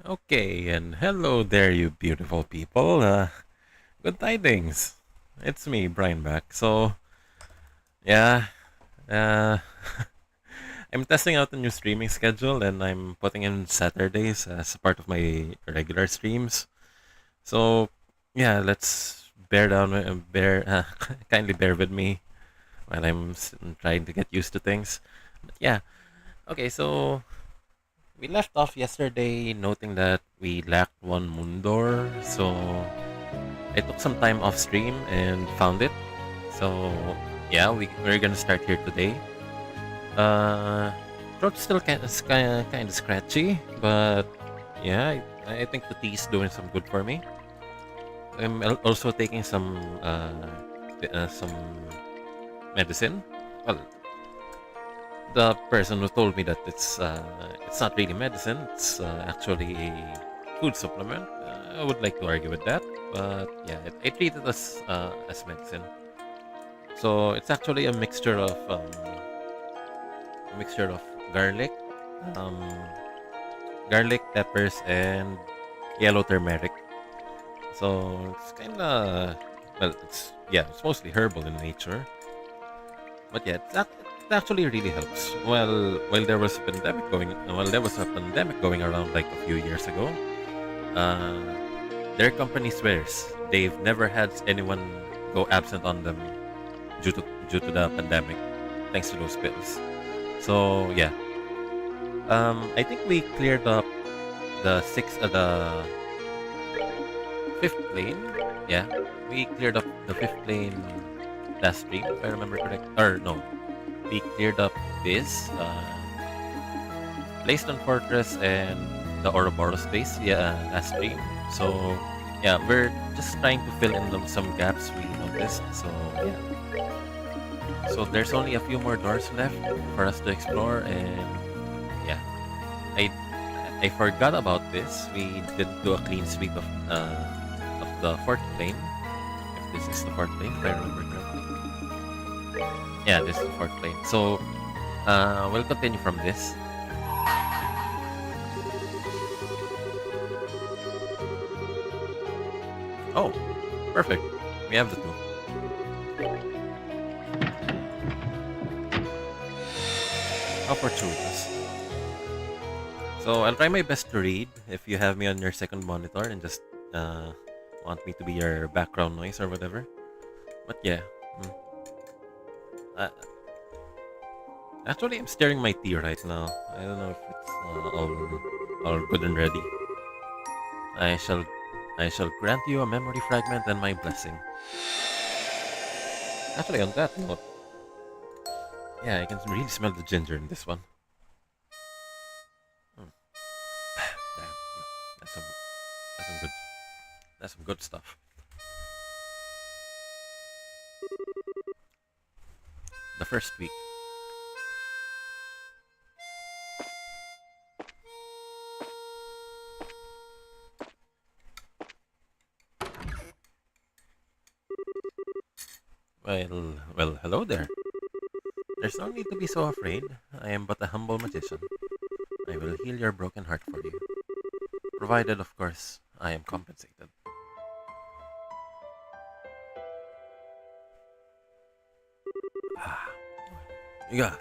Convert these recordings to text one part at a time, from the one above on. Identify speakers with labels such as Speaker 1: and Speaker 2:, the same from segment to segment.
Speaker 1: Okay, and hello there, you beautiful people. Good tidings. It's me, Brian, back. Yeah, uh, I'm testing out a new streaming schedule and I'm putting in Saturdays as a part of my regular streams. So, yeah, let's kindly bear with me while trying to get used to things. But yeah, okay, so we left off yesterday noting that we lacked one Mundor, so I took some time off stream and found it. So yeah, we're gonna start here today. Uh, Throat's still kind of scratchy, but yeah, I think the tea's doing some good for me. Also taking some medicine. Well, the person who told me that it's not really medicine. It's actually a food supplement. I would like to argue with that, but yeah, I treat it as medicine. So it's actually a mixture of garlic, um, garlic, peppers, and yellow turmeric. So it's kind of it's mostly herbal in nature, but yeah, it actually really helps. Well, while there was a pandemic going around like a few years ago, uh, their company swears they've never had anyone go absent on them due to the pandemic, thanks to those pills. So yeah, I think we cleared up the fifth plane. Yeah, we cleared up the fifth plane last stream, if I remember correct. Or no, we cleared up this Layston Fortress and the Ouroboros base. Yeah, last stream. So yeah, we're just trying to fill in some gaps we noticed. So yeah, so there's only a few more doors left for us to explore, and yeah, I I forgot about this. We didn't do a clean sweep of the fourth plane. If this is the fourth plane, if I remember correctly. Yeah, this is the fourth plane. So we'll continue from this. Oh, perfect. We have the two. How fortuitous. So I'll try my best to read if you have me on your second monitor and just uh, want me to be your background noise or whatever. But yeah, mm, uh, actually I'm stirring my tea right now. I don't know if it's all good and ready. I shall I shall grant you a memory fragment and my blessing. Actually, on that note, yeah, I can really smell the ginger in this one. Mm, damn, yeah, that's some that's some good that's some good stuff. The first week. Well, hello there. There's no need to be so afraid. I am but a humble magician. I will heal your broken heart for you, provided, of course, I am compensated. Ah, yeah.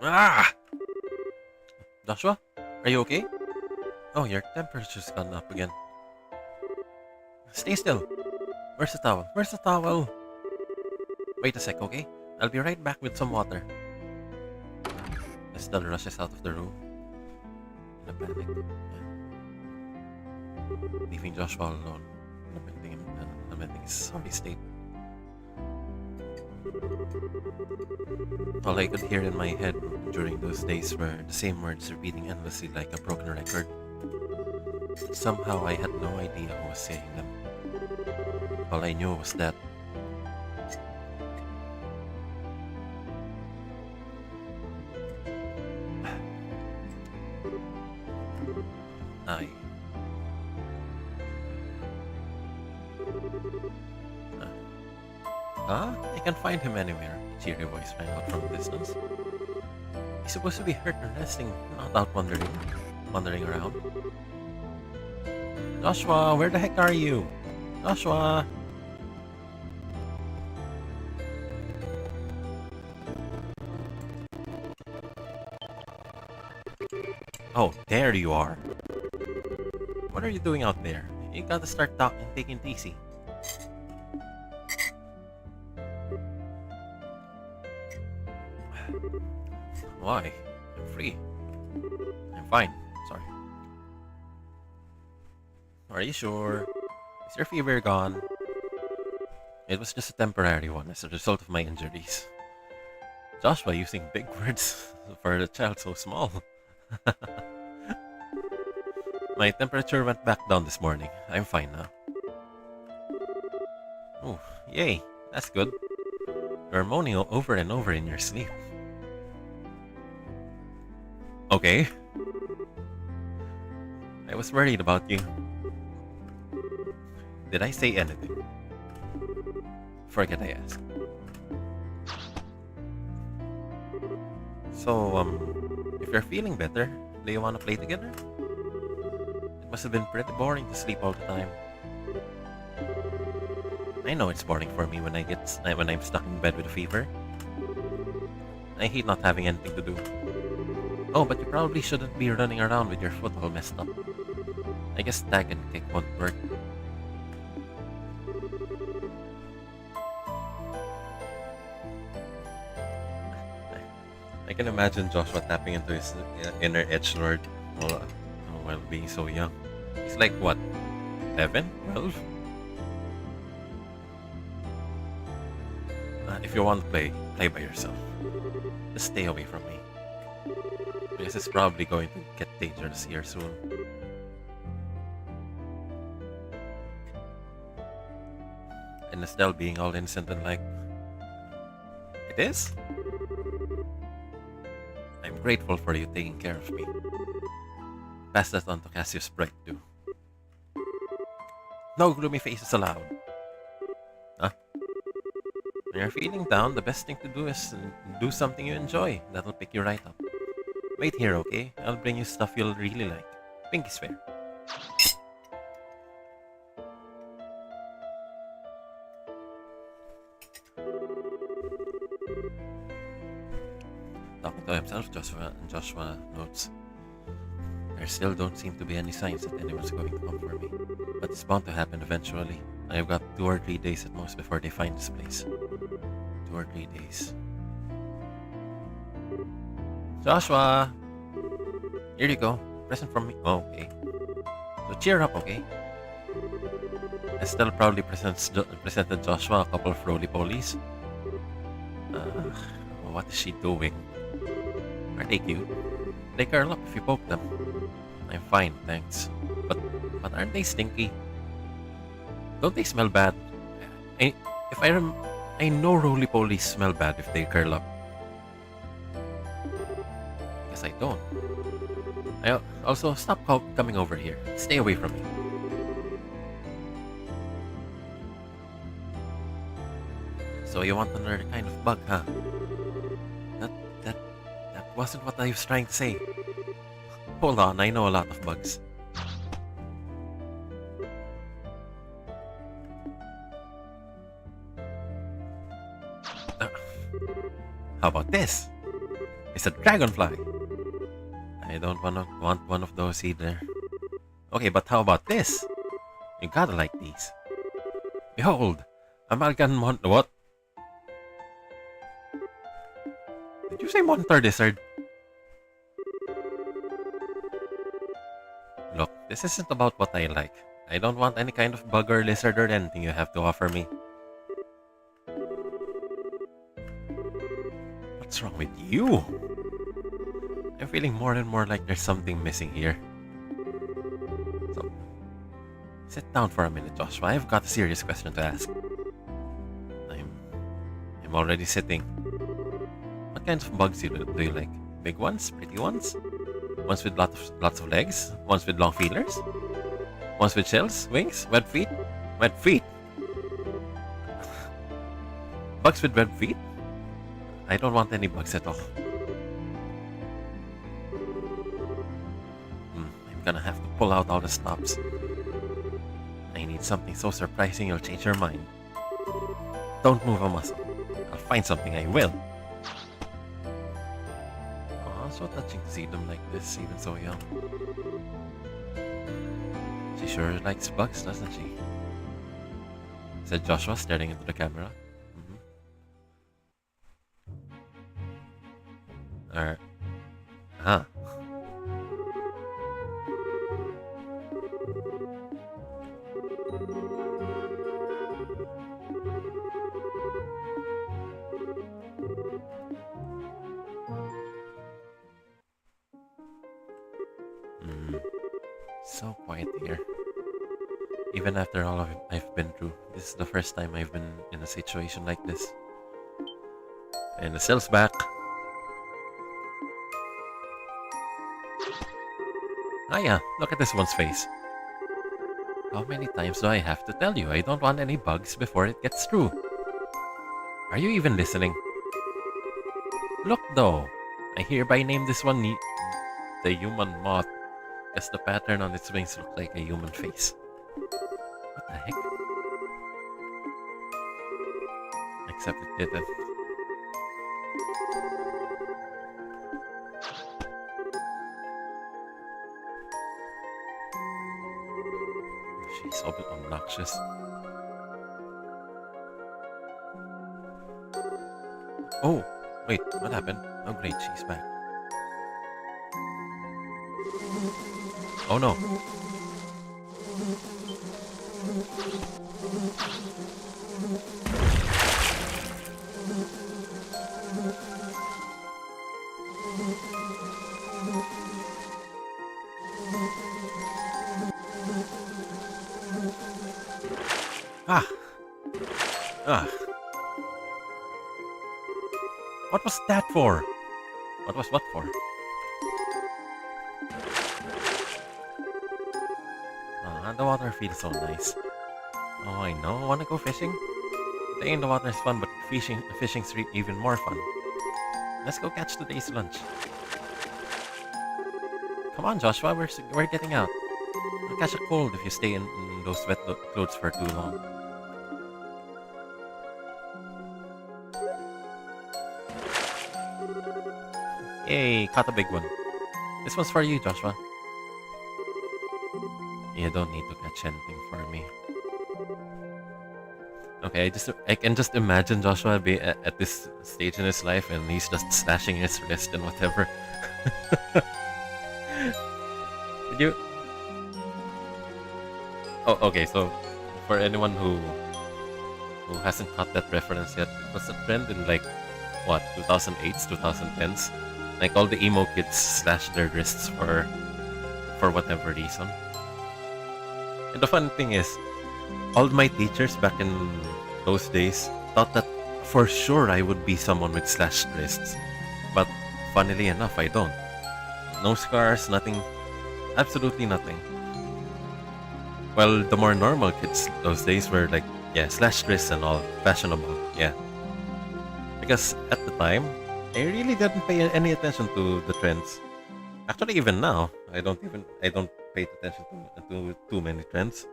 Speaker 1: Ah, Joshua, are you okay? Oh, your temperature's gone up again. Stay still. Where's the towel? Where's the towel? Wait a sec, okay? I'll be right back with some water. Estelle rushes out of the room in a panic, leaving Joshua alone, lamenting his sorry state. All I could hear in my head during those days were the same words repeating endlessly like a broken record. Somehow I had no idea who was saying them. All I knew was that I. I can find him anywhere, a cheery voice rang out from a distance. He's supposed to be hurt or resting, not out wandering. wandering around. Joshua, where the heck are you? Joshua! Oh, there you are. What are you doing out there? You gotta start taking it easy. Why? I'm free. I'm fine. Sorry. Are you sure? Is your fever gone? It was just a temporary one as a result of my injuries. Joshua using big words for a child so small. My temperature went back down this morning. I'm fine now. Oh, yay. That's good. You're moaning over and over in your sleep. Okay. I was worried about you. Did I say anything? Forget I asked. So, if you're feeling better, do you want to play together? It must have been pretty boring to sleep all the time. I know it's boring for me when I'm stuck in bed with a fever. I hate not having anything to do. Oh, but you probably shouldn't be running around with your foot all messed up. I guess tag and kick won't work. I can imagine Joshua tapping into his inner edgelord while being so young. He's like, what, 11? 12? If you want to play by yourself. Just stay away from me. Because it's probably going to get dangerous here soon. And Estelle being all innocent and like... It is? I'm grateful for you taking care of me. Pass that on to Cassius Bright too. No gloomy faces allowed. Huh? When you're feeling down, the best thing to do is do something you enjoy. That'll pick you right up. Wait here, okay? I'll bring you stuff you'll really like. Pinky's fair. Talking to himself, Joshua notes. There still don't seem to be any signs that anyone's going to come for me. But it's bound to happen eventually. I've got 2 or 3 days at most before they find this place. 2 or 3 days. Joshua! Here you go. Present from me. Oh, okay. So cheer up, okay? Estelle proudly presented Joshua a couple of roly-polies. What is she doing? Are they cute? They curl up if you poke them. I'm fine, thanks. But aren't they stinky? Don't they smell bad? I know roly-polies smell bad if they curl up. Guess I don't. Also, stop coming over here. Stay away from me. So you want another kind of bug, huh? That wasn't what I was trying to say. Hold on, I know a lot of bugs. How about this? It's a dragonfly. I don't want one of those either. Okay, but how about this? You gotta like these. Behold, Amalgam what? Did you say monitor lizard? Look, this isn't about what I like. I don't want any kind of bug or lizard or anything you have to offer me. What's wrong with you? I'm feeling more and more like there's something missing here. So, sit down for a minute, Joshua. I've got a serious question to ask. I'm already sitting. What kinds of bugs do you like? Big ones? Pretty ones? Ones with lots of legs? Ones with long feelers? Ones with shells? Wings? Webbed feet? Webbed feet? Bugs with webbed feet? I don't want any bugs at all. gonna have to pull out all the stops. I need something so surprising you'll change your mind. Don't move a muscle. I'll find something, I will. Aw, so touching to see them like this, even so young. She sure likes bugs, doesn't she? Said Joshua, staring into the camera. Huh. So quiet here. Even after all of it I've been through, this is the first time I've been in a situation like this. And the cell's back. Ah yeah, look at this one's face. How many times do I have to tell you I don't want any bugs before it gets through? Are you even listening? Look though, I hereby name this one the human moth, as the pattern on its wings look like a human face. What the heck? Except it didn't. She's so obnoxious. Oh, wait, what happened? Oh great, she's back. Oh no. Ah. Ah. What was that for? What was what for? Ah, the water feels so nice. Oh, I know. Wanna go fishing? Staying in the water is fun, but fishing's even more fun. Let's go catch today's lunch. Come on, Joshua. We're getting out. You'll catch a cold if you stay in those wet clothes for too long. Yay, caught a big one. This one's for you, Joshua. You don't need to catch anything for me. Okay, I can just imagine Joshua be at this stage in his life and he's just slashing his wrist and whatever. Did you? Oh, okay. So, for anyone who hasn't caught that reference yet, it was a trend in like what 2008s, 2010s. Like all the emo kids slash their wrists for whatever reason. And the fun thing is, all my teachers back in those days thought that for sure I would be someone with slashed wrists. But funnily enough, I don't. No scars, nothing. Absolutely nothing. Well, the more normal kids those days were like, yeah, slashed wrists and all, fashionable, yeah. Because at the time, I really didn't pay any attention to the trends. Actually, even now, I don't pay attention to too many trends.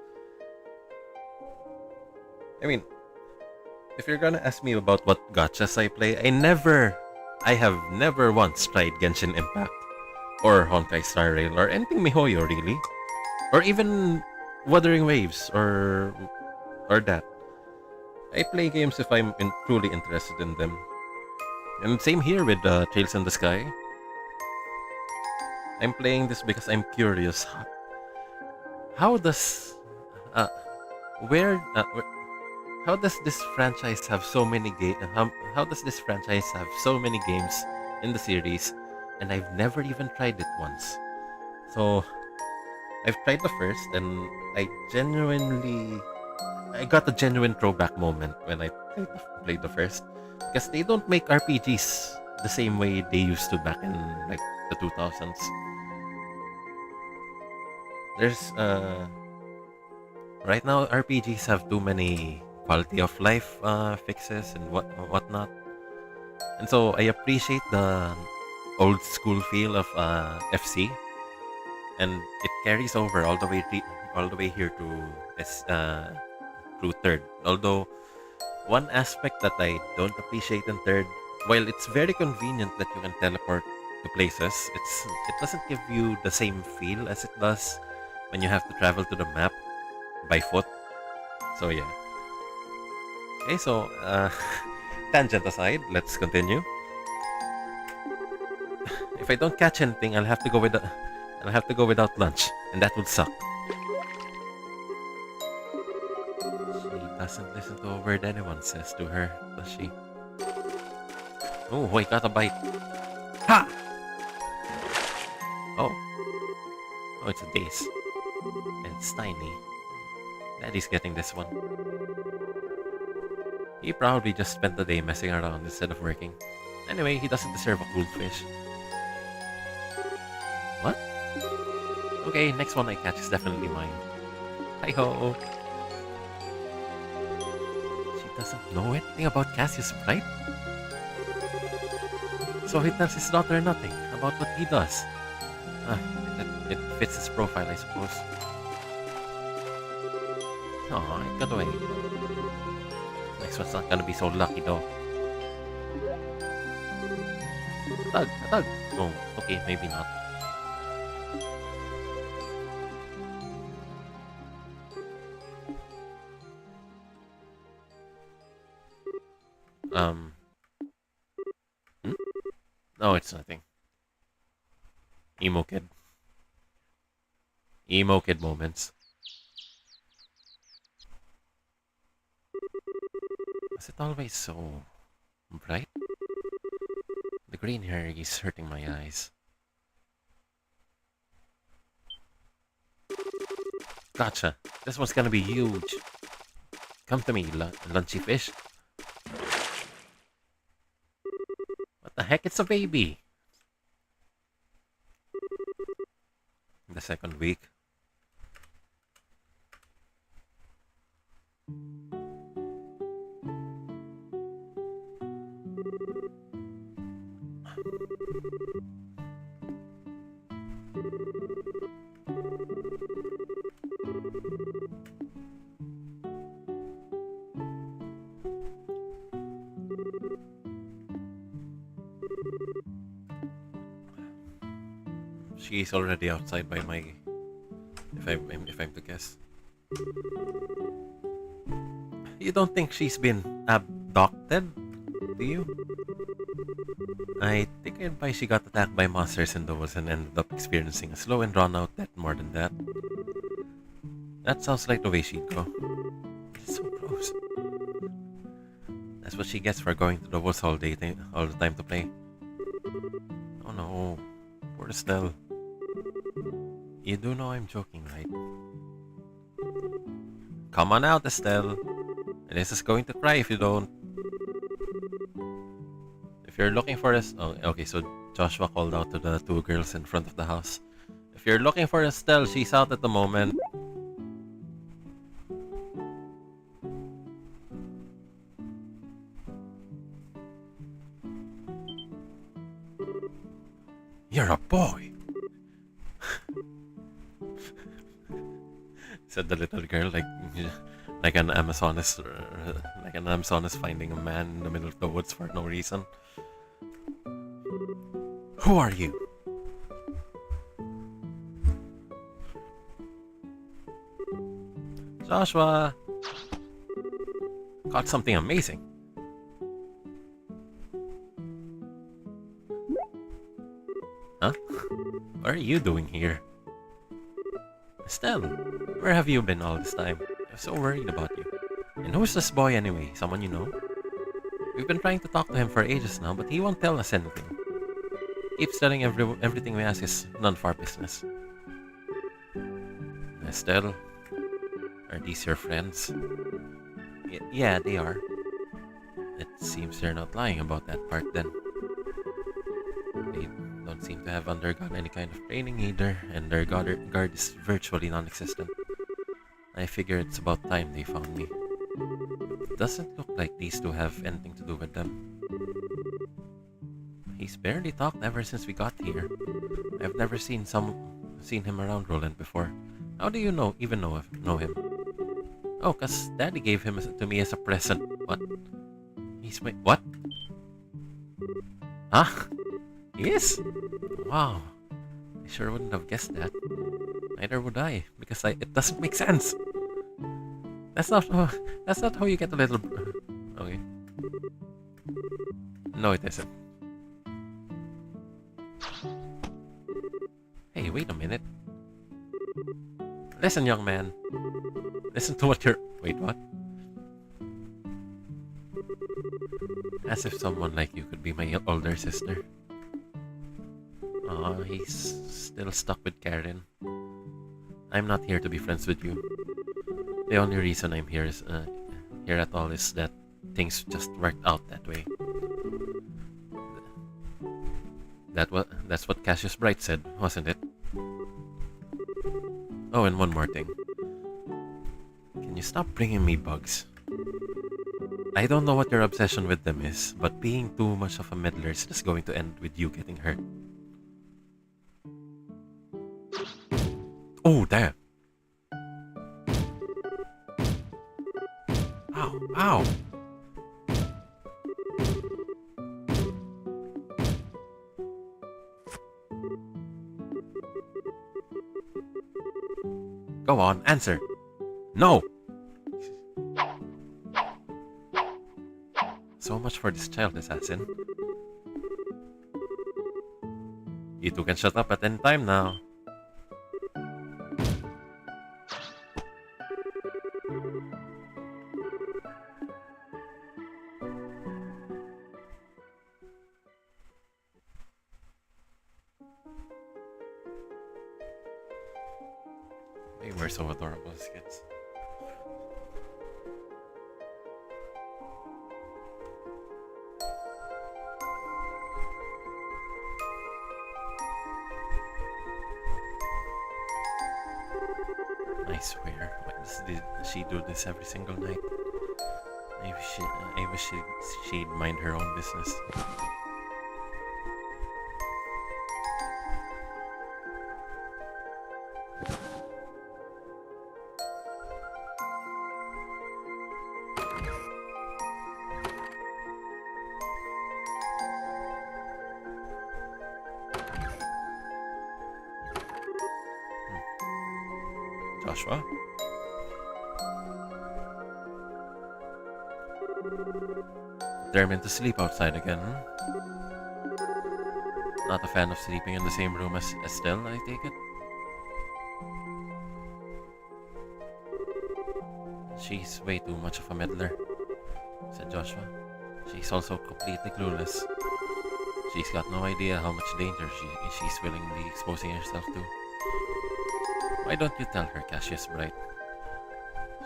Speaker 1: I mean, if you're gonna ask me about what gachas I play, I have never once tried Genshin Impact, or Honkai Star Rail, or anything MiHoYo really, or even Wuthering Waves, or that. I play games if I'm truly interested in them. And same here with Trails in the Sky. I'm playing this because I'm curious. How does how does this franchise have so many how does this franchise have so many games in the series, and I've never even tried it once? So I've tried the first, and I got a genuine throwback moment when I played the first, because they don't make RPGs the same way they used to back in like the 2000s. There's right now RPGs have too many quality of life fixes and whatnot, and so I appreciate the old school feel of FC. and it carries over all the way all the way here to through third. Although one aspect that I don't appreciate in third, while it's very convenient that you can teleport to places, it doesn't give you the same feel as it does when you have to travel to the map by foot. So yeah. Okay, so tangent aside, let's continue. If I don't catch anything, I'll have to go without lunch, and that would suck. She doesn't listen to a word anyone says to her, does she? Oh, I got a bite. Ha! Oh. Oh, it's a dace. And it's tiny. Daddy's getting this one. He probably just spent the day messing around instead of working. Anyway, he doesn't deserve a goldfish. What? Okay, next one I catch is definitely mine. Hi-ho! She doesn't know anything about Cassius, right? So he tells his daughter nothing about what he does. It fits his profile, I suppose. Aw, it got away. Next one's not gonna be so lucky though. A tug. Oh, okay, maybe not. Hmm? No, it's nothing. Emo kid. Emo kid moments. Was it always so bright? The green hair is hurting my eyes. Gotcha. This one's gonna be huge. Come to me, lunchy fish. What the heck? It's a baby. The second week. She's already outside by my... if I'm to guess. You don't think she's been abducted? Do you? I think I'd buy she got attacked by monsters in the woods and ended up experiencing a slow and drawn out death more than that. That sounds like the way she'd go. It's so close. That's what she gets for going to the woods all the time to play. Oh no. Poor Estelle. You do know I'm joking, right? Come on out, Estelle. Elisa's going to cry if you don't. If you're looking for us... Oh, okay, so Joshua called out to the two girls in front of the house. If you're looking for Estelle, she's out at the moment. You're a boy! Said the little girl, like an Amazoness, finding a man in the middle of the woods for no reason. Who are you? Joshua! Caught something amazing. Huh? What are you doing here? Estelle, where have you been all this time? I'm so worried about you. And who's this boy anyway? Someone you know? We've been trying to talk to him for ages now, but he won't tell us anything. Keeps telling everything we ask is none of our business. Estelle, are these your friends? Yeah, they are. It seems they're not lying about that part then. They don't seem to have undergone any kind of training either, and their guard is virtually non-existent. I figure it's about time they found me. It doesn't look like these two have anything to do with them. He's barely talked ever since we got here. I've never seen seen him around Roland before. How do you know him? Oh, 'cause Daddy gave him to me as a present. What? What? Huh? He is? Wow. I sure wouldn't have guessed that. Neither would I, because it doesn't make sense. That's not how you get a little. Okay. No, it isn't. Hey, wait a minute. Listen, young man. Listen to what you're. Wait, what? As if someone like you could be my older sister. Aw, he's still stuck with Karen. I'm not here to be friends with you. The only reason I'm here at all is that things just worked out that way. That's what Cassius Bright said, wasn't it? Oh, and one more thing. Can you stop bringing me bugs? I don't know what your obsession with them is, but being too much of a meddler is just going to end with you getting hurt. Oh, damn. Ow, ow. Go on, answer. No! So much for this child assassin. You two can shut up at any time now. They were so adorable as kids. I swear, why does she do this every single night? I wish she'd mind her own business. Joshua? Determined to sleep outside again, hmm? Not a fan of sleeping in the same room as Estelle, I take it? She's way too much of a meddler, said Joshua. She's also completely clueless. She's got no idea how much danger she's willingly exposing herself to. Why don't you tell her, Cassius Bright?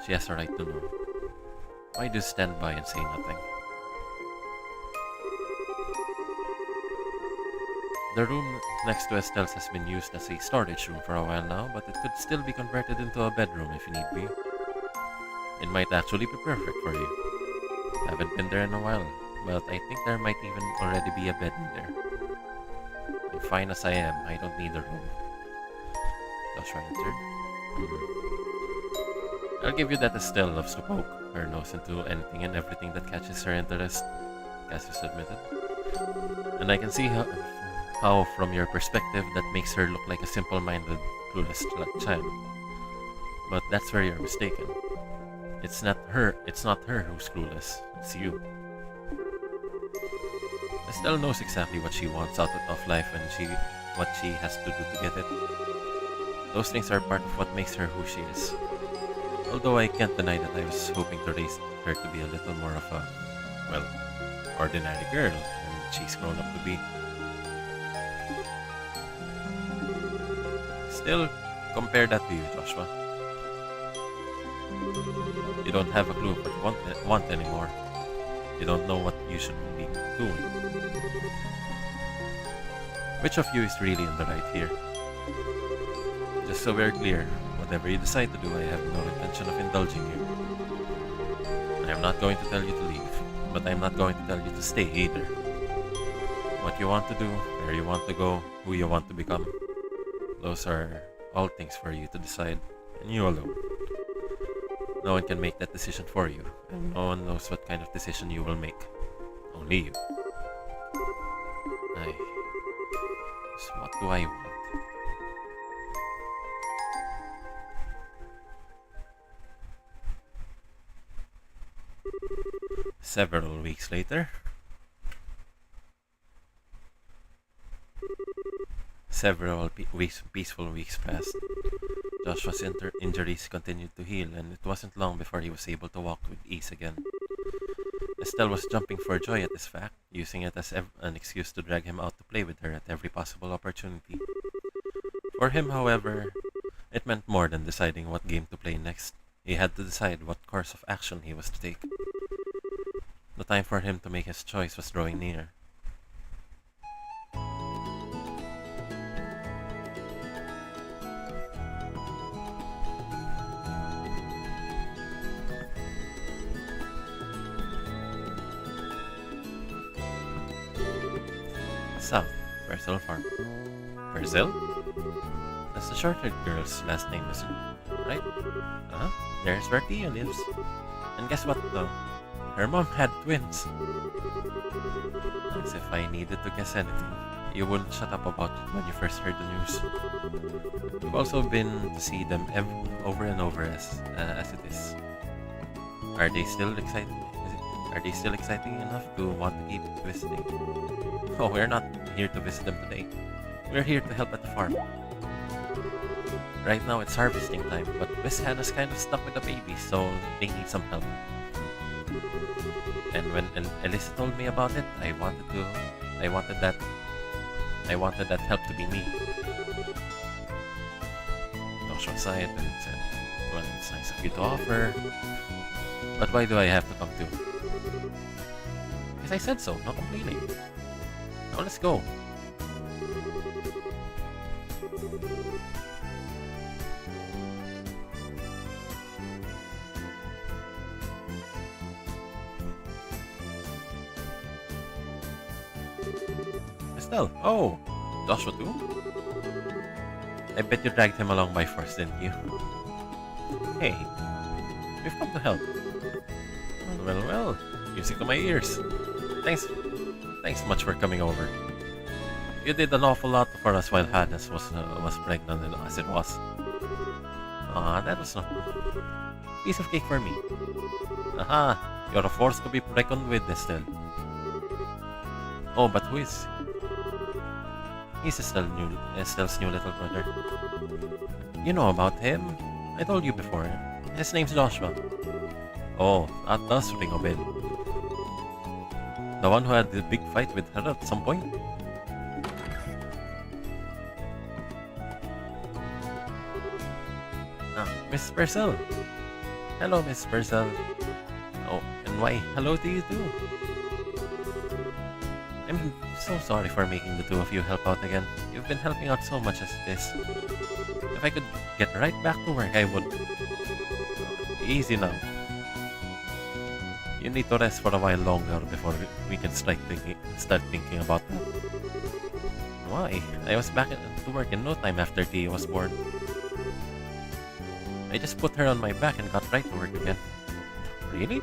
Speaker 1: She has a right to know. Why do you stand by and say nothing? The room next to Estelle's has been used as a storage room for a while now, but it could still be converted into a bedroom if need be. It might actually be perfect for you. Haven't been there in a while, but I think there might even already be a bed in there. I'm fine as I am, I don't need a room. Joshua answered. I'll give you that Estelle loves to poke her nose into anything and everything that catches her interest, Cassius admitted. And I can see how from your perspective, that makes her look like a simple-minded, clueless child. But that's where you're mistaken. It's not her who's clueless, it's you. Estelle knows exactly what she wants out of life and what she has to do to get it. Those things are part of what makes her who she is. Although I can't deny that I was hoping to raise her to be a little more of a, well, ordinary girl than she's grown up to be. Still, compare that to you, Joshua. You don't have a clue of what you want anymore. You don't know what you should be doing. Which of you is really in the right here? Just so we're clear, whatever you decide to do, I have no intention of indulging you. I am not going to tell you to leave, but I am not going to tell you to stay either. What you want to do, where you want to go, who you want to become, those are all things for you to decide, and you alone. No one can make that decision for you, and no one knows what kind of decision you will make. Only you. So what do I want? Several weeks later. Several peaceful weeks passed. Joshua's injuries continued to heal, and it wasn't long before he was able to walk with ease again. Estelle was jumping for joy at this fact, using it as an excuse to drag him out to play with her at every possible opportunity. For him, however, it meant more than deciding what game to play next. He had to decide what course of action he was to take. The time for him to make his choice was drawing near. South, Percival Farm. Percival? That's the short-haired girl's last name, isn't it? Right? Uh-huh. There's where Tia lives. And guess what, though? Her mom had twins. As if I needed to guess anything. You wouldn't shut up about it when you first heard the news. You've also been to see them over and over as it is. Are they still exciting? Are they still exciting enough to want to keep visiting? Oh, we're not here to visit them today. We're here to help at the farm. Right now it's harvesting time, but Miss Hannah's kind of stuck with the baby, so they need some help. And when Elisa told me about it, I wanted that help to be me. Joshua sighed and said, "Well, it's nice of you to offer, but why do I have to come too?" Because I said so, no complaining. Now let's go. Estelle, oh, Joshua too? I bet you dragged him along by force, didn't you? Hey, we've come to help. Well, music to my ears. Thanks much for coming over. You did an awful lot for us while Hannah was pregnant and as it was. That was a piece of cake for me. Aha, you're a force to be reckoned with, Estelle. Oh, but who is? He's Estelle's new little brother. You know about him? I told you before. His name's Joshua. Oh, that does ring a bell. The one who had the big fight with her at some point? Miss Purcell. Hello, Miss Purcell. Oh, and why, hello to you too. I'm so sorry for making the two of you help out again. You've been helping out so much as it is. If I could get right back to work, I would. Easy now. You need to rest for a while longer before we can start thinking about that. Why? I was back to work in no time after Tia was born. I just put her on my back and got right to work again. Really?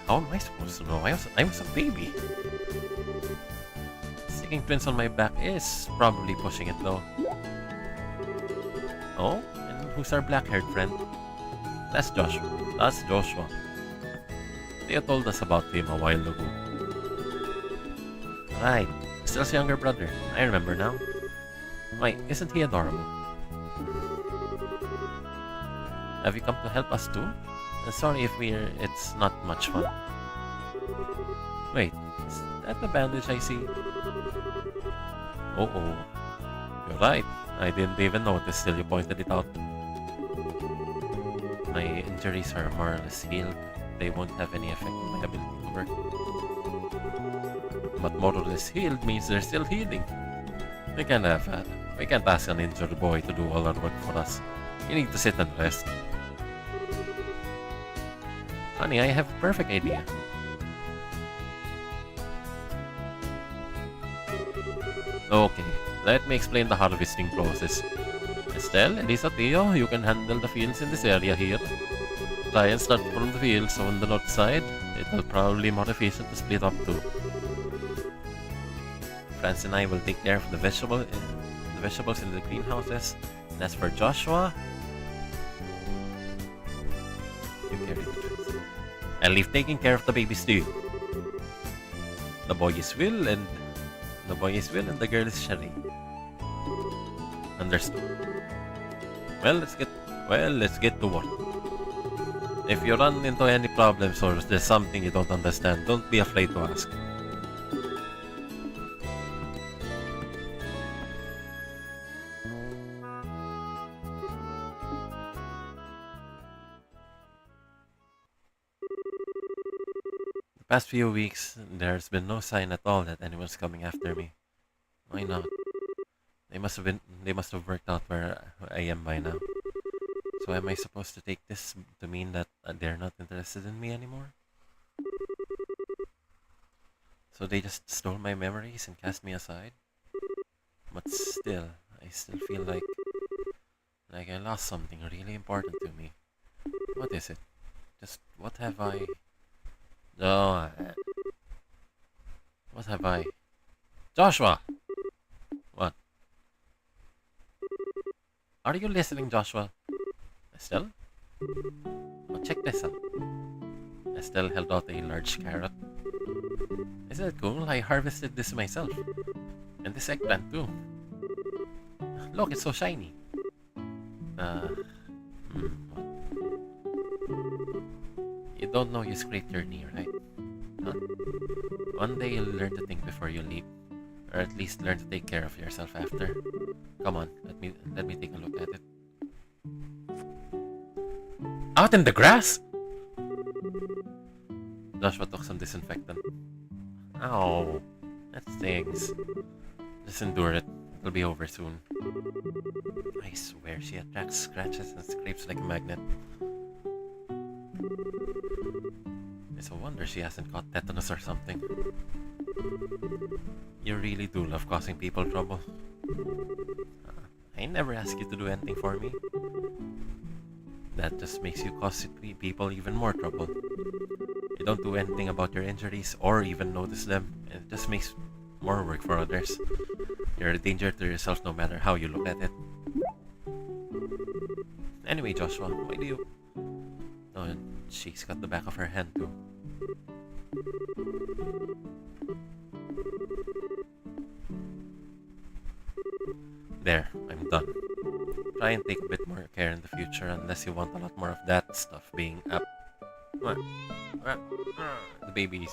Speaker 1: How am I supposed to know? I was a baby. Sticking twins on my back is probably pushing it though. Oh? And who's our black-haired friend? That's Joshua. They told us about him a while ago. Right. Estelle's younger brother. I remember now. Why, isn't he adorable? Have you come to help us too? Sorry if it's not much fun. Wait, is that the bandage I see? Oh. You're right. I didn't even notice till you pointed it out. My injuries are more or less healed. They won't have any effect on my ability to work. But more or less healed means they're still healing. We can't ask an injured boy to do all our work for us. You need to sit and rest. Honey, I have a perfect idea. Okay, Let me explain the harvesting process. Estelle, Elisa, Theo, you can handle the fields in this area here. Try and start from the fields on the north side. It will probably be more efficient to split up too. Franz and I will take care of the vegetables in the greenhouses. And as for Joshua, you carry the trees. I'll leave taking care of the babies to you. The boy is Will and the girl is Sherry. Understood. Well, let's get to work. If you run into any problems or there's something you don't understand, don't be afraid to ask. The past few weeks, there's been no sign at all that anyone's coming after me. Why not? They must have worked out where I am by now. So am I supposed to take this to mean that they're not interested in me anymore? So they just stole my memories and cast me aside? But still, I still feel like I lost something really important to me. What is it? Just what have I... Oh, what have I... Joshua! What? Are you listening, Joshua? Estelle? Oh, check this out. Estelle held out a large carrot. Isn't it cool? I harvested this myself. And this eggplant too. Look, it's so shiny. What? You don't know you scraped your knee, right? Huh? One day you'll learn to think before you leap. Or at least learn to take care of yourself after. Come on, let me take a look at it. Out in the grass? Joshua took some disinfectant. Ow, that stings. Just endure it. It'll be over soon. I swear she attracts scratches and scrapes like a magnet. It's a wonder she hasn't caught tetanus or something. You really do love causing people trouble. I never ask you to do anything for me. That just makes you cause people even more trouble. You don't do anything about your injuries or even notice them, and it just makes more work for others. You're a danger to yourself no matter how you look at it. Anyway, Joshua, why do you... Oh, and she's got the back of her hand too. There, I'm done. Try and take a bit more care in the future unless you want a lot more of that stuff being up. The babies.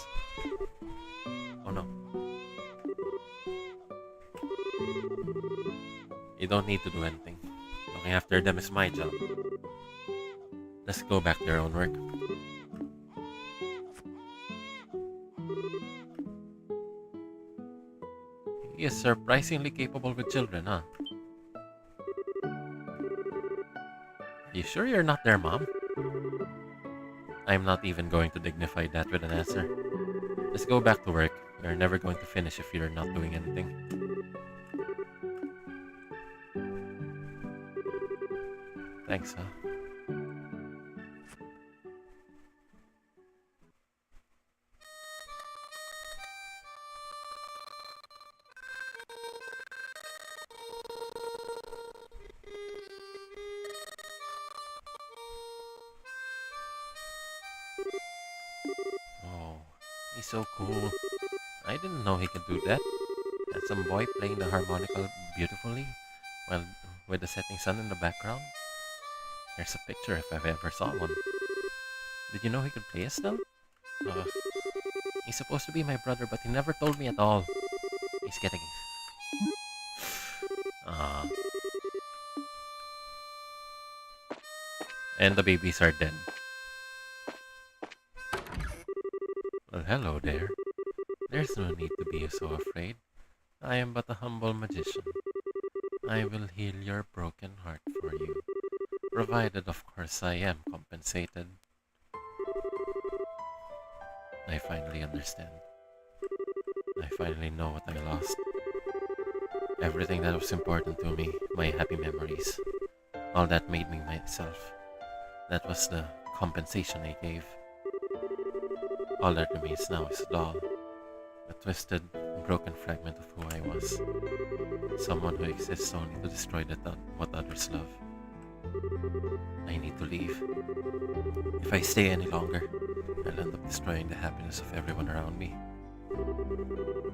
Speaker 1: Oh no. You don't need to do anything. Looking after them is my job. Let's go back to your own work. He is surprisingly capable with children, huh? You sure you're not their mom? I'm not even going to dignify that with an answer. Just go back to work. You're never going to finish if you're not doing anything. Thanks, huh? Oh, he's so cool. I didn't know he could do that. Handsome boy playing the harmonica beautifully, while with the setting sun in the background. There's a picture if I've ever saw one. Did you know he could play Estelle? He's supposed to be my brother, but he never told me at all. He's getting... And the babies are dead. Well, hello there. There's no need to be so afraid. I am but a humble magician. I will heal your broken heart for you. Provided, of course, I am compensated. I finally understand. I finally know what I lost. Everything that was important to me, my happy memories, all that made me myself. That was the compensation I gave. All that remains now is dull, a twisted, broken fragment of who I was. Someone who exists only to destroy what others love. I need to leave. If I stay any longer, I'll end up destroying the happiness of everyone around me.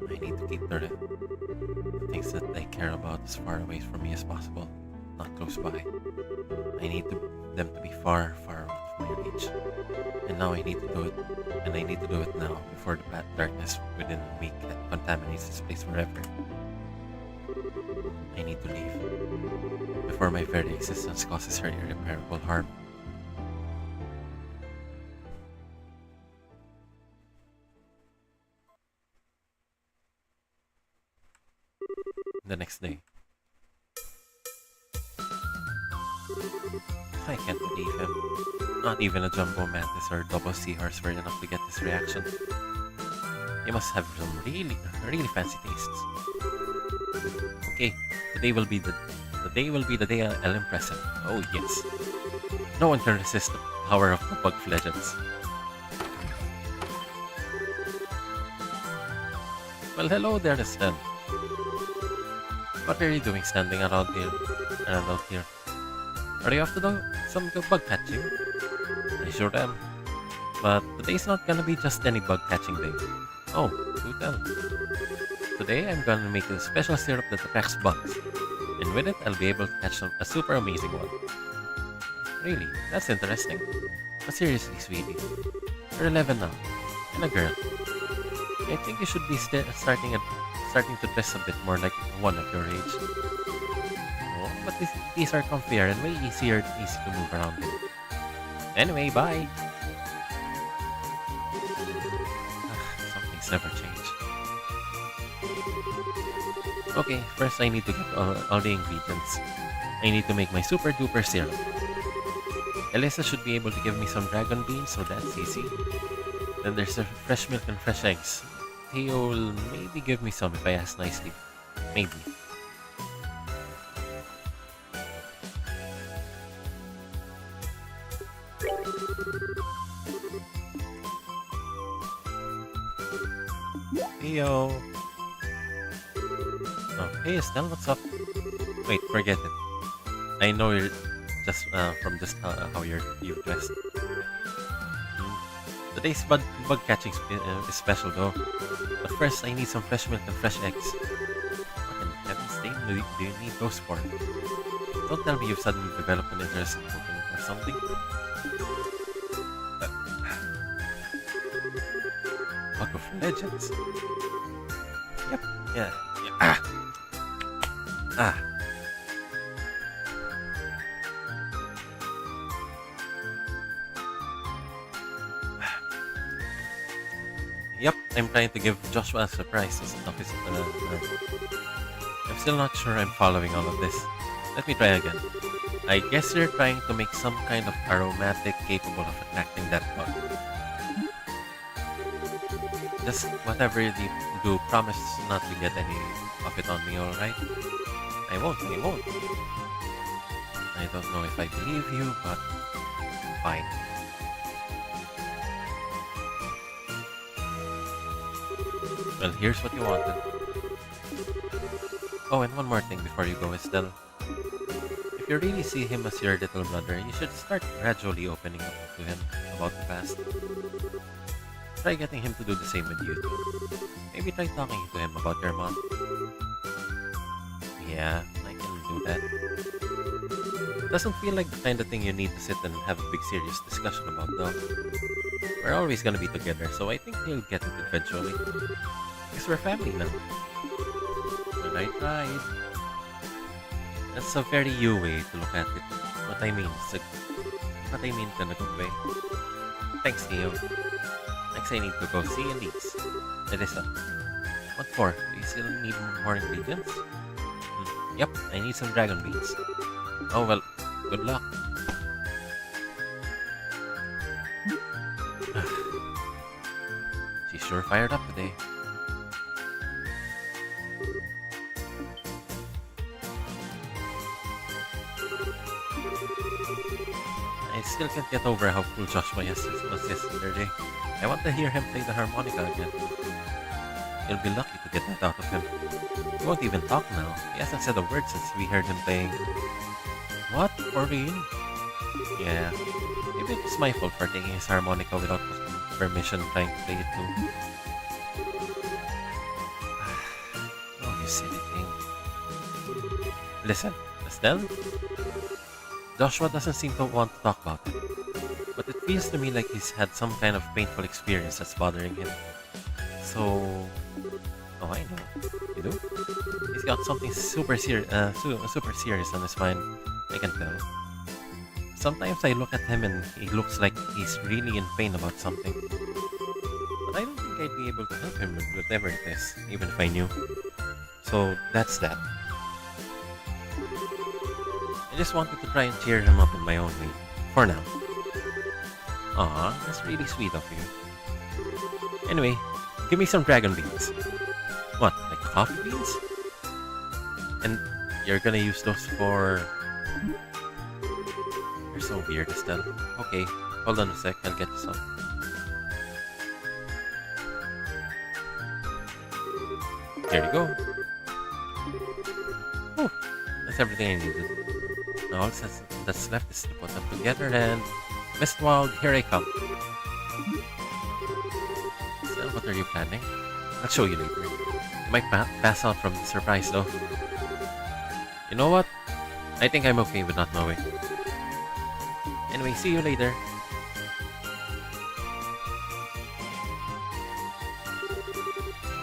Speaker 1: I need to keep the things that I care about as far away from me as possible, not close by. I need them to be far, far out of my reach. And now I need to do it, and I need to do it now before the darkness within me contaminates this place forever. I need to leave before my very existence causes her irreparable harm. The next day, I can't believe him. Not even a jumbo mantis or double seahorse were enough to get this reaction. He must have some really, really fancy tastes. Okay, today will be the day I'll impress him. Oh yes, no one can resist the power of the Bug Legends. Well, hello there, Estelle. What are you doing standing around out here? Are you off to do some bug catching? I sure am. But today's not gonna be just any bug catching day. Oh, do tell. Today I'm gonna make a special syrup that attracts bugs. And with it, I'll be able to catch a super amazing one. Really? That's interesting. But seriously, sweetie. You're 11 now. And a girl. I think you should be starting to dress a bit more like one at your age. Oh, but these are comfier and way easy to move around in. Anyway, bye! Something's never changed. Okay, first I need to get all the ingredients. I need to make my super duper syrup. Elisa should be able to give me some dragon beans, so that's easy. Then there's the fresh milk and fresh eggs. Theo will maybe give me some if I ask nicely. Maybe. Theo! Oh, hey Estelle, what's up? Wait, forget it. I know you're just from just how you've dressed. Today's bug catching is special though. But first, I need some fresh milk and fresh eggs. What in heaven's name do you need those for? Don't tell me you've suddenly developed an interest in cooking or something. Bug of Legends? Yep, yeah. Ah! Yep, I'm trying to give Joshua a surprise as an officer. I'm still not sure I'm following all of this. Let me try again. I guess you're trying to make some kind of aromatic capable of attracting that bug. Just whatever you do, promise not to get any of it on me, alright? I won't. I don't know if I believe you, but fine. Well, here's what you wanted. Oh, and one more thing before you go, Estelle. If you really see him as your little brother, you should start gradually opening up to him about the past. Try getting him to do the same with you too. Maybe try talking to him about your mom. Yeah, I can do that. It doesn't feel like the kind of thing you need to sit and have a big serious discussion about though. We're always gonna be together, so I think he'll get it eventually. Because we're family now. But I tried. That's a very you way to look at it. What I mean in a good way. Thanks, Theo. Next I need to go see Elise. Elisa. What for? Do you still need more ingredients? Yep, I need some dragon beans. Oh well, good luck. She's sure fired up today. I still can't get over how cool Joshua was yesterday. I want to hear him play the harmonica again. You'll be lucky to get that out of him. He won't even talk now. He hasn't said a word since we heard him playing. What? For real? Yeah. Maybe it was my fault for taking his harmonica without permission trying to play it too. Oh, you silly thing. Listen, Estelle? Joshua doesn't seem to want to talk about it. But it feels to me like he's had some kind of painful experience that's bothering him. So... Oh, I know. You do? He's got something super serious on his mind. I can tell. Sometimes I look at him and he looks like he's really in pain about something. But I don't think I'd be able to help him with whatever it is, even if I knew. So, that's that. I just wanted to try and cheer him up in my own way. For now. Aw, that's really sweet of you. Anyway, give me some dragon beans. What, like coffee beans? And you're gonna use those for... You're so weird, Estelle. Okay, hold on a sec, I'll get you some. Here you go. Whew, that's everything I needed. Now all that's left is to put them together and... Mistwald, here I come. Estelle, what are you planning? I'll show you later. You might pass out from the surprise though. You know what? I think I'm okay with not knowing. Anyway, see you later.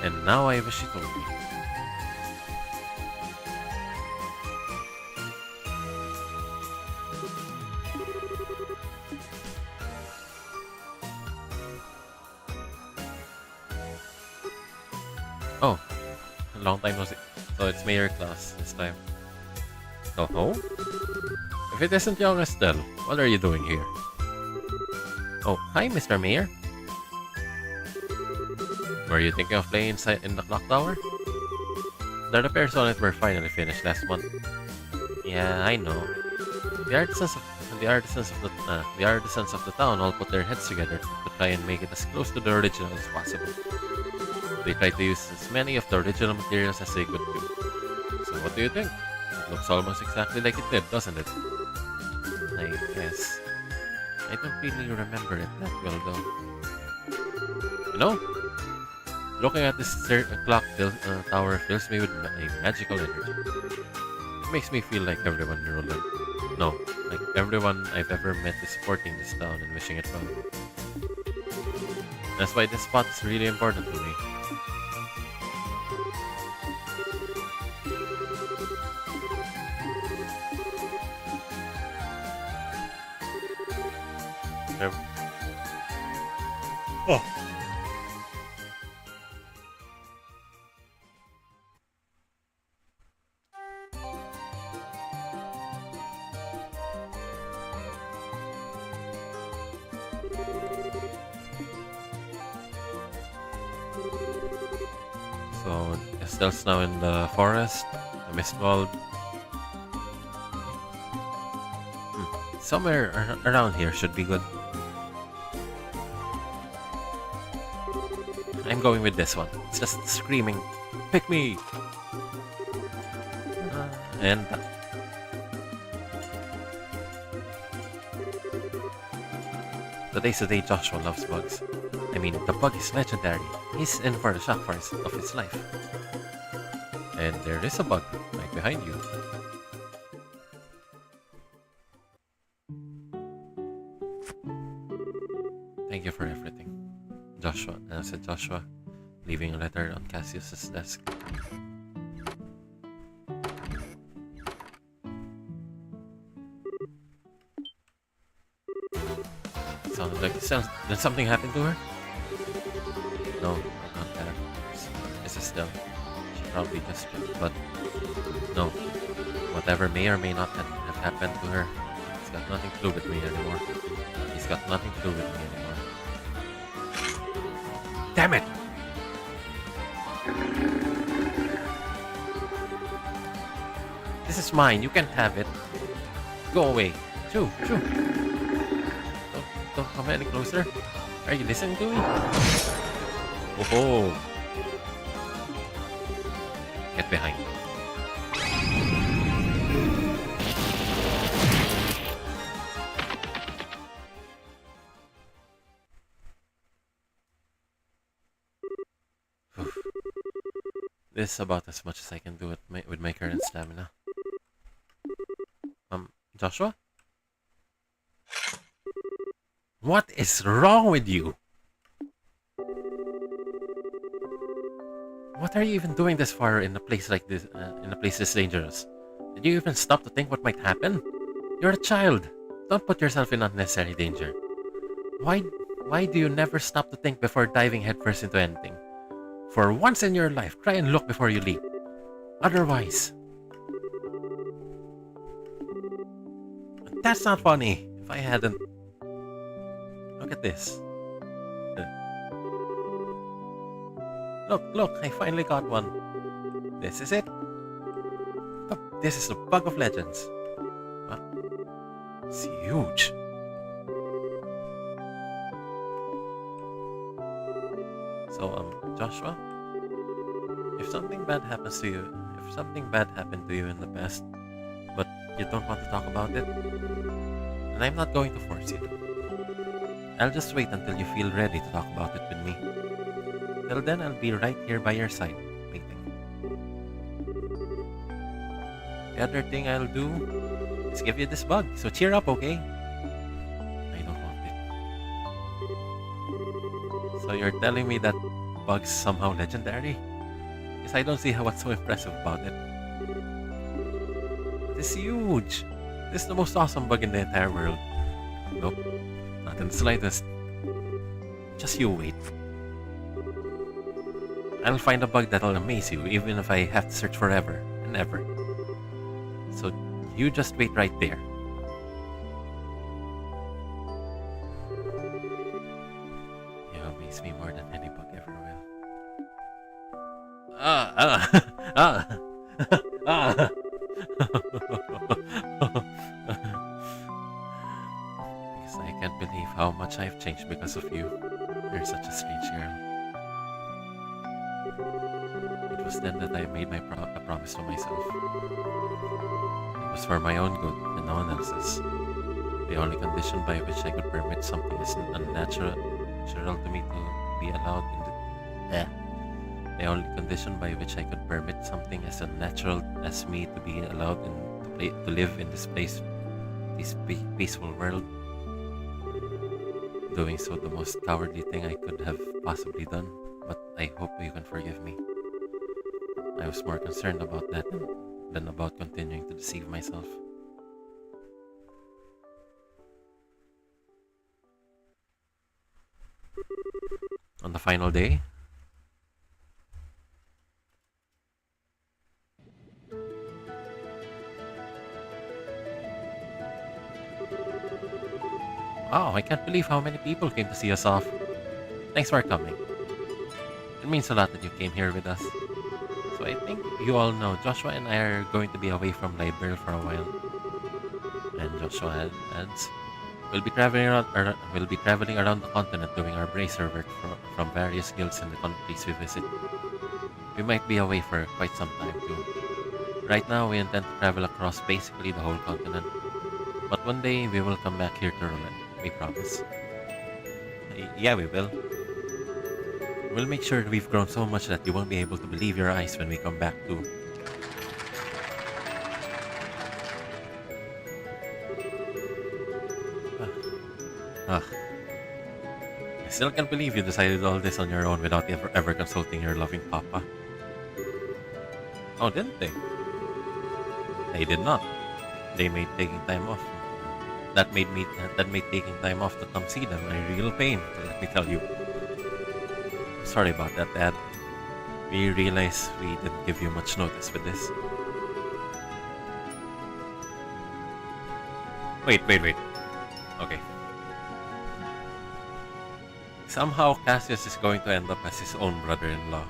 Speaker 1: And now I wish you told me. Oh, a long time no see. So it's Mayor class this time. Oh? If it isn't young Estelle, what are you doing here? Oh, hi, Mr. Mayor. Were you thinking of playing inside in the clock tower? The repairs on it were finally finished last month. Yeah, I know. The artisans of the town all put their heads together to try and make it as close to the original as possible. They tried to use as many of the original materials as they could do. So what do you think? It looks almost exactly like it did, doesn't it? I guess. I don't really remember it that well though. You know, looking at this clock tower fills me with a magical energy. It makes me feel like everyone in Roland. No, like everyone I've ever met is supporting this town and wishing it well. That's why this spot is really important to me. Oh. So Estelle's now in the forest, the Mistwald. Somewhere around here should be good. I'm going with this one. It's just screaming, pick me! And... Today's the day Joshua loves bugs. I mean, the bug is legendary. He's in for the shock of his life. And there is a bug right behind you. Thank you for everything. Joshua, said Joshua, leaving a letter on Cassius's desk. Sounded like did something happen to her? No, not that. It's Estelle. She probably just but no. Whatever may or may not have happened to her, it's got nothing to do with me anymore. He's got nothing to do with me anymore. Damn it! This is mine. You can't have it. Go away. Shoo, shoo. don't come any closer. Are you listening to me? Oh, get behind. This is about as much as I can do with my current stamina. Joshua? What is wrong with you? What are you even doing this far in a place like this, in a place this dangerous? Did you even stop to think what might happen? You're a child. Don't put yourself in unnecessary danger. Why, why do you never stop to think before diving headfirst into anything? For once in your life, try and look before you leap. Otherwise... That's not funny. If I hadn't... Look at this. Look, I finally got one. This is it. Look, this is the Bug of Legends. Huh? It's huge. So, Joshua, if something bad happens to you, if something bad happened to you in the past, but you don't want to talk about it, then I'm not going to force you. I'll just wait until you feel ready to talk about it with me. Till then, I'll be right here by your side, waiting. The other thing I'll do is give you this bug, so cheer up, okay? I don't want it. So you're telling me that bug's somehow legendary? Because I don't see what's so impressive about it. It's huge! This is the most awesome bug in the entire world. Nope, not in the slightest. Just you wait. I'll find a bug that'll amaze you, even if I have to search forever and ever. So you just wait right there. You amaze me more than any bug ever will. Because I can't believe how much I've changed because of you. You're such a strange girl. It was then that I made a promise to myself. It was for my own good and no one else's. The only condition by which I could permit something as unnatural to me to be allowed in the only condition by which I could permit something as unnatural as me to be allowed to live in this peaceful world. Doing so the most cowardly thing I could have possibly done, but I hope you can forgive me. I was more concerned about that than about continuing to deceive myself. On the final day, wow, I can't believe how many people came to see us off. Thanks for coming. It means a lot that you came here with us. So I think you all know Joshua and I are going to be away from Liberl for a while. And Joshua adds, we'll be traveling around the continent doing our bracer work from various guilds in the countries we visit. We might be away for quite some time too. Right now we intend to travel across basically the whole continent. But one day we will come back here to Roulette. We promise. Yeah, we will. We'll make sure we've grown so much that you won't be able to believe your eyes when we come back too. I still can't believe you decided all this on your own without ever consulting your loving papa. Oh, didn't they? They did not. They made taking time off. That made taking time off to come see them a real pain, let me tell you. Sorry about that, Dad. We realized we didn't give you much notice with this. Wait. Okay. Somehow Cassius is going to end up as his own brother-in-law.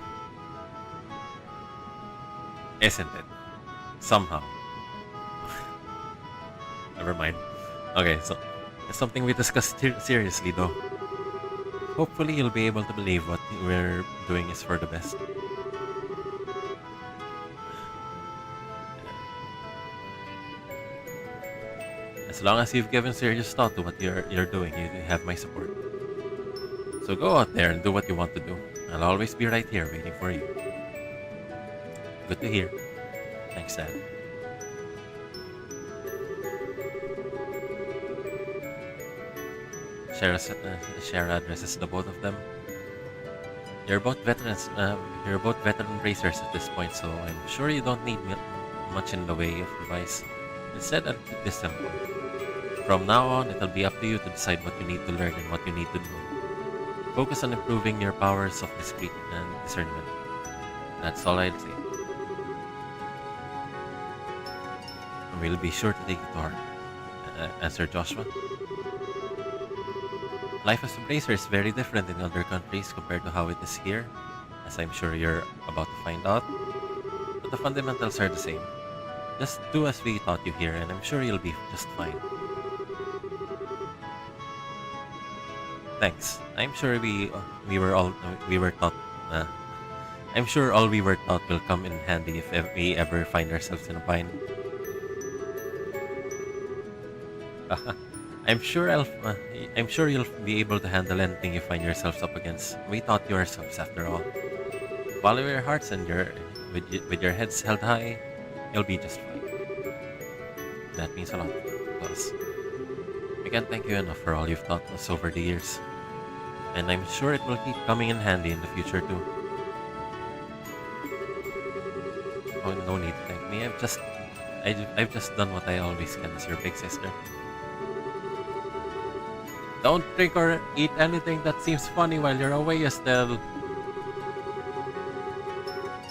Speaker 1: Isn't it? Somehow. Never mind. Okay, so It's something we discussed seriously, though. Hopefully, you'll be able to believe what we're doing is for the best. As long as you've given serious thought to what you're doing, you have my support. So go out there and do what you want to do. I'll always be right here waiting for you. Good to hear. Thanks, Dad. Share addresses the both of them. You're both veterans. You're both veteran racers at this point, so I'm sure you don't need much in the way of advice. Instead, I'll keep this simple. From now on, it'll be up to you to decide what you need to learn and what you need to do. Focus on improving your powers of discreet and discernment. That's all I'll say. We'll be sure to take it to heart. Answered Joshua. Life as a bracer is very different in other countries compared to how it is here, as I'm sure you're about to find out. But the fundamentals are the same. Just do as we taught you here, and I'm sure you'll be just fine. Thanks. I'm sure we were taught. I'm sure all we were taught will come in handy if we ever find ourselves in a bind. I'm sure I'm sure you'll be able to handle anything you find yourselves up against. We taught you ourselves, after all. Follow your hearts and with your heads held high, you'll be just fine. That means a lot to us. We can't thank you enough for all you've taught us over the years, and I'm sure it will keep coming in handy in the future too. Oh, no need to thank me. I've just done what I always can as your big sister. Don't drink or eat anything that seems funny while you're away, Estelle.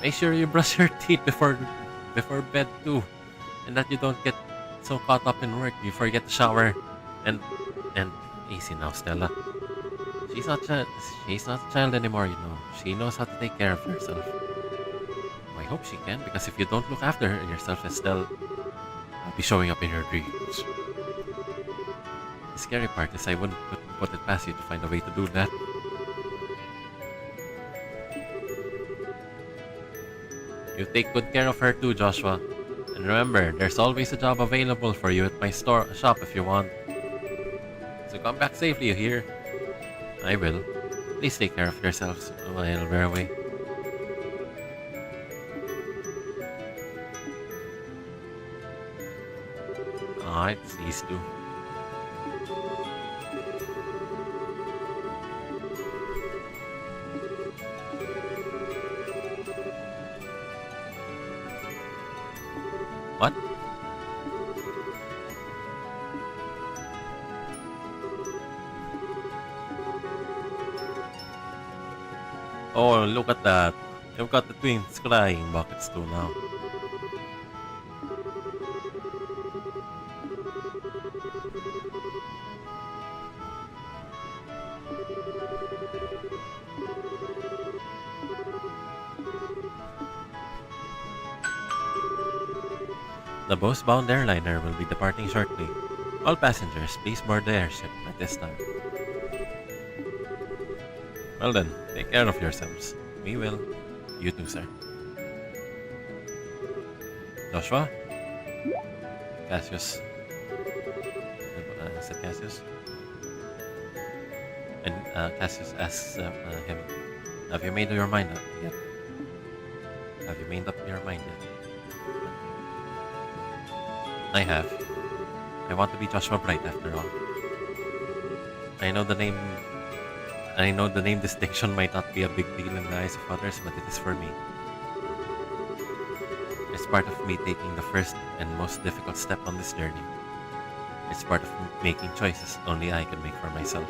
Speaker 1: Make sure you brush your teeth before bed too, and that you don't get so caught up in work you forget to shower. And easy now, Stella. She's not a child anymore, you know. She knows how to take care of herself. I hope she can, because if you don't look after yourself, Estelle, I'll be showing up in your dreams. The scary part is I wouldn't put it past you to find a way to do that. You take good care of her too, Joshua. And remember, there's always a job available for you at my shop if you want. So come back safely, you hear? I will. Please take care of yourselves while we're away. Alright, these two. What? Oh, look at that. You've got the twins crying buckets too now. The boast-bound airliner will be departing shortly. All passengers, please board the airship at this time. Well then, take care of yourselves. We will. You too, sir. Joshua? Cassius. Is it Cassius? And Cassius asks him, have you made up your mind yet? Have you made up your mind yet? I have. I want to be Joshua Bright after all. I know the name distinction might not be a big deal in the eyes of others, but it is for me. It's part of me taking the first and most difficult step on this journey. It's part of making choices only I can make for myself.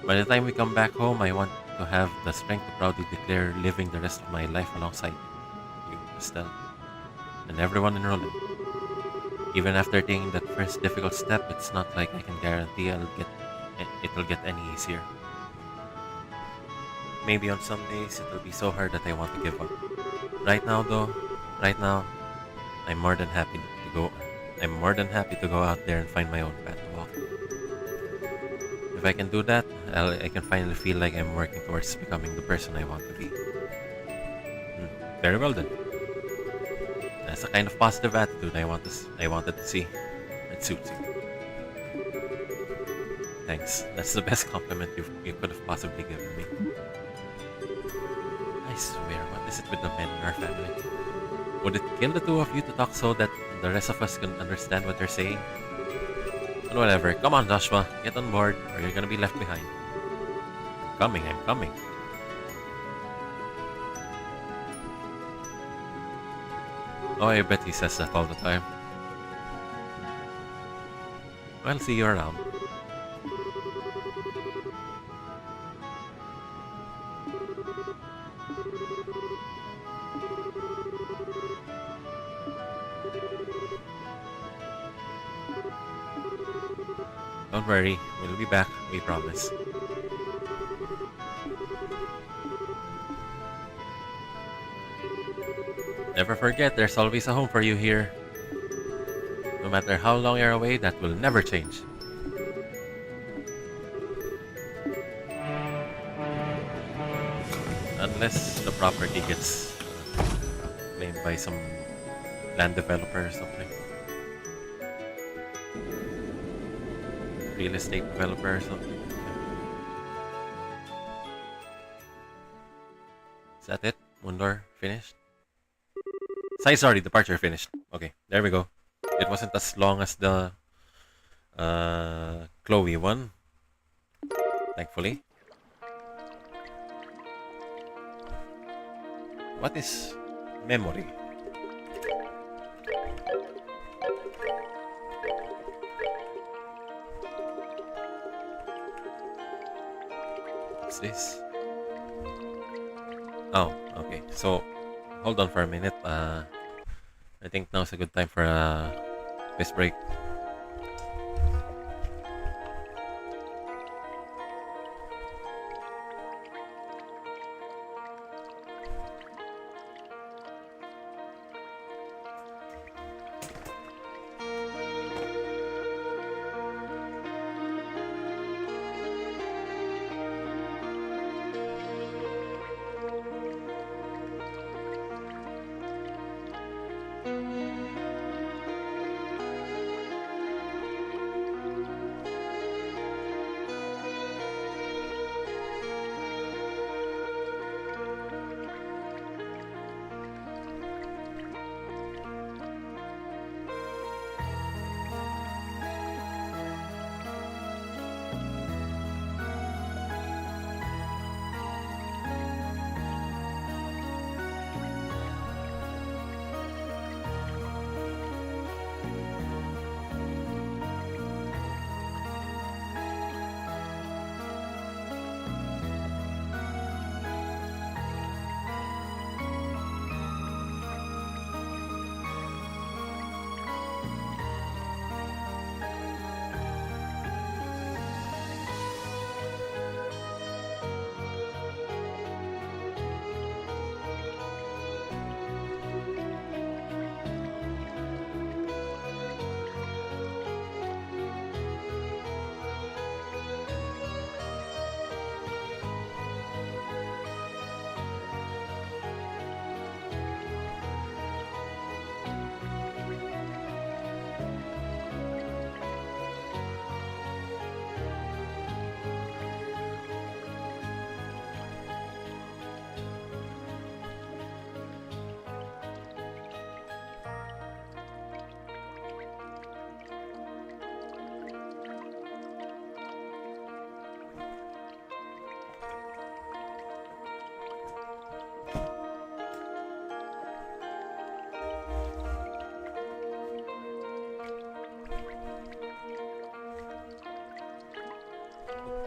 Speaker 1: By the time we come back home, I want to have the strength to proudly declare living the rest of my life alongside you, Estelle, and everyone in Roland. Even after taking that first difficult step, it's not like I can guarantee it'll get any easier. Maybe on some days it'll be so hard that I want to give up. Right now, I'm more than happy to go out there and find my own path to walk. If I can do that, I can finally feel like I'm working towards becoming the person I want to be. Very well then. That's the kind of positive attitude I wanted to see. It suits you. Thanks. That's the best compliment you could have possibly given me. I swear, what is it with the men in our family? Would it kill the two of you to talk so that the rest of us can understand what they're saying? But whatever. Come on, Joshua. Get on board, or you're gonna be left behind. I'm coming. Oh, I bet he says that all the time. Well, see you around. Don't worry, we'll be back, we promise. Never forget, there's always a home for you here. No matter how long you're away, that will never change. Unless the property gets claimed by some land developer or something. Real estate developer or something. Is that it? Mundor finished? Sorry, departure finished. Okay, there we go. It wasn't as long as the Chloe one. Thankfully. What is memory? What's this? Oh, okay. So, hold on for a minute. I think now's a good time for a piss break.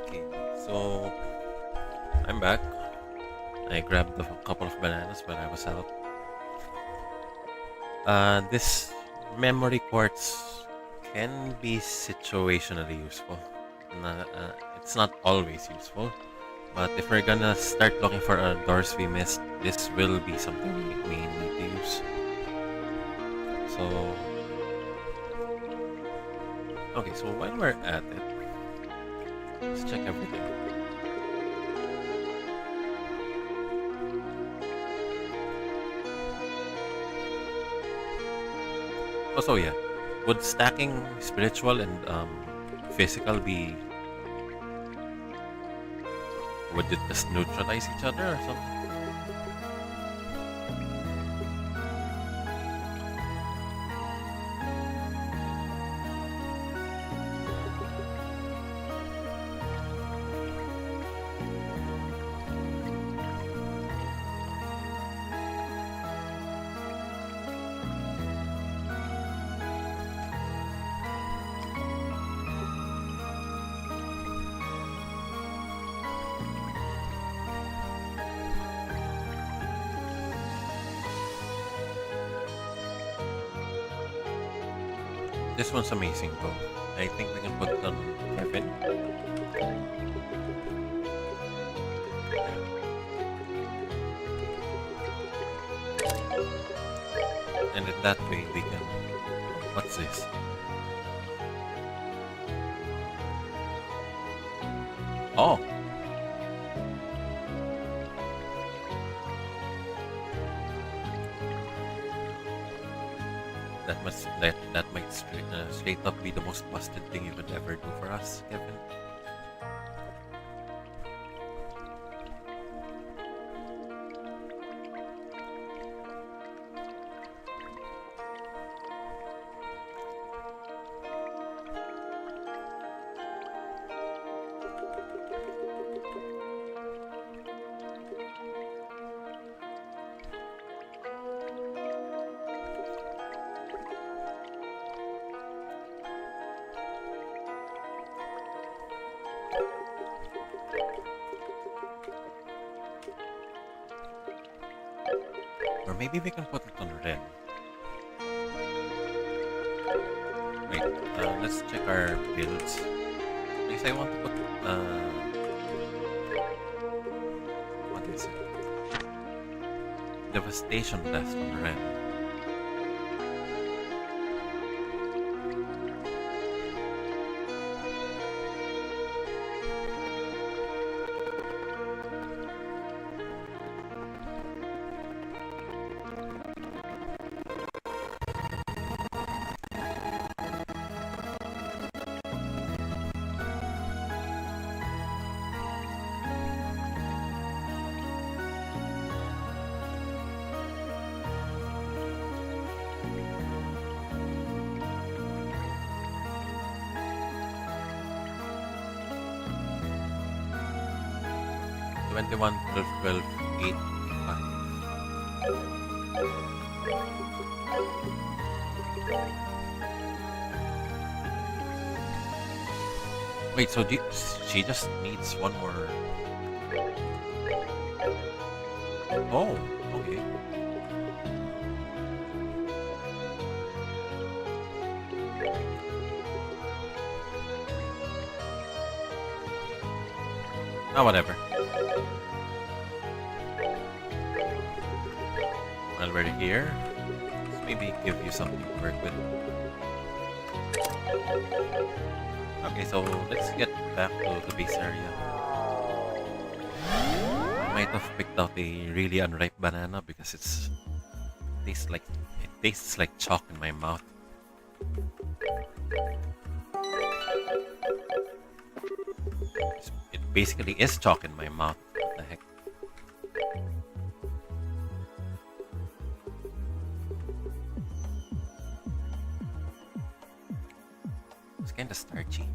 Speaker 1: Okay, so I'm back. I grabbed a couple of bananas when I was out. This memory quartz can be situationally useful. It's not always useful, but if we're gonna start looking for doors we missed, this will be something we need to use. So, okay, so while we're at it, Let's check everything. Also, yeah, would stacking spiritual and physical be? Would it just neutralize each other or something? This one's amazing though. I think we can put it on Kevin. And in that way we can... What's this? Oh! That might straight up be the most busted thing you could ever do for us, Kevin. Or maybe we can put it on red. Wait, let's check our builds. Because I want to put, what is it? Devastation Blast on red. Twenty-one, 12, 12, 8, 5. Wait, so she just needs one more. Oh, okay. Ah, whatever. While we're here, let's maybe give you something to work with. Okay, so let's get back to the base area. I might have picked out a really unripe banana because it tastes like chalk in my mouth. It basically is chalk in my mouth. What the heck? It's kinda starchy.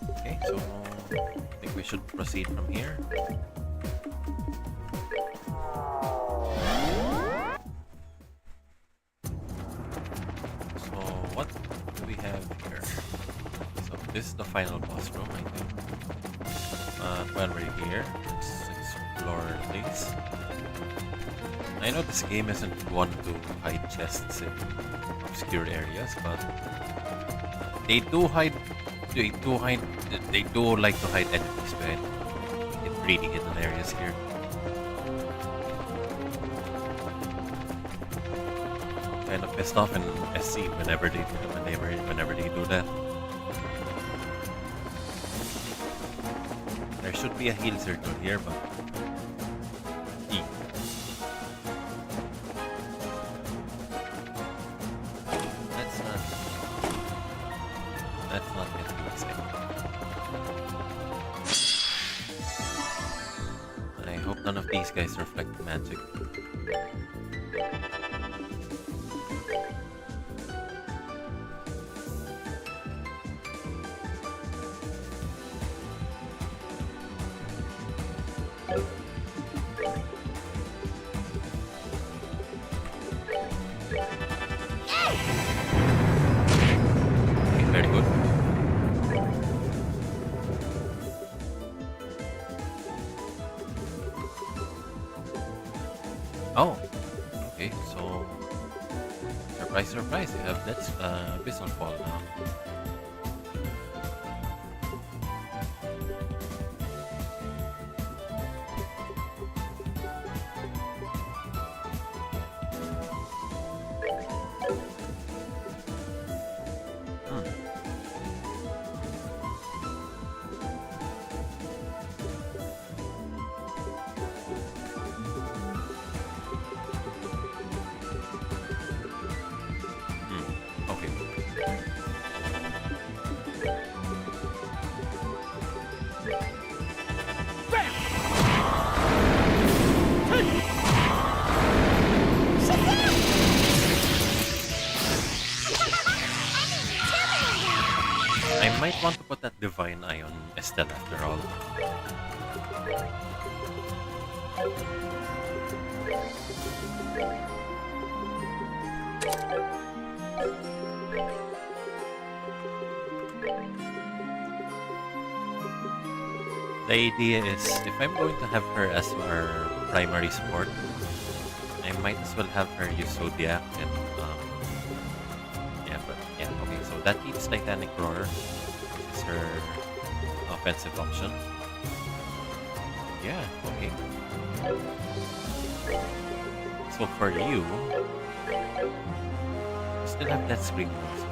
Speaker 1: Okay, so I think we should proceed from here. So what do we have here? So this is the final boss room, I think. While we're here, let's explore the place. I know this game isn't one to hide chests in obscure areas, but they do like to hide enemies behind really hidden areas here. Kind of pissed off in SC whenever they do that. There should be a heal circle here, but E. Let's not get too excited. I hope none of these guys reflect magic. Okay, very good. Oh, okay, so surprise, surprise, you have Let's Abyssal Fall now. Okay. I might want to put that Divine Eye on Estelle after all. The idea is, if I'm going to have her as our primary support, I might as well have her use Zodiac and yeah, but yeah, okay, so that keeps Titanic Roar as her offensive option. Yeah, okay. So for you, you still have that Scream also.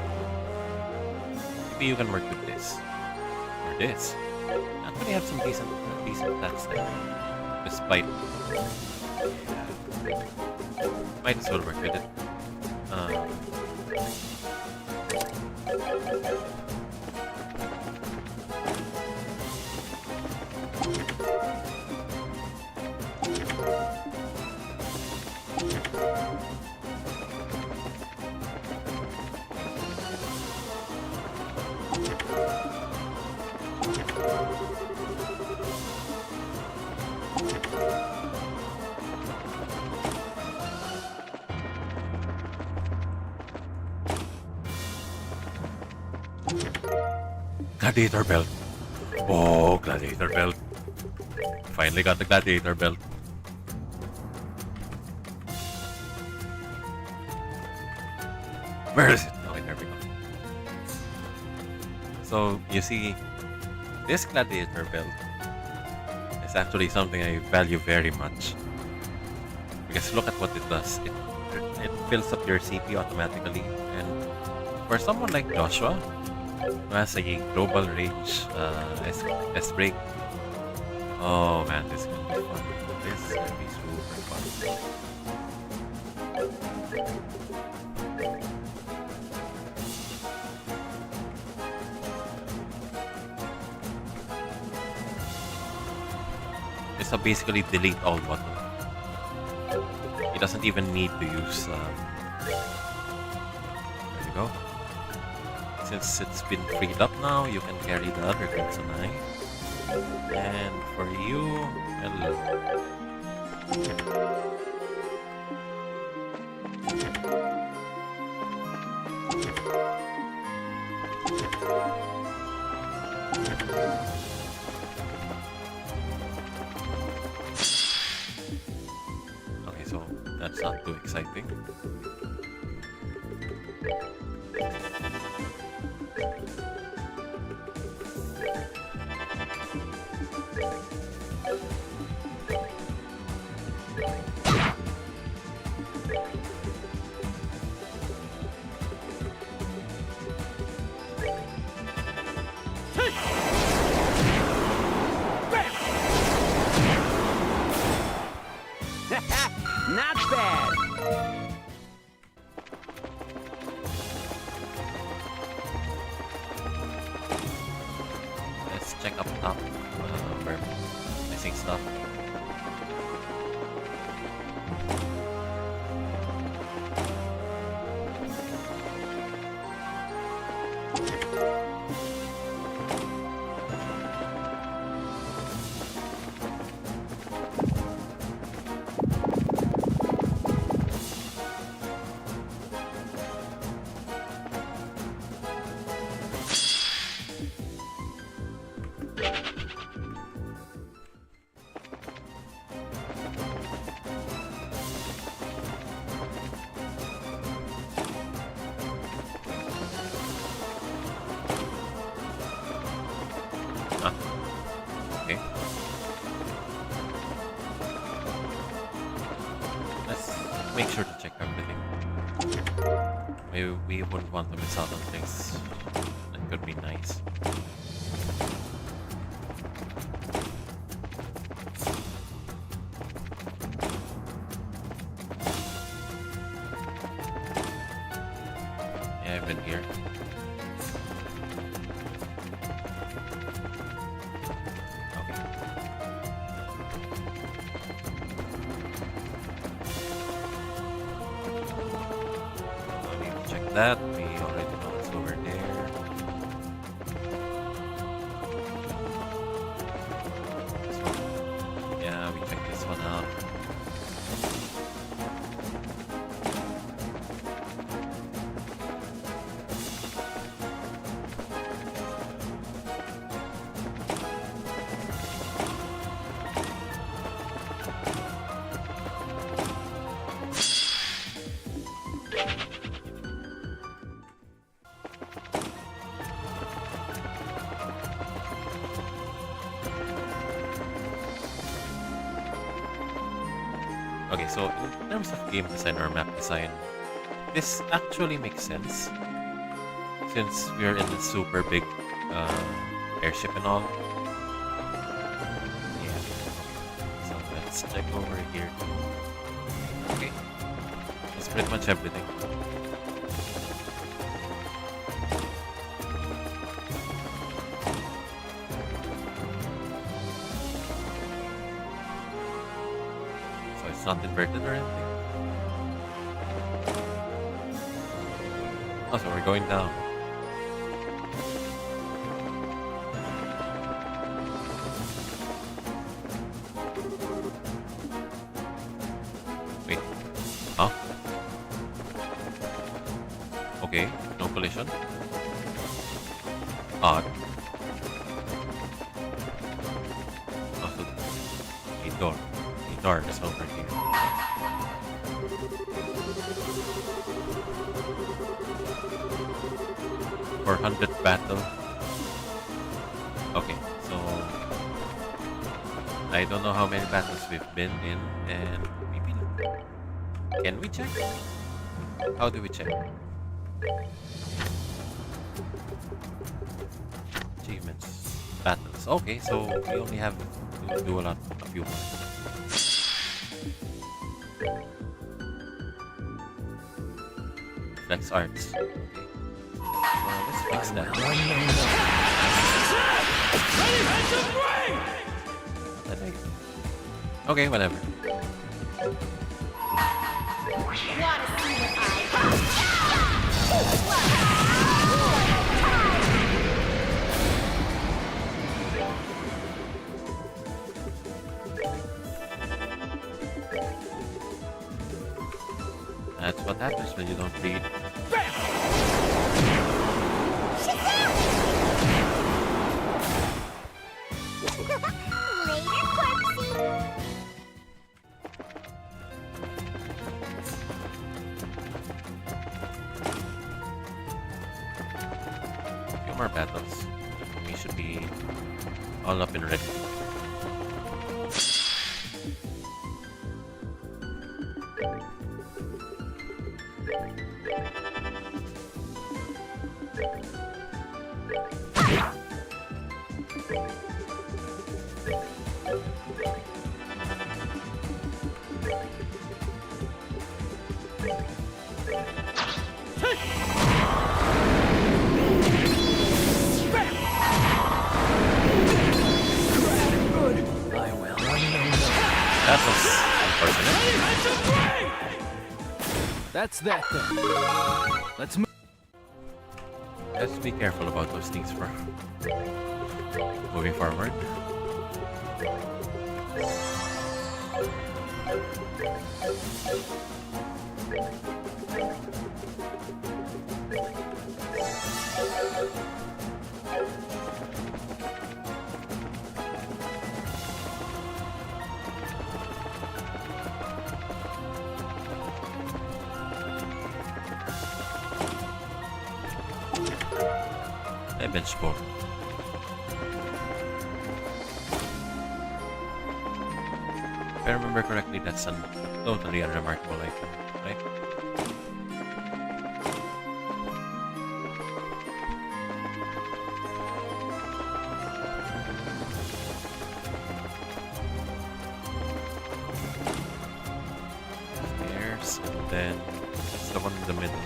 Speaker 1: Maybe you can work with this. Or this. Actually have some decent attacks there. Despite might as well work with it. Gladiator belt. Oh, gladiator belt. Finally got the gladiator belt. Where is it? Okay, there we go. So, you see, this gladiator belt is actually something I value very much. Because look at what it does. It fills up your CP automatically. And for someone like Joshua, who has a global range S-break, oh man, this is gonna be fun. This is gonna be super fun. This will basically delete all button. He doesn't even need to use. There you go. Since it's been freed up now, you can carry the other Crimson Eye. And for you, well, okay, so that's not too exciting. We're missing stuff. Ah, okay. Let's make sure to check everything. Maybe we wouldn't want to miss out on things that could be nice. Yeah, I've been here. Okay. We need to check that. We already know it's over there. This one. Yeah, we checked this one out. Okay, so in terms of game design or map design, this actually makes sense since we're in this super big airship and all. Yeah. So let's check over here too. Okay. That's pretty much everything. So it's not inverted or anything. Oh, so we're going down. Wait. Huh? Okay, no collision. Odd. Also, a door. A door is over here. 400 battle. Okay, so I don't know how many battles we've been in, and maybe can we check? How do we check? Achievements, battles. Okay, so we only have to do a few more. Flex arts. Okay. Let's fix that. Okay, whatever. That's what happens when you don't read. Few more battles. We should be all up and ready. That was unfortunate.
Speaker 2: That's that then. Let's move.
Speaker 1: Just be careful about those things for moving forward. Bench sport. If I remember correctly, that's a totally unremarkable item, right? Stairs, and then that's the one in the middle.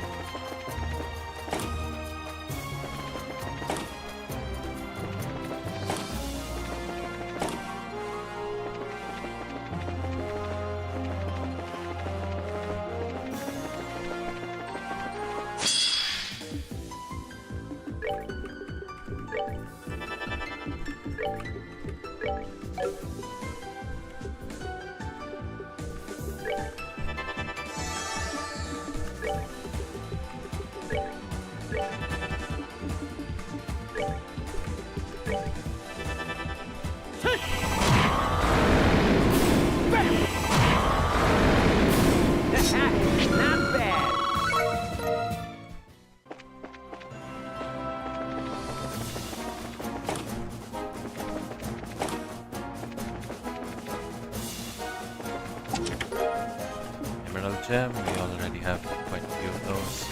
Speaker 1: Gem, we already have quite a few of those.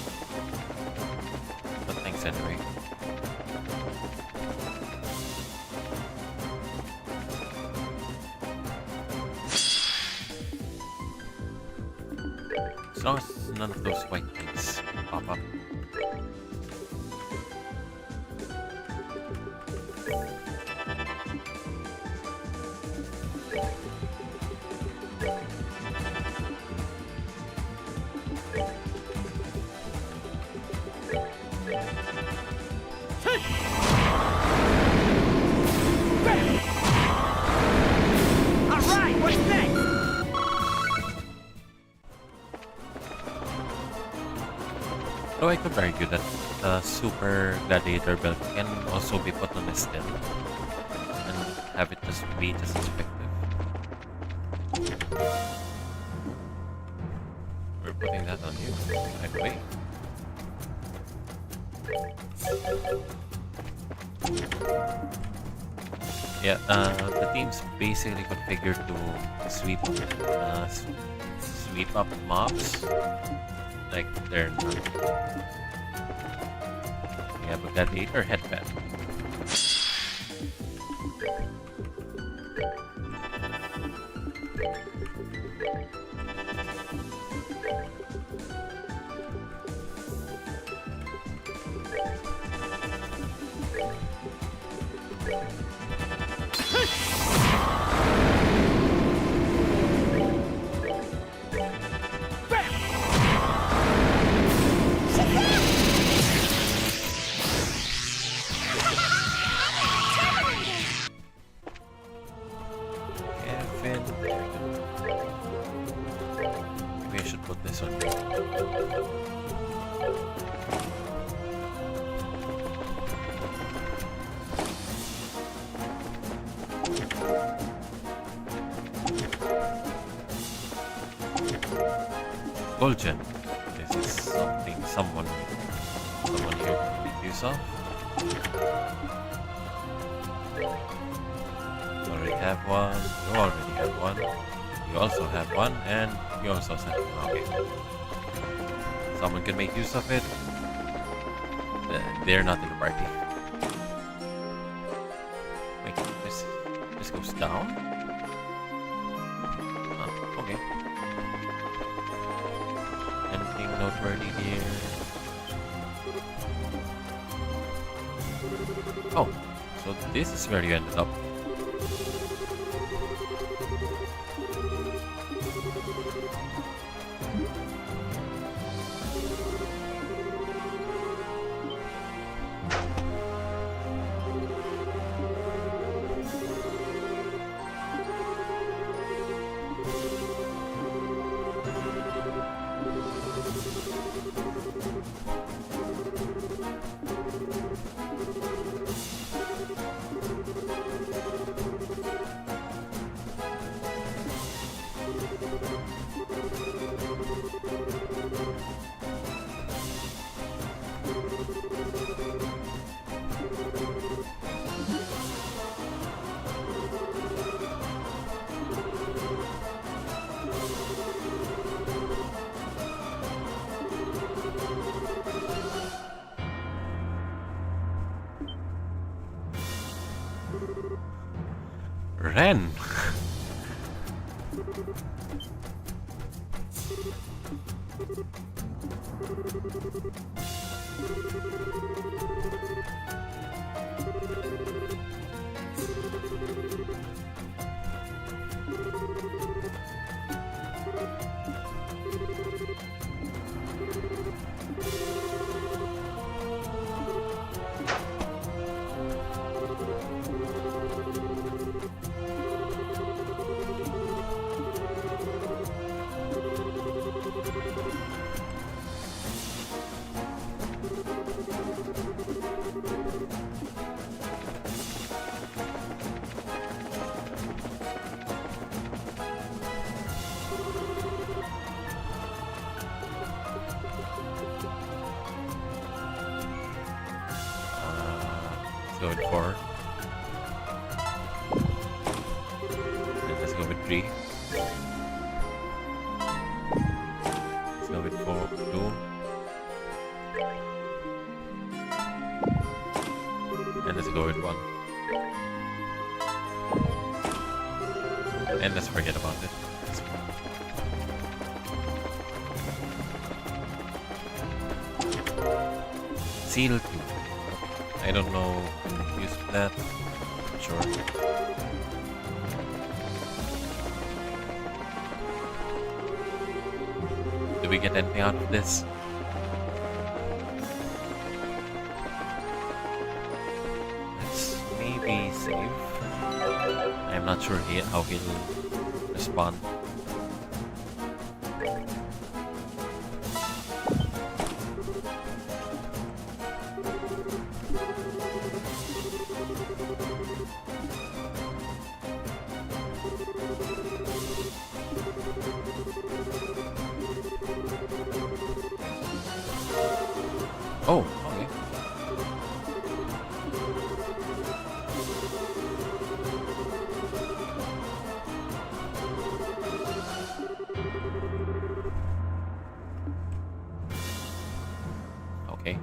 Speaker 1: But thanks anyway. As long as none of those white things pop up. So I could argue that the Super Gladiator belt can also be put on a stem and have it just be just as effective. We're putting that on you, by the way. Yeah, the team's basically configured to sweep up mobs. Like they're not. We have a gladiator headband. Gold gem. This is something someone here can make use of. You already have one. You already have one. You also have one, and you also have one. Okay. Someone can make use of it. They're not in the party. Wait, this goes down? Okay. Anything noteworthy here? Oh, so this is where you ended up. Ren! Let's go with 4. And let's go with 3. Let's go with 4, 2. And let's go with 1. And let's forget about it. Seal 2. I don't know who used that. Not sure. Do we get anything out of this? Let's maybe save. I'm not sure how he'll respond. Oh, okay. Okay.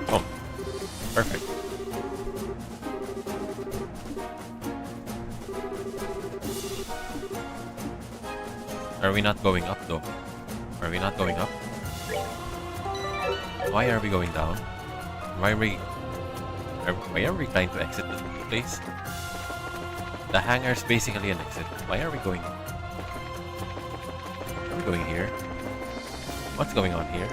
Speaker 1: Oh, perfect. Are we not going up though? Are we not going up? Why are we going down? Why are we trying to exit this place? The hangar is basically an exit. Why are we going? Are we going here? What's going on here?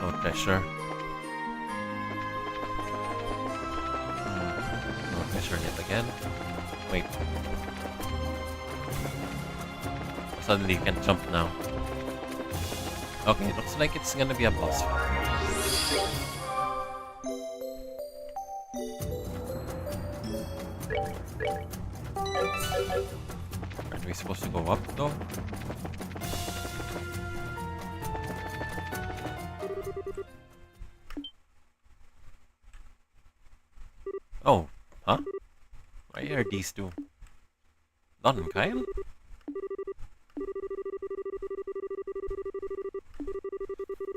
Speaker 1: No pressure. No pressure yet again. Wait. Suddenly you can jump now. Okay, it looks like it's gonna be a boss fight. Aren't we supposed to go up though? Oh, huh? Why are these two? Don and Kyle?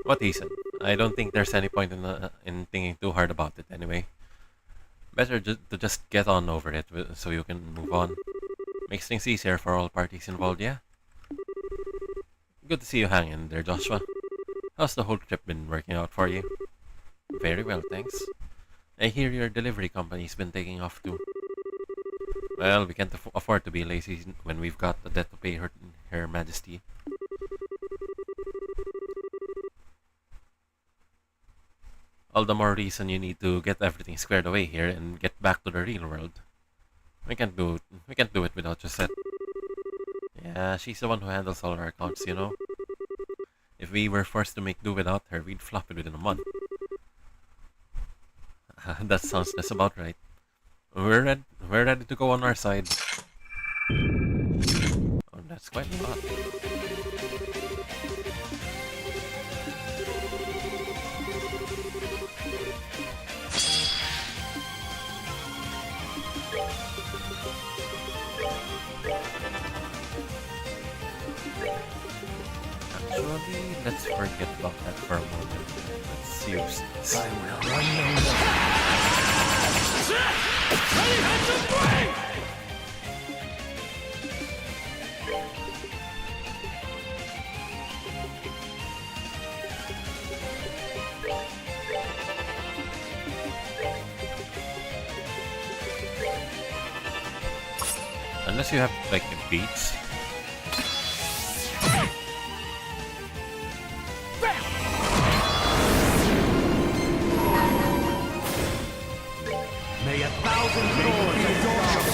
Speaker 1: What Ethan? I don't think there's any point in thinking too hard about it anyway. Better to just get on over it so you can move on. Makes things easier for all parties involved, yeah? Good to see you hanging there, Joshua. How's the whole trip been working out for you? Very well, thanks. I hear your delivery company's been taking off too. Well, we can't afford to be lazy when we've got a debt to pay Her Majesty. All the more reason you need to get everything squared away here and get back to the real world. We can't do it without your set. Yeah, she's the one who handles all our accounts, you know? If we were forced to make do without her, we'd flop it within a month. That sounds just about right. We're ready to go on our side. Oh, that's quite a lot. Actually, let's forget about that for a moment. Let's use this.
Speaker 2: I will run no more.
Speaker 1: Unless you have like beats.
Speaker 2: May 1,000 doors adore you.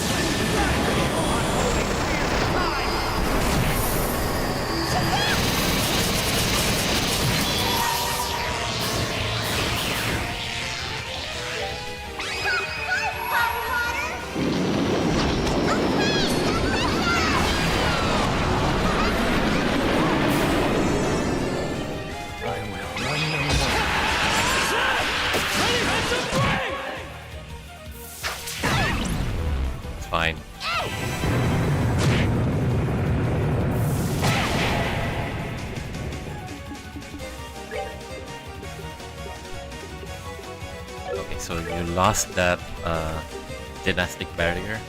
Speaker 2: I will run no more.
Speaker 1: It's fine. Okay, so you lost that dynastic barrier.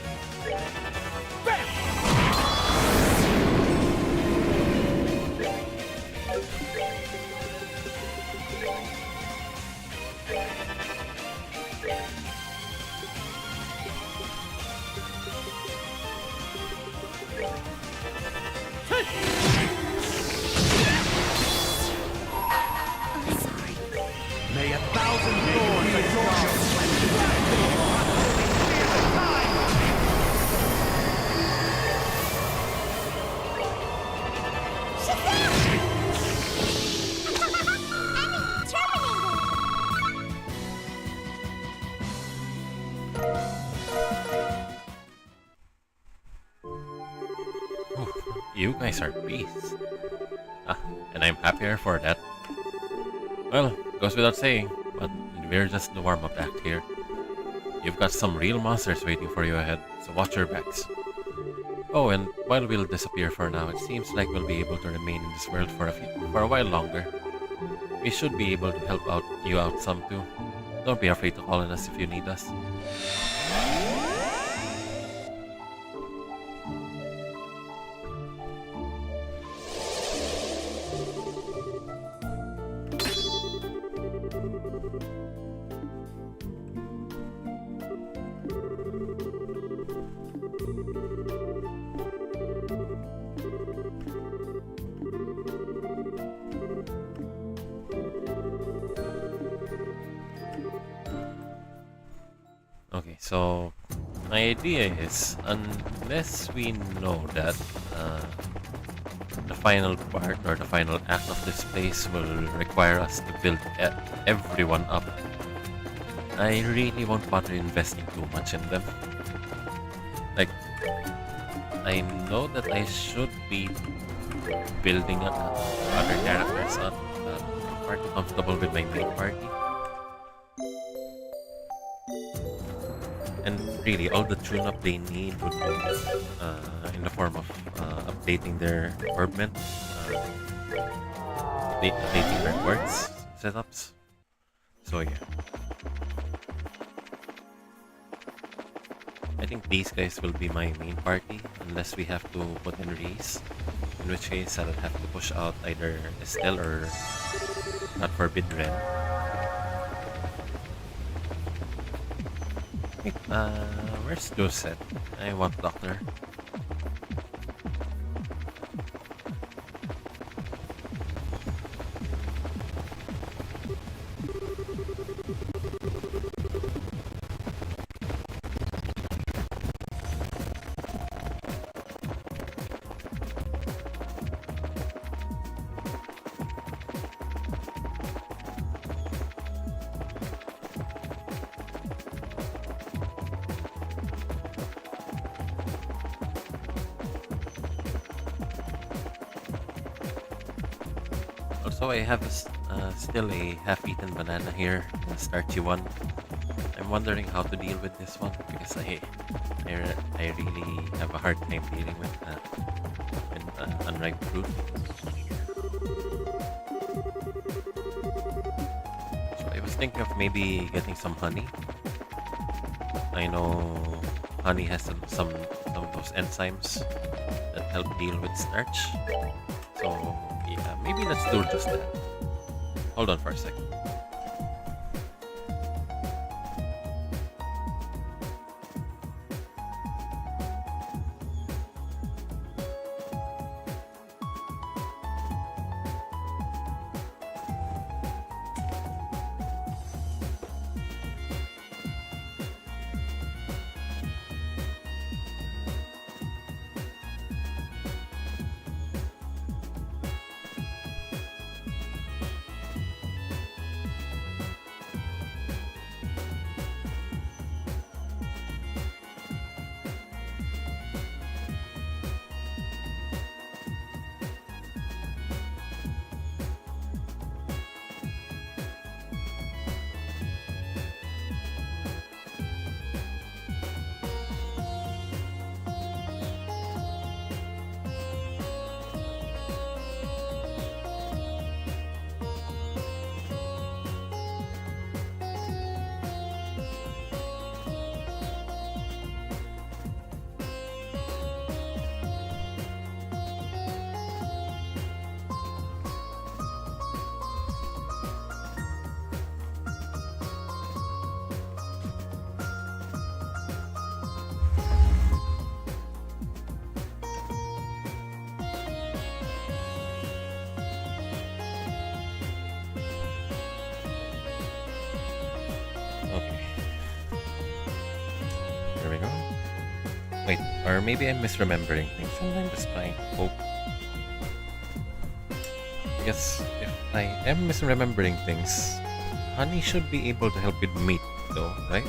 Speaker 2: May 1,000 doors adore you.
Speaker 1: You guys are beasts. Ah, and I'm happier for that. Well, goes without saying, but we're just the warm-up act here. You've got some real monsters waiting for you ahead, so watch your backs. Oh, and while we'll disappear for now, it seems like we'll be able to remain in this world for a while longer. We should be able to help you out some too. Don't be afraid to call on us if you need us. Okay, so my idea is, unless we know that the final part or the final act of this place will require us to build everyone up, I really won't bother investing too much in them. Like, I know that I should be building up other characters up, but I'm far too comfortable with my main party. And really, all the tune-up they need would be in the form of updating their orbment, updating their quartz setups. So yeah. I think these guys will be my main party, unless we have to put in Reese. In which case, I'll have to push out either Estelle or, God forbid, Ren. Wait, where's Josette? I want Doctor. Also, I have still a half-eaten banana here, a starchy one. I'm wondering how to deal with this one because I really have a hard time dealing with unripe fruit. So I was thinking of maybe getting some honey. I know honey has some of those enzymes that help deal with starch. So yeah, maybe let's do just that. Hold on for a second. Okay. Here we go. Wait, or maybe I'm misremembering things. I'm just trying to hope. Yes, if I am misremembering things, honey should be able to help with meat, though, right?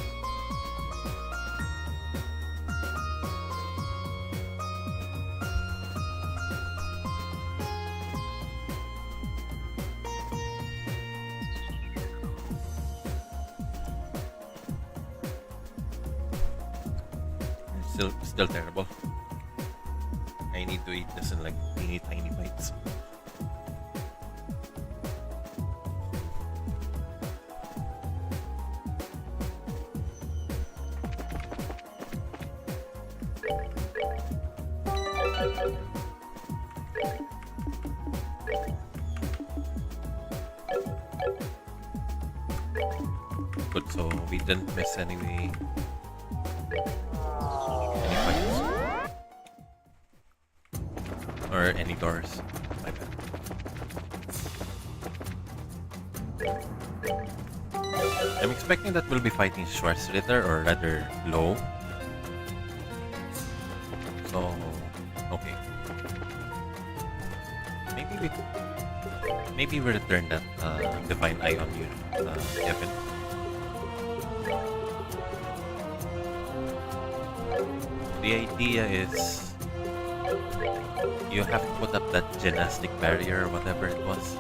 Speaker 1: Still terrible. I need to eat this in like teeny tiny bites. Good, so we didn't miss any fights or any doors. My bad. I'm expecting that we'll be fighting Schwarzritter or rather Low. So okay. Maybe we return that Divine Eye on you, Kevin. The idea is you have to put up that gymnastic barrier or whatever it was.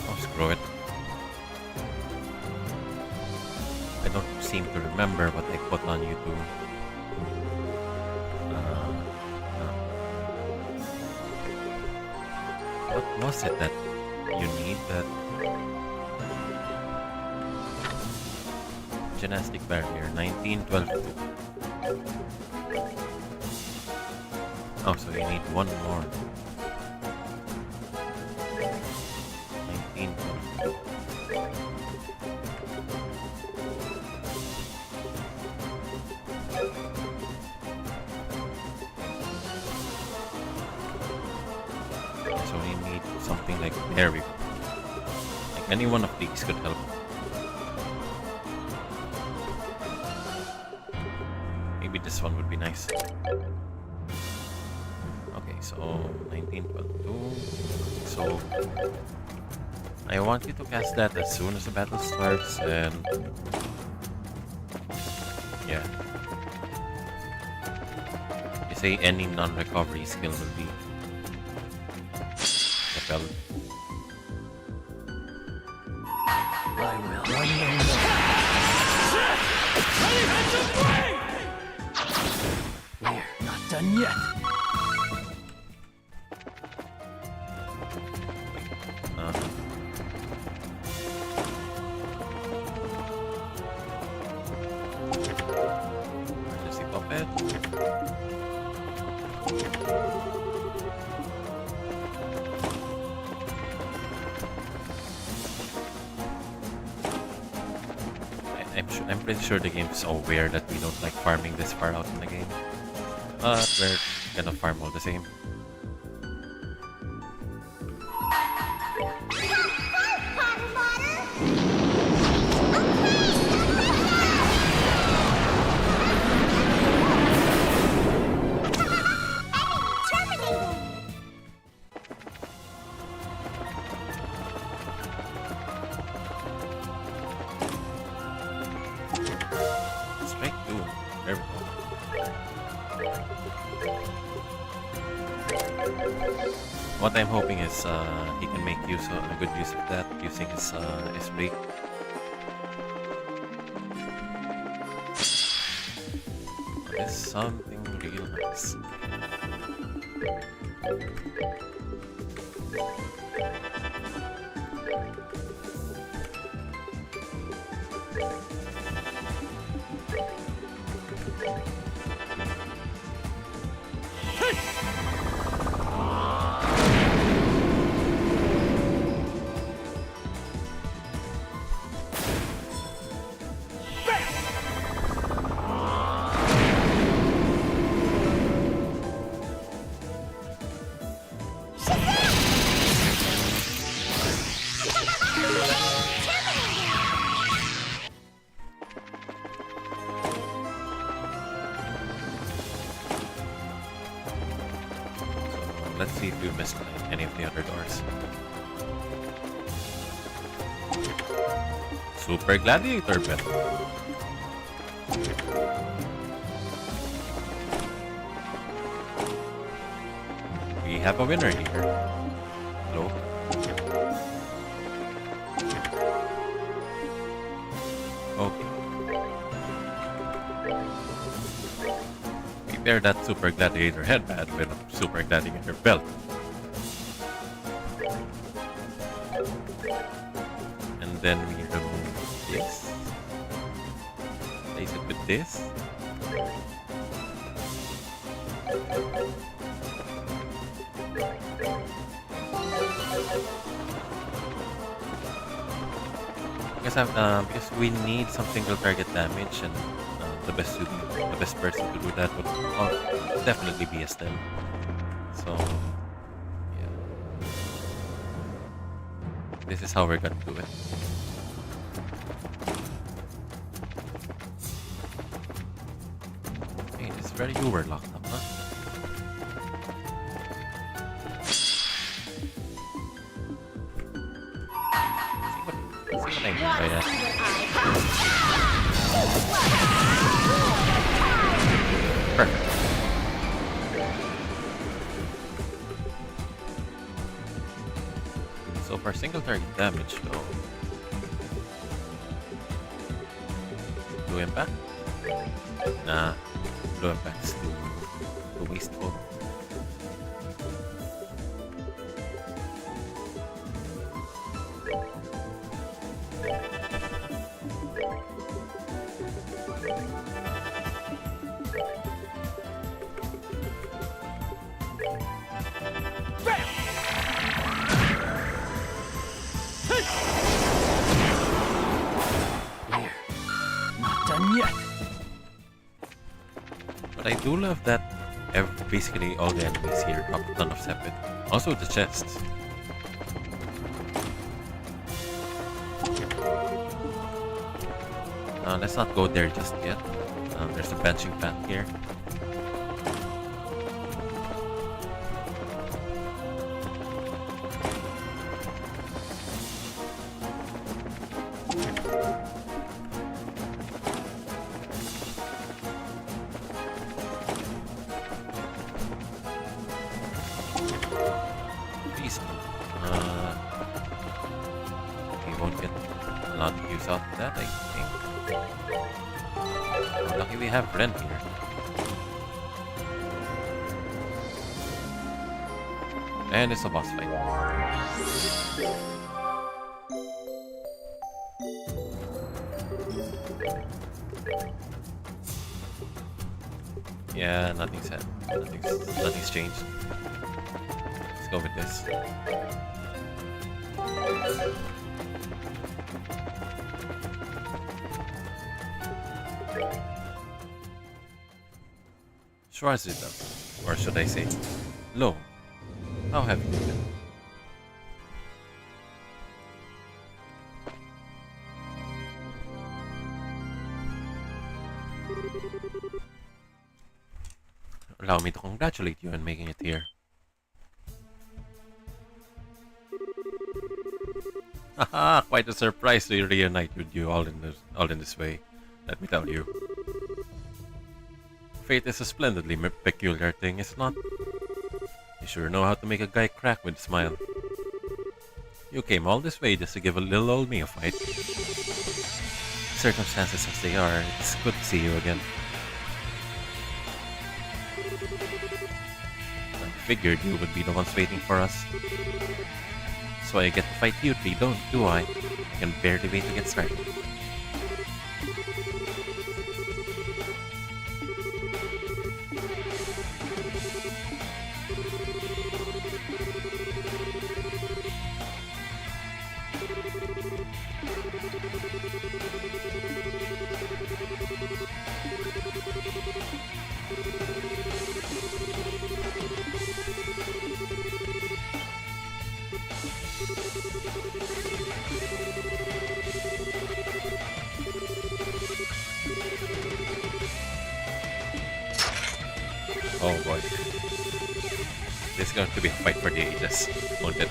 Speaker 1: Oh, screw it. I don't seem to remember what I put on YouTube. What was it that you need that gymnastic barrier? 19, 12, 2. Oh, so you need one more. 19. So we need something like, there we go. Like any one of these could help. Maybe this one would be nice. Okay, so 1912. So I want you to cast that as soon as the battle starts, and yeah. You say any non-recovery skill will be repelled.
Speaker 2: I will run no more. We're not done yet.
Speaker 1: Emergency puppet. I'm pretty sure the game's aware that we don't like farming this far out in the game. But we're gonna farm all the same. Strike 2. There we go. What I'm hoping is he can make use of a good use of that using his bait. That is something real nice. Let's see if we missed any of the other doors. Super Gladiator bet. We have a winner here. Hello. Okay. Pair that Super Gladiator headband with a Super Gladiator belt. And then we remove this. Place it with this. Because we need some single target damage, and the best person to do that would definitely be a stem. So yeah, this is how we're gonna do it. Hey, this is where you were locked up, huh? See what I mean by that. Perfect. So for single target damage though, blue impact? Nah, blue impact is too wasteful.
Speaker 2: done yet.
Speaker 1: But I do love that basically all the enemies here drop a ton of sepid. Also the chests. Let's not go there just yet. There's a benching pad here. Please. We won't get a lot of use out of that, I think. Lucky we have Ren here. And it's a boss fight. Yeah, nothing's said. Nothing's changed. Let's go with this. Schwarzita, or should I say, Lo, how have you been? Allow me to congratulate you on making it here. Haha, quite a surprise to reunite with you all in this way. Let me tell you. Fate is a splendidly peculiar thing, is it not? You sure know how to make a guy crack with a smile. You came all this way just to give a little old me a fight. Circumstances as they are, it's good to see you again. I figured you would be the ones waiting for us. So I get to fight you three, do I? I can barely wait to get started. Oh boy. This is going to be a fight for the ages, won't it?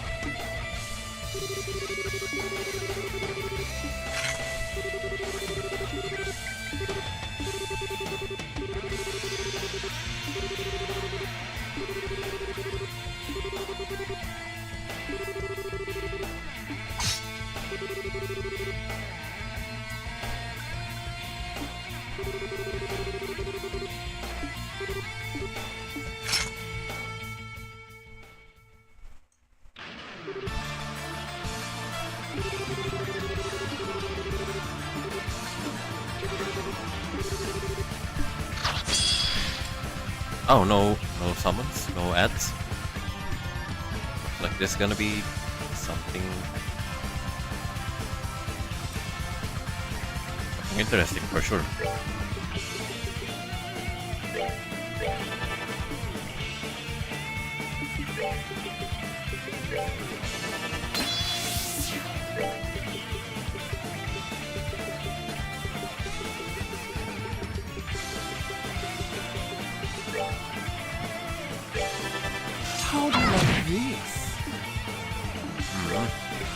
Speaker 1: Oh, no summons, no ads. Like this is gonna be something interesting for sure.
Speaker 2: How do you like this?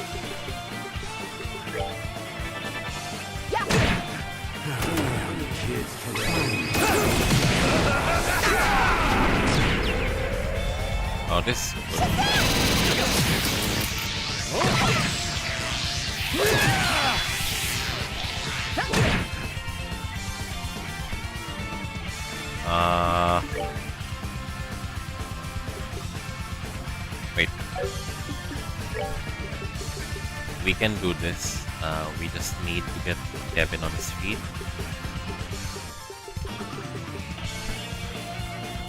Speaker 2: Kids today.
Speaker 1: Oh, this. Wait. We can do this. We just need to get Kevin on his feet.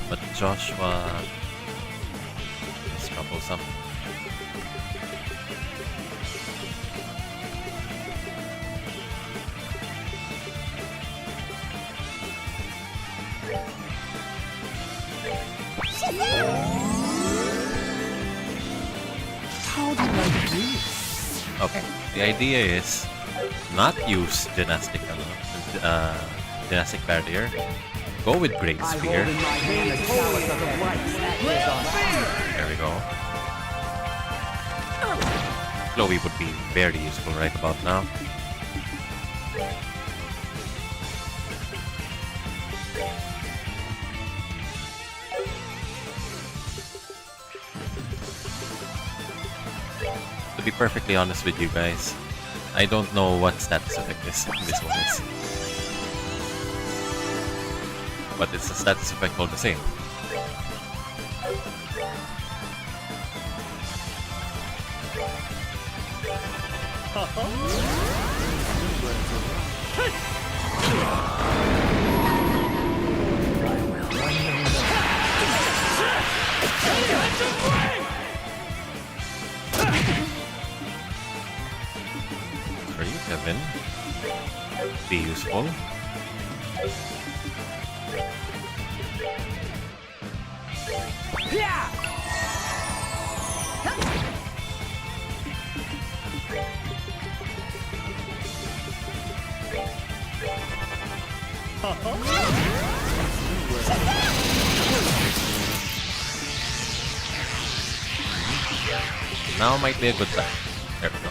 Speaker 1: But Joshua is troublesome.
Speaker 2: How do you like this?
Speaker 1: Okay, the idea is not use dynastic barrier. Go with Great Spear. There we go. Chloe would be very useful right about now. To be perfectly honest with you guys, I don't know what status effect this one is. But it's a status effect all the same. For you, Kevin, be useful. Now might be a good time. There we go.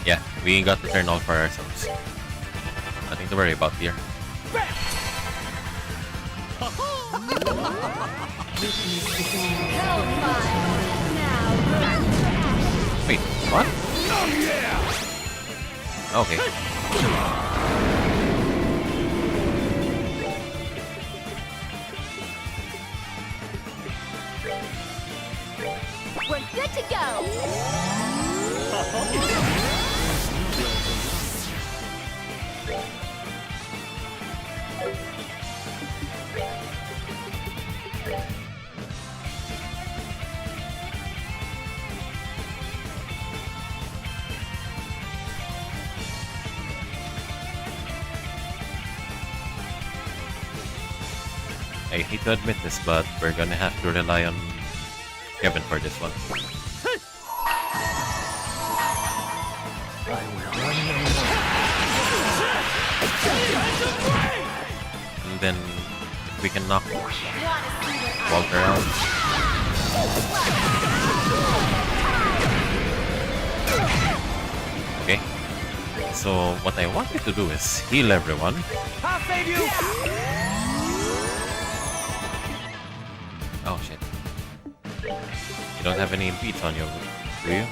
Speaker 1: Yeah, we got to turn all for ourselves. Nothing to worry about here. Wait, what? Okay.
Speaker 3: We're good to go!
Speaker 1: I hate to admit this, but we're gonna have to rely on Kevin for this one. And then if we can knock Walter out. Okay. So what I want you to do is heal everyone.
Speaker 2: I'll save you!
Speaker 1: Oh shit. You don't have any impedes on you, do you?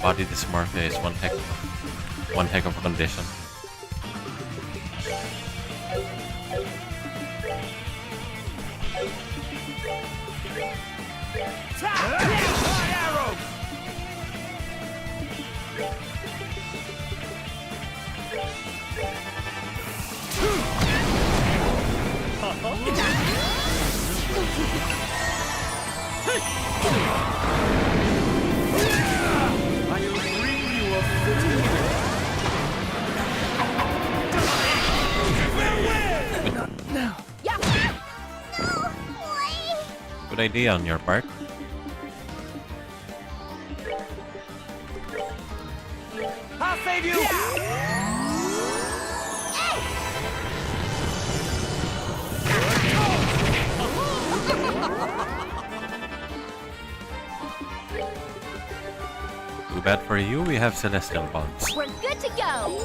Speaker 1: Body dysmorphia is one heck of a condition. Good idea on your part.
Speaker 2: I'll save you!
Speaker 1: Too bad for you, we have Celestial Bonds.
Speaker 3: We're good to go!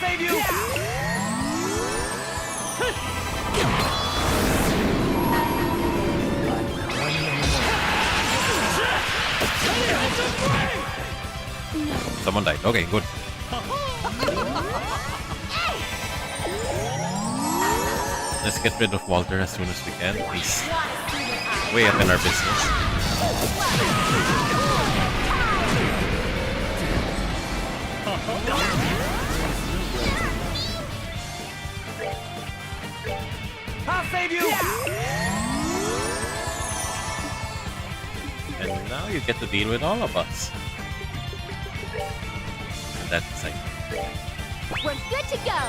Speaker 2: save you!
Speaker 1: Someone died. Okay, good. Let's get rid of Walter as soon as we can. He's way up in our business.
Speaker 2: I'll save you!
Speaker 1: And now you get to deal with all of us. And that's like,
Speaker 3: We're good to go.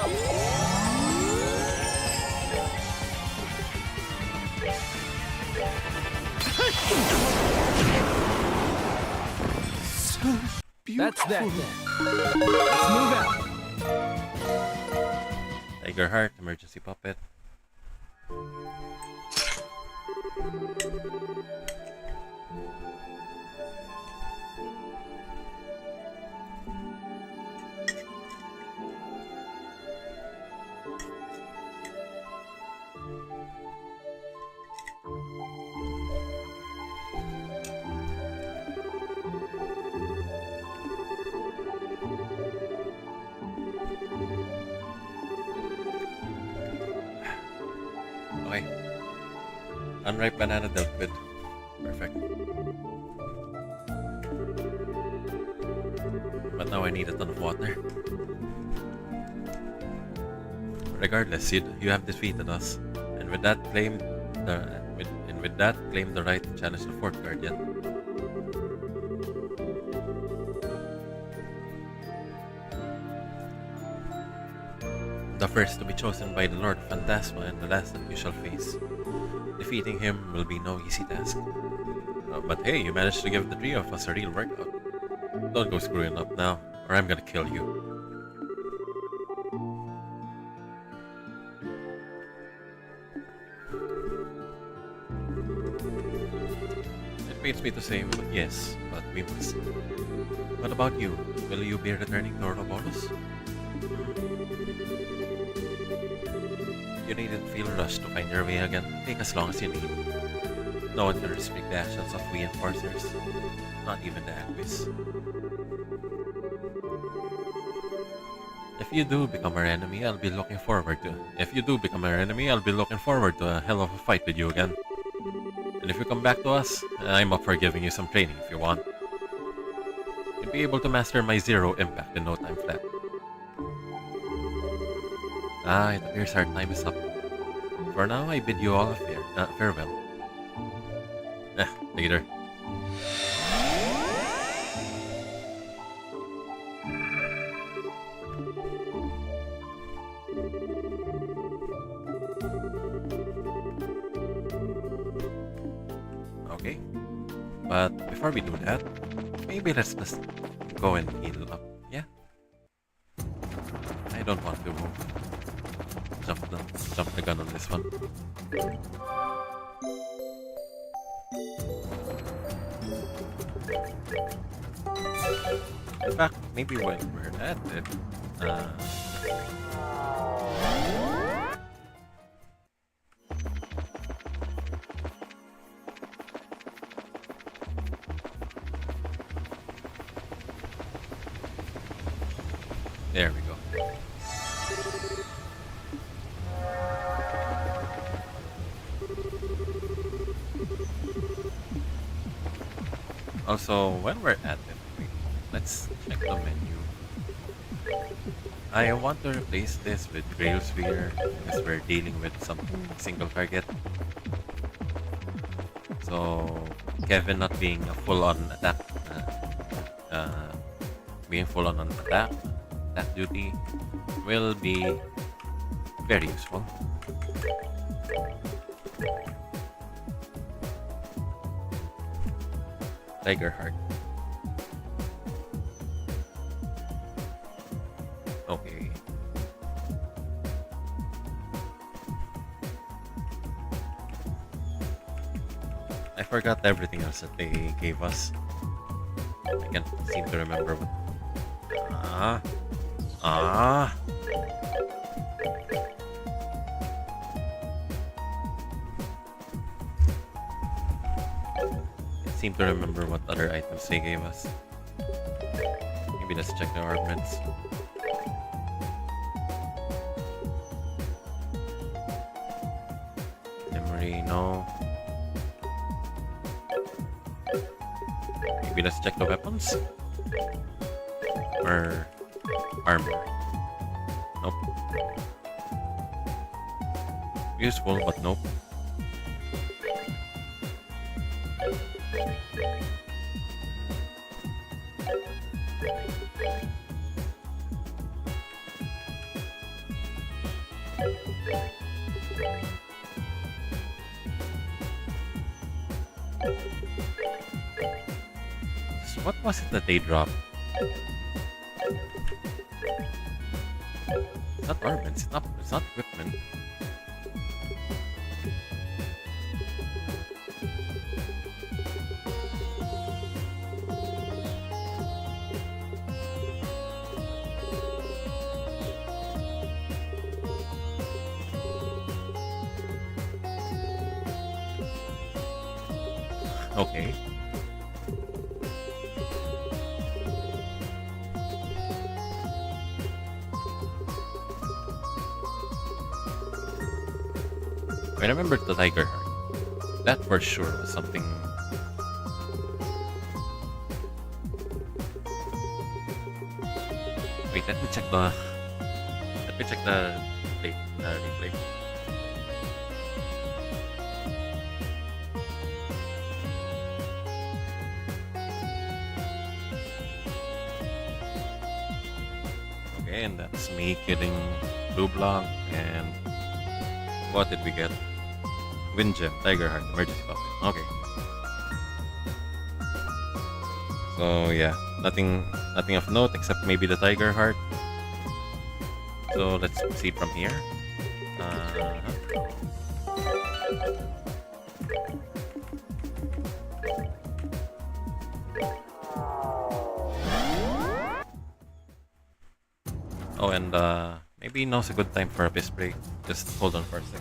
Speaker 2: That's that then. Let's move out.
Speaker 1: Tiger Heart, Emergency Puppet. Okay. Unripe banana dealt with. Perfect. But now I need a ton of water. Regardless, you have defeated us, and with that claim the right to challenge the fourth guardian. The first to be chosen by the Lord Phantasma and the last that you shall face. Defeating him will be no easy task. But hey, you managed to give the three of us a real workout. Don't go screwing up now, or I'm gonna kill you. It pains me to say yes, but we must. What about you? Will you be returning to Ouroboros? You needn't feel rushed to find your way again. Take as long as you need. No one can restrict the actions of we enforcers, not even the Aquis. If you do become our enemy, I'll be looking forward to a hell of a fight with you again. And if you come back to us, I'm up for giving you some training if you want. You'll be able to master my zero impact in no time flat. It appears our time is up. For now, I bid you all a farewell. Later. Okay. But before we do that, maybe let's just go and heal up, yeah? I don't want to jump the gun on this one. In fact, maybe when we're at it, there we go. Also, when we're at it, let's check the menu. I want to replace this with Grail Sphere because we're dealing with something single target. So, Kevin not being a full-on attack, attack duty will be very useful. Tiger Heart. Okay. I forgot everything else that they gave us. I can't seem to remember what. Ah. I seem to remember what other items they gave us. Maybe let's check the armaments. Memory, no. Maybe let's check the weapons? Or armor? Nope. Useful, but nope. So what was it that they dropped? It's not armaments, it's not equipment. Okay. I remember the Tiger Heart. That for sure was something. Wait, let me check the. Let me check the plate, the replay. Okay, and that's me killing Blue Block, and what did we get? Wind Gem, Tiger Heart, Emergency Puppet. Okay. So yeah, nothing of note except maybe the Tiger Heart. So let's proceed from here. Oh, and maybe now's a good time for a piss break. Just hold on for a sec.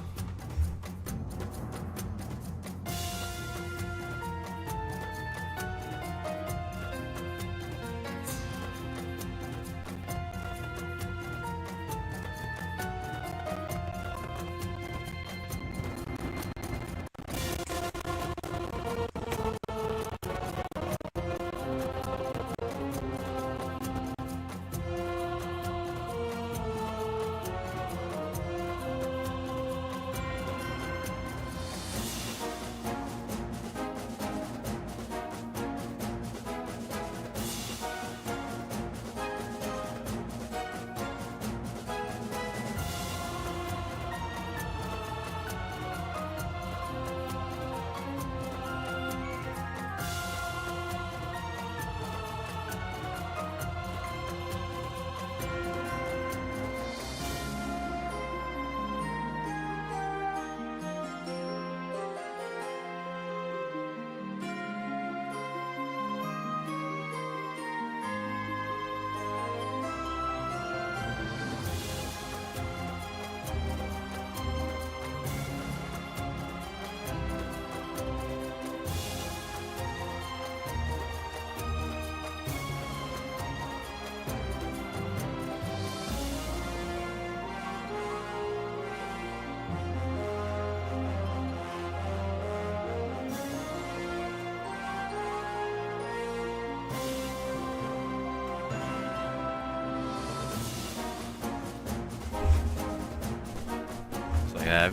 Speaker 1: Yeah,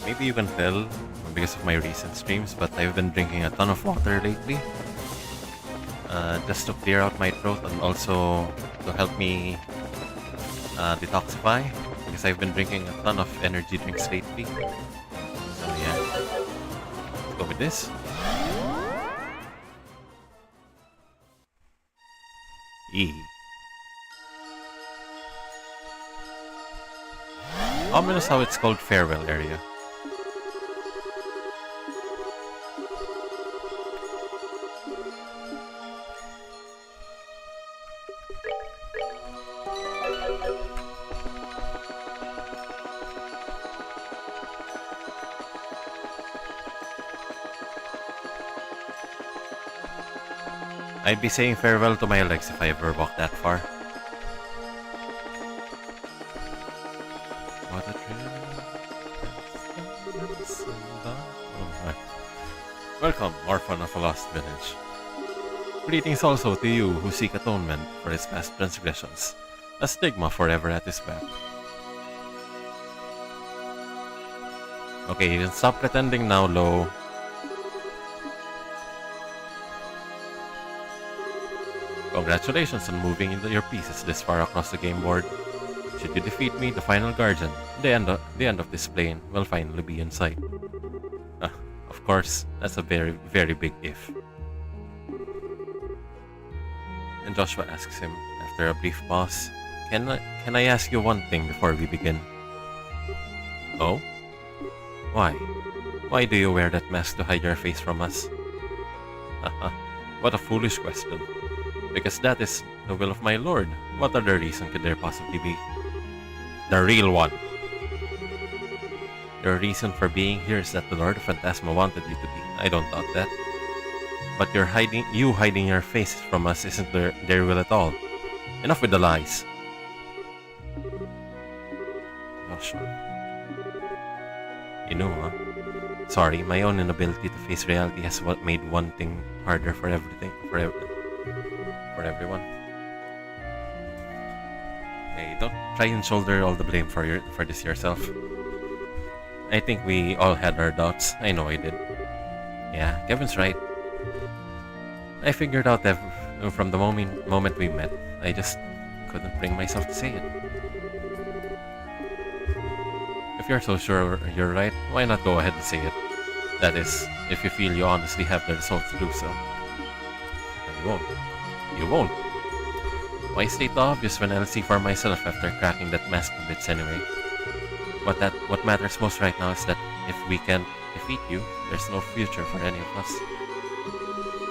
Speaker 1: maybe you can tell because of my recent streams, but I've been drinking a ton of water lately. Just to clear out my throat and also to help me detoxify, because I've been drinking a ton of energy drinks lately. So yeah, let's go with this. Eee. Ominous how it's called Farewell Area. I'd be saying farewell to my legs if I ever walked that far. What a trip. Welcome, orphan of a lost village. Greetings also to you who seek atonement for his past transgressions. A stigma forever at his back. Okay, you can stop pretending now, Lo. Congratulations on moving into your pieces this far across the game board. Should you defeat me, the final guardian, the end of this plane will finally be in sight. Of course, that's a very, very big if. And Joshua asks him, after a brief pause, Can I ask you one thing before we begin? Oh? Why? Why do you wear that mask to hide your face from us? Haha, what a foolish question. Because that is the will of my lord. What other reason could there possibly be? The real one. Your reason for being here is that the Lord of Phantasma wanted you to be. I don't doubt that. But you hiding your face from us isn't their will at all. Enough with the lies. Joshua. You know, huh? Sorry, my own inability to face reality has what made one thing harder for everything, for everyone. Hey, don't try and shoulder all the blame for this yourself. I think we all had our doubts. I know I did. Yeah, Kevin's right. I figured out that from the moment we met, I just couldn't bring myself to say it. If you're so sure you're right, why not go ahead and say it? That is, if you feel you honestly have the results to do so. And you won't. You won't. Why state the obvious when I'll see for myself after cracking that mask to bits anyway? What matters most right now is that if we can't defeat you, there's no future for any of us.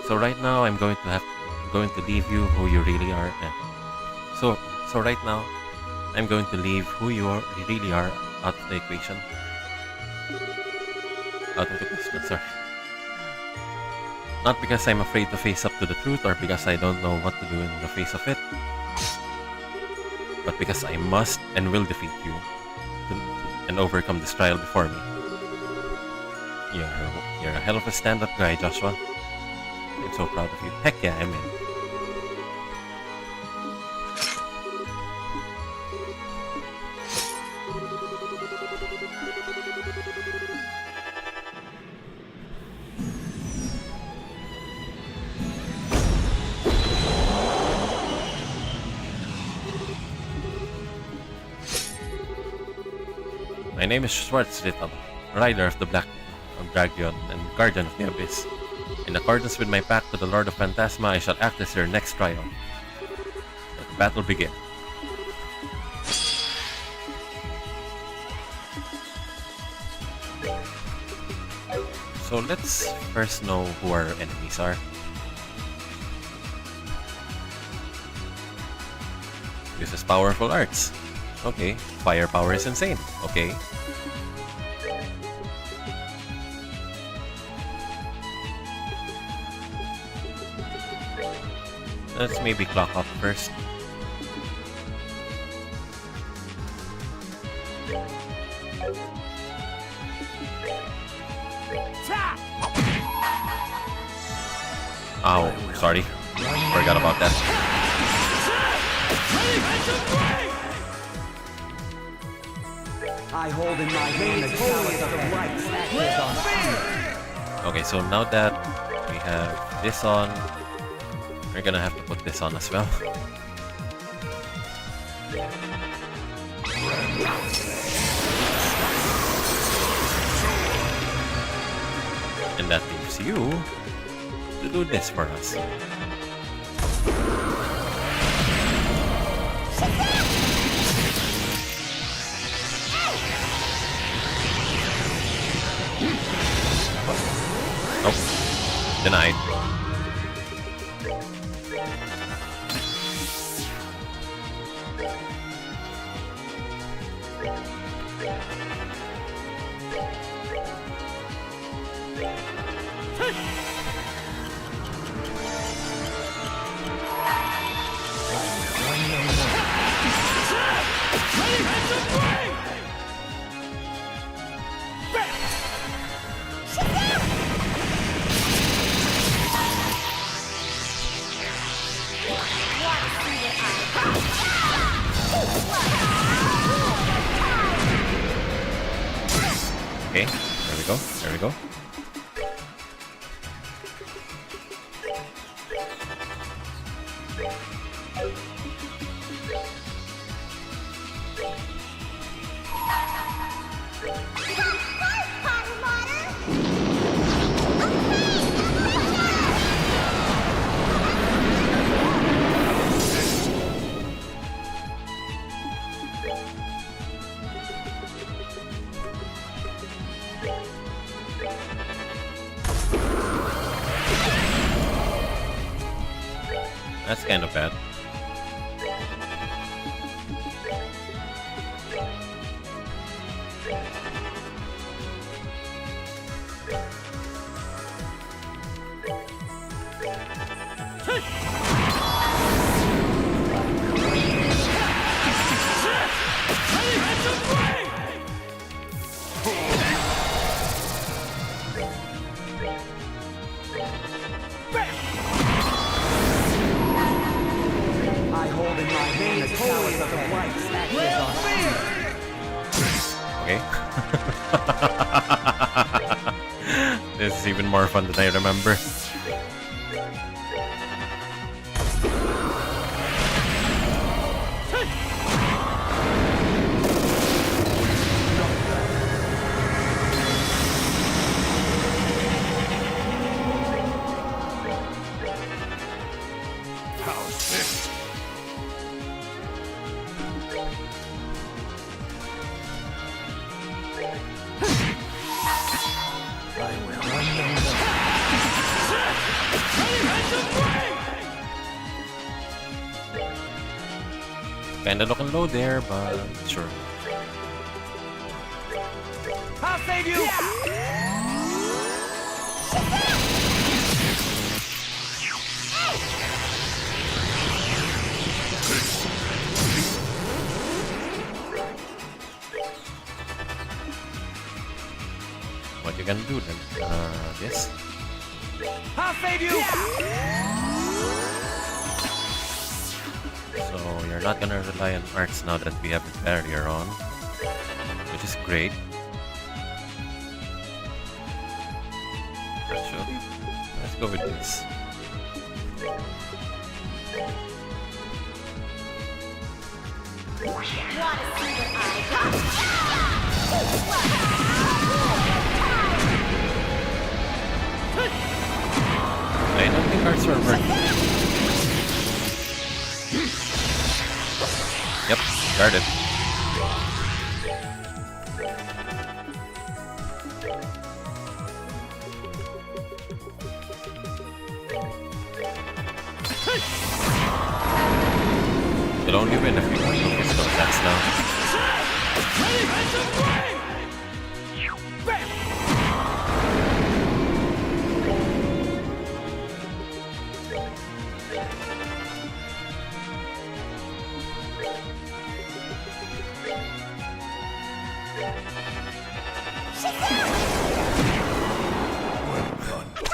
Speaker 1: So right now, I'm going to leave you who you really are. So right now, I'm going to leave who you really are out of the equation. Out of the question, sorry. Not because I'm afraid to face up to the truth or because I don't know what to do in the face of it, but because I must and will defeat you and overcome this trial before me. You're a hell of a stand-up guy, Joshua. I'm so proud of you. Heck yeah, I'm in. My name is Schwarzritter, Rider of the Black Dragon and Guardian of the Abyss. In accordance with my pact to the Lord of Phantasma, I shall act as your next trial. Let the battle begin. So let's first know who our enemies are. Uses powerful arts. Okay. Firepower is insane. Okay. Let's maybe clock up first. Ow, sorry. Forgot about that.
Speaker 2: I hold in my hand the chalice of the light active on fire.
Speaker 1: Okay, so now that we have this on, we're gonna have to put this on as well. And that leaves you to do this for us. Nope. Denied. Okay, there we go. There we go. That's kind of bad.
Speaker 2: I hold in my hand the powers of the light active on
Speaker 1: Okay. This is even more fun than I remember. Kinda looking low there, but sure.
Speaker 2: I'll save you!
Speaker 1: What you gonna do then? This?
Speaker 2: I'll save you!
Speaker 1: So you're not gonna rely on arts now that we have a barrier on, which is great. Actually, let's go with this.
Speaker 3: Wanna see what I got?
Speaker 1: I don't think arts are working. Yep, guarded. It'll only win if we focus on attacks now.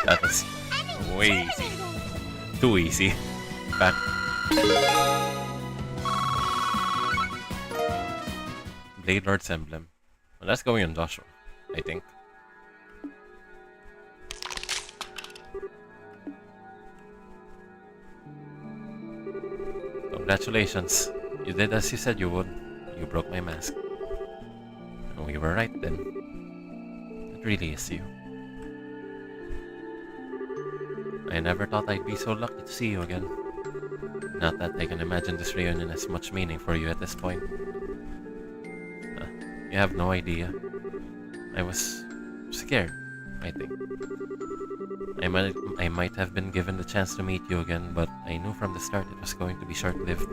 Speaker 1: That was way easy. Too easy. Back. Blade Lord's Emblem. Well, that's going on Joshua, I think. Congratulations. You did as you said you would. You broke my mask. And we were right then. It really is you. I never thought I'd be so lucky to see you again. Not that I can imagine this reunion has much meaning for you at this point. You have no idea. I was scared, I think. I might have been given the chance to meet you again, but I knew from the start it was going to be short-lived.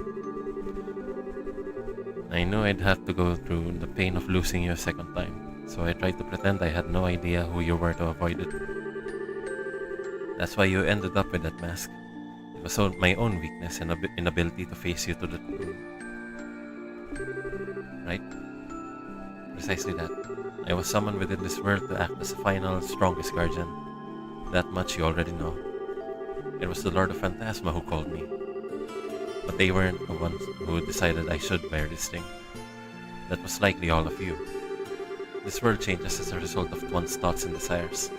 Speaker 1: I knew I'd have to go through the pain of losing you a second time, so I tried to pretend I had no idea who you were to avoid it. That's why you ended up with that mask. It was my own weakness and inability to face you to the truth. Right? Precisely that. I was summoned within this world to act as the final, strongest guardian. That much you already know. It was the Lord of Phantasma who called me. But they weren't the ones who decided I should wear this thing. That was likely all of you. This world changes as a result of one's thoughts and desires.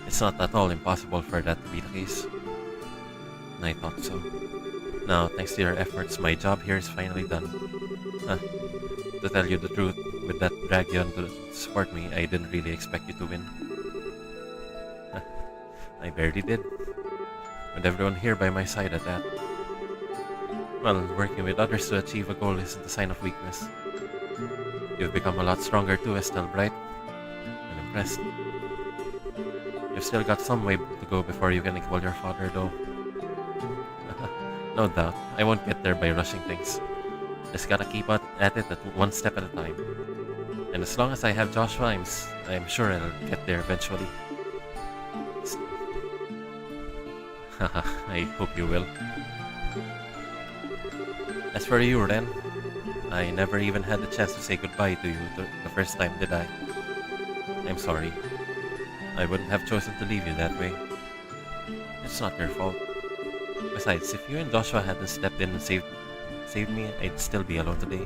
Speaker 1: It's not at all impossible for that to be the case. And I thought so. Now, thanks to your efforts, my job here is finally done. To tell you the truth, with that Dragon to support me, I didn't really expect you to win. I barely did. With everyone here by my side at that. Well, working with others to achieve a goal isn't a sign of weakness. You've become a lot stronger too, Estelle Bright. I'm impressed. You've still got some way to go before you can equal your father, though. No doubt, I won't get there by rushing things. Just gotta keep at it one step at a time. And as long as I have Joshua, I'm sure I'll get there eventually. Haha, I hope you will. As for you, Ren, I never even had the chance to say goodbye to you the first time, did I? I'm sorry. I wouldn't have chosen to leave you that way. It's not your fault. Besides, if you and Joshua hadn't stepped in and saved me, I'd still be alone today.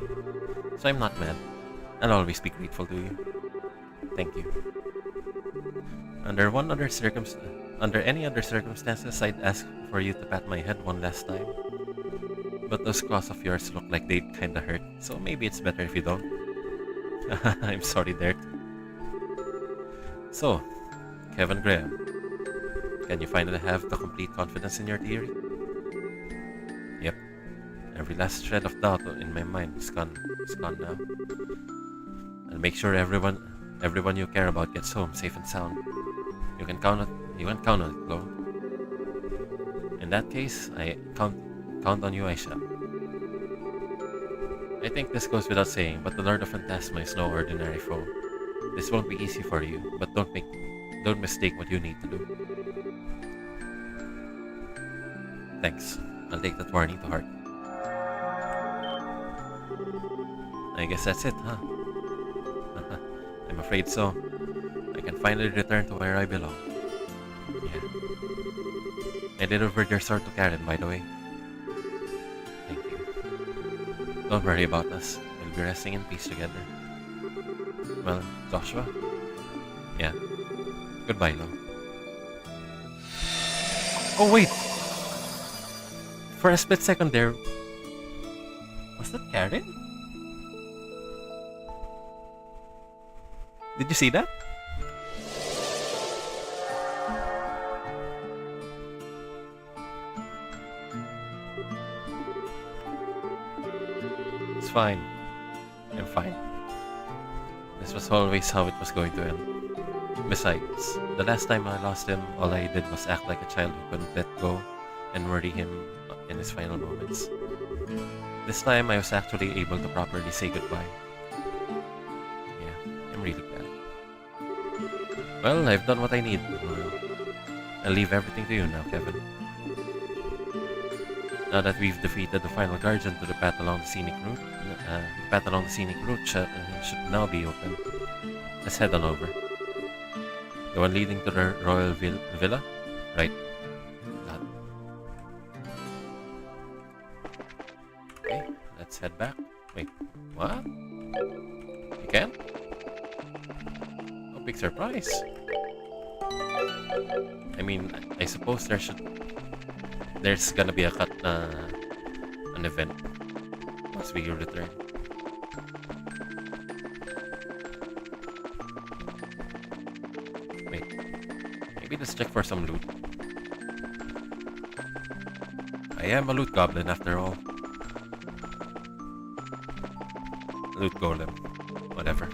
Speaker 1: So I'm not mad. I'll always be grateful to you. Thank you. Under any other circumstances, I'd ask for you to pat my head one last time. But those claws of yours look like they kinda hurt, so maybe it's better if you don't. I'm sorry, Dirt. So, Kevin Graham, can you finally have the complete confidence in your theory? Yep. Every last shred of doubt in my mind is gone now. I'll make sure everyone you care about gets home safe and sound. You can count on it, Chloe. In that case, I count on you, I shall. I think this goes without saying, but the Lord of Phantasma is no ordinary foe. This won't be easy for you, but don't mistake what you need to do. Thanks. I'll take that warning to heart. I guess that's it, huh? I'm afraid so. I can finally return to where I belong. Yeah. I delivered your sword to Karen, by the way. Thank you. Don't worry about us. We'll be resting in peace together. Well, Joshua? Yeah. Goodbye, no? Oh, wait! For a split second there... Was that Karen? Did you see that? It's fine. I'm fine. This was always how it was going to end. Besides, the last time I lost him, all I did was act like a child who couldn't let go and worry him in his final moments. This time, I was actually able to properly say goodbye. Yeah, I'm really glad. Well, I've done what I need. I'll leave everything to you now, Kevin. Now that we've defeated the final guardian to the path along the scenic route, should now be open. Let's head on over. The one leading to the royal villa? Right. Got it. Okay, let's head back. Wait, what? You can? Oh, big surprise. I mean, I suppose there's gonna be an event once we return. Wait, maybe let's check for some loot. I am a loot goblin after all. Loot golem, whatever.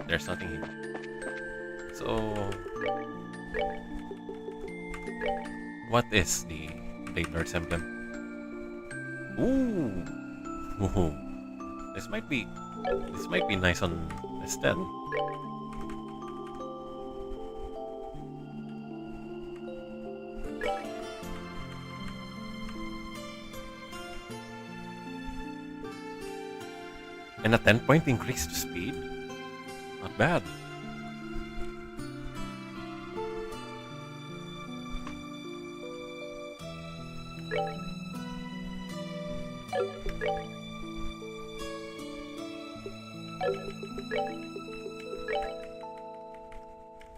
Speaker 1: There's nothing here. So, what is the Blade Lord's emblem? Ooh, this might be nice on Estelle. And a 10-point increase to speed. Not bad.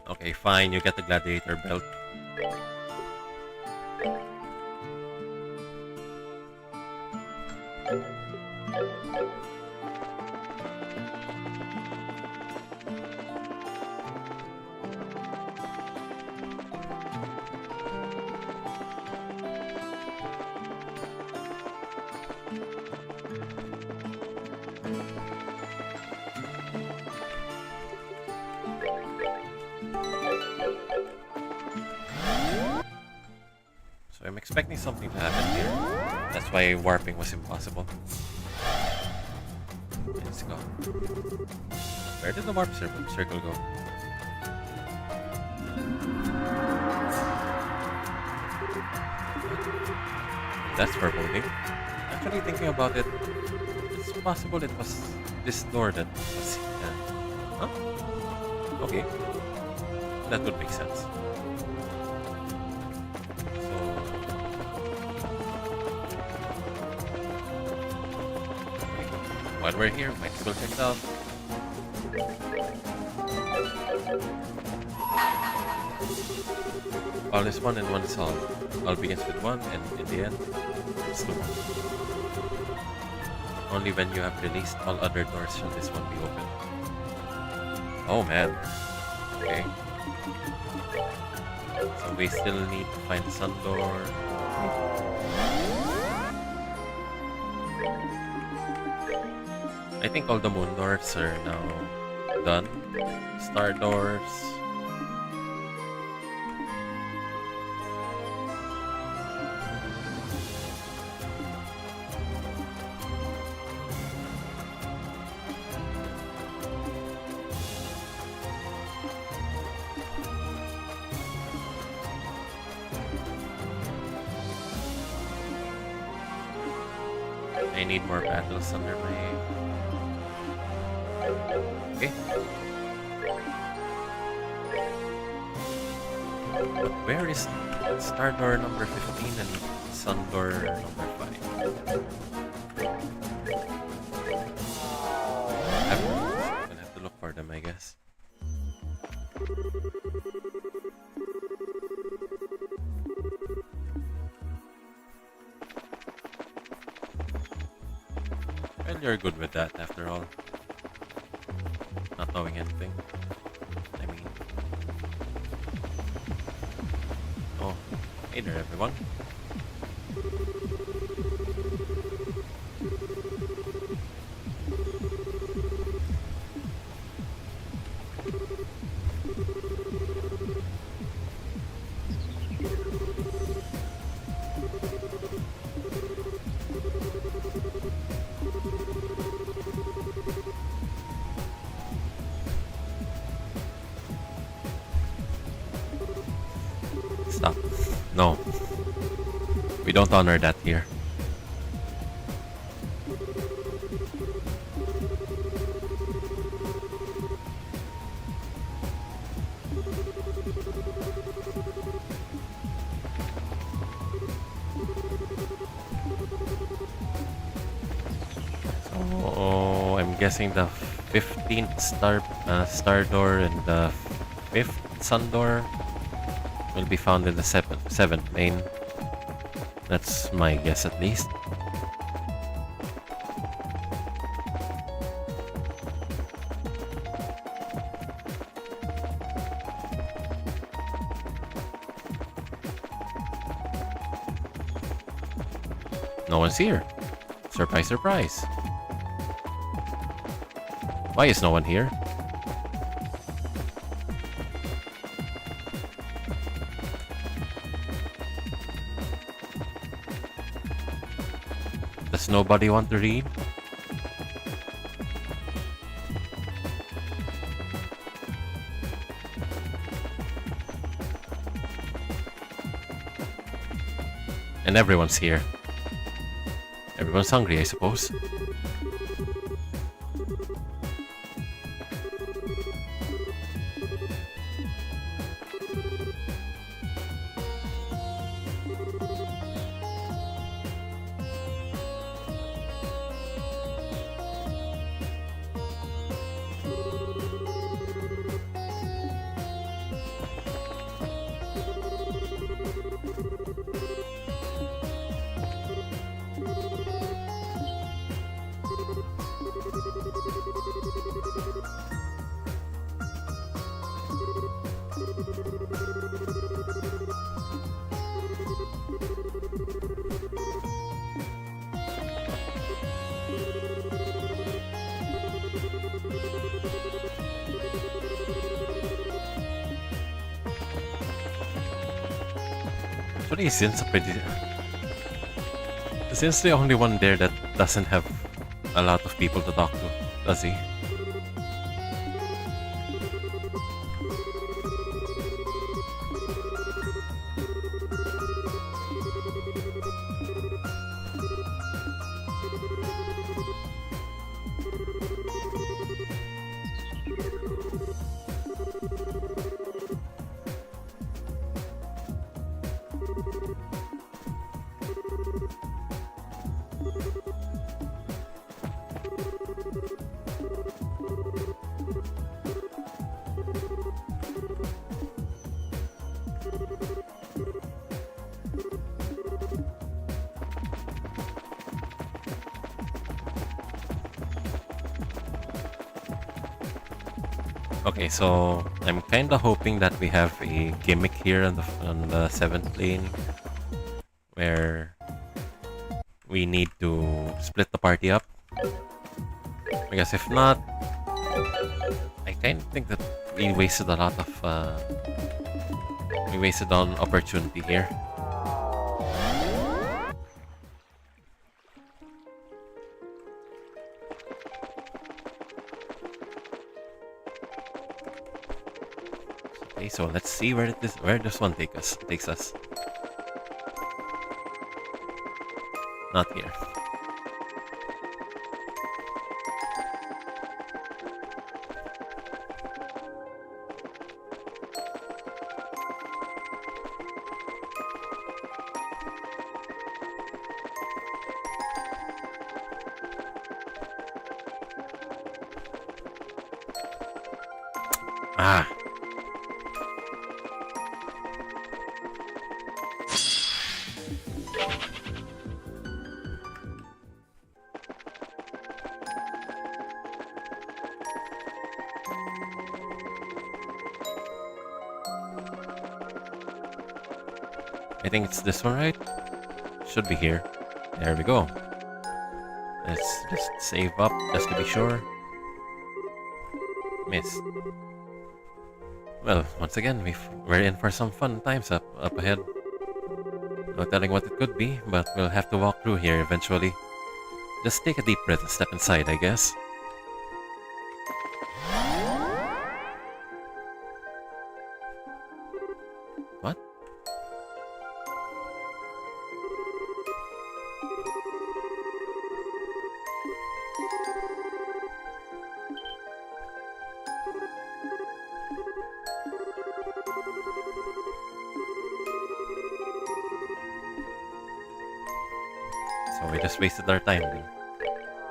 Speaker 1: Okay, fine. You get the gladiator belt. So I'm expecting something to happen here. That's why warping was impossible. Okay, let's go. Where did the warp circle go? That's foreboding. Actually, thinking about it, it's possible it was this door that was... huh? Okay. That would make sense. So... while we're here, might as well check it out. All is one and one is all. All begins with one, and in the end, it's two. Only when you have released all other doors shall this one be opened. Oh man. Okay. So we still need to find the sun door. I think all the moon doors are now done. Star doors. I need more battles under my... okay. But where is Star Door number 15 and Sun Door number 5? I'm gonna have to look for them, I guess. Well, you're good with that after all. Not knowing anything. I mean... oh, hey there everyone. Stop. No. We don't honor that here. So I'm guessing the 15th star door and the 5th sun door will be found in the 7th lane. That's my guess at least. No one's here. Surprise, surprise. Why is no one here? Does nobody want to read? And everyone's here. Everyone's hungry, I suppose. Actually, Sin's the only one there that doesn't have a lot of people to talk to, does he? Okay, so I'm kinda hoping that we have a gimmick here on the 7th lane where we need to split the party up. Because if not, I kinda think that we wasted a lot of we wasted on opportunity here. Okay, so let's see where this one takes us. Not here. Ah. I think it's this one, right? Should be here. There we go. Let's just save up just to be sure. Missed. Well, once again, we're in for some fun times up ahead. No telling what it could be, but we'll have to walk through here eventually. Just take a deep breath and step inside, I guess. What? So we just wasted our time then.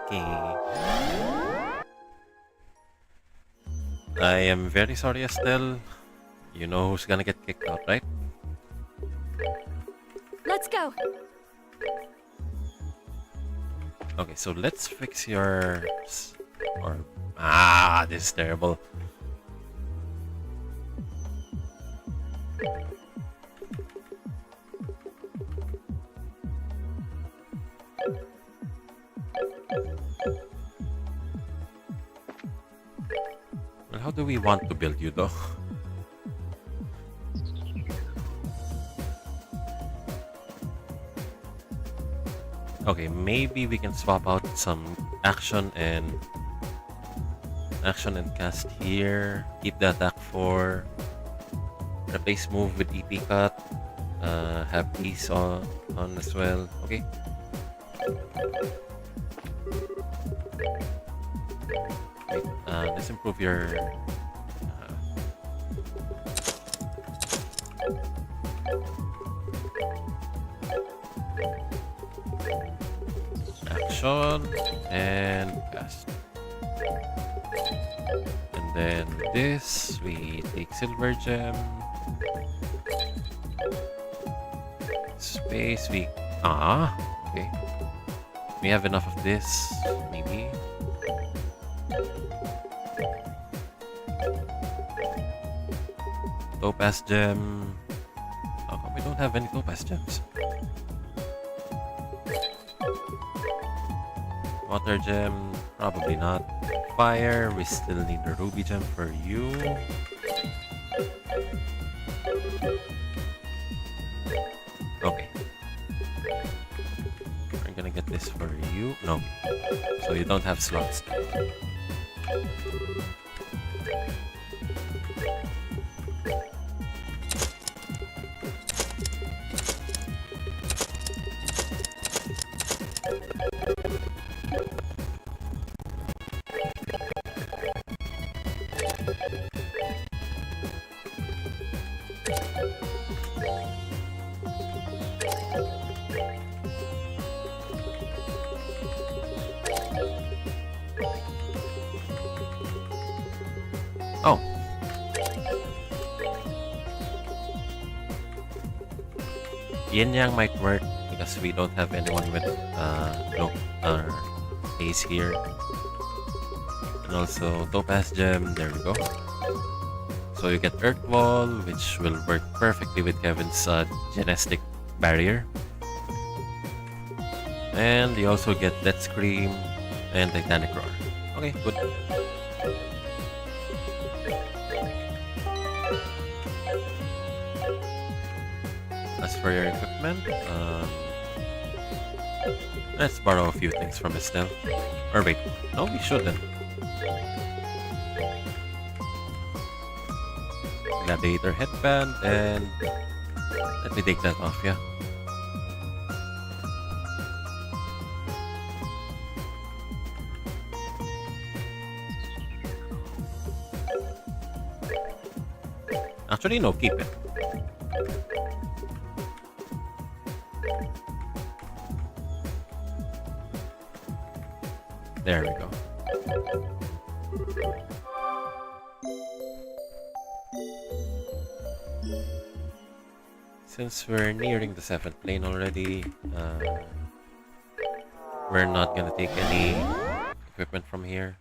Speaker 1: Okay. I am very sorry, Estelle. You know who's gonna get kicked out, right?
Speaker 3: Let's go.
Speaker 1: Okay, so let's fix your... this is terrible. Well, how do we want to build you, though? Okay, maybe we can swap out some action and cast here. Keep the attack 4. Replace move with EP cut. Have these on as well. Okay. Wait, let's improve your action and cast. And then this, we take silver gem. Space, okay. We have enough of this, maybe. Topaz gem. How come we don't have any topaz gems? Water gem, probably not. Fire, we still need the ruby gem for you. this for you. No. So you don't have slots. Oh. Yin Yang might work because we don't have anyone with glow or haze here. And also Topaz Gem, there we go. So you get Earth Wall, which will work perfectly with Kevin's Genestic Barrier. And you also get Death Scream and Titanic Roar. Okay, good. As for your equipment, let's borrow a few things from Estelle. Or wait, no, we shouldn't. Gladiator headband, and let me take that off, yeah. Actually, no, keep it. There we go. Since we're nearing the 7th plane already, we're not gonna take any equipment from here.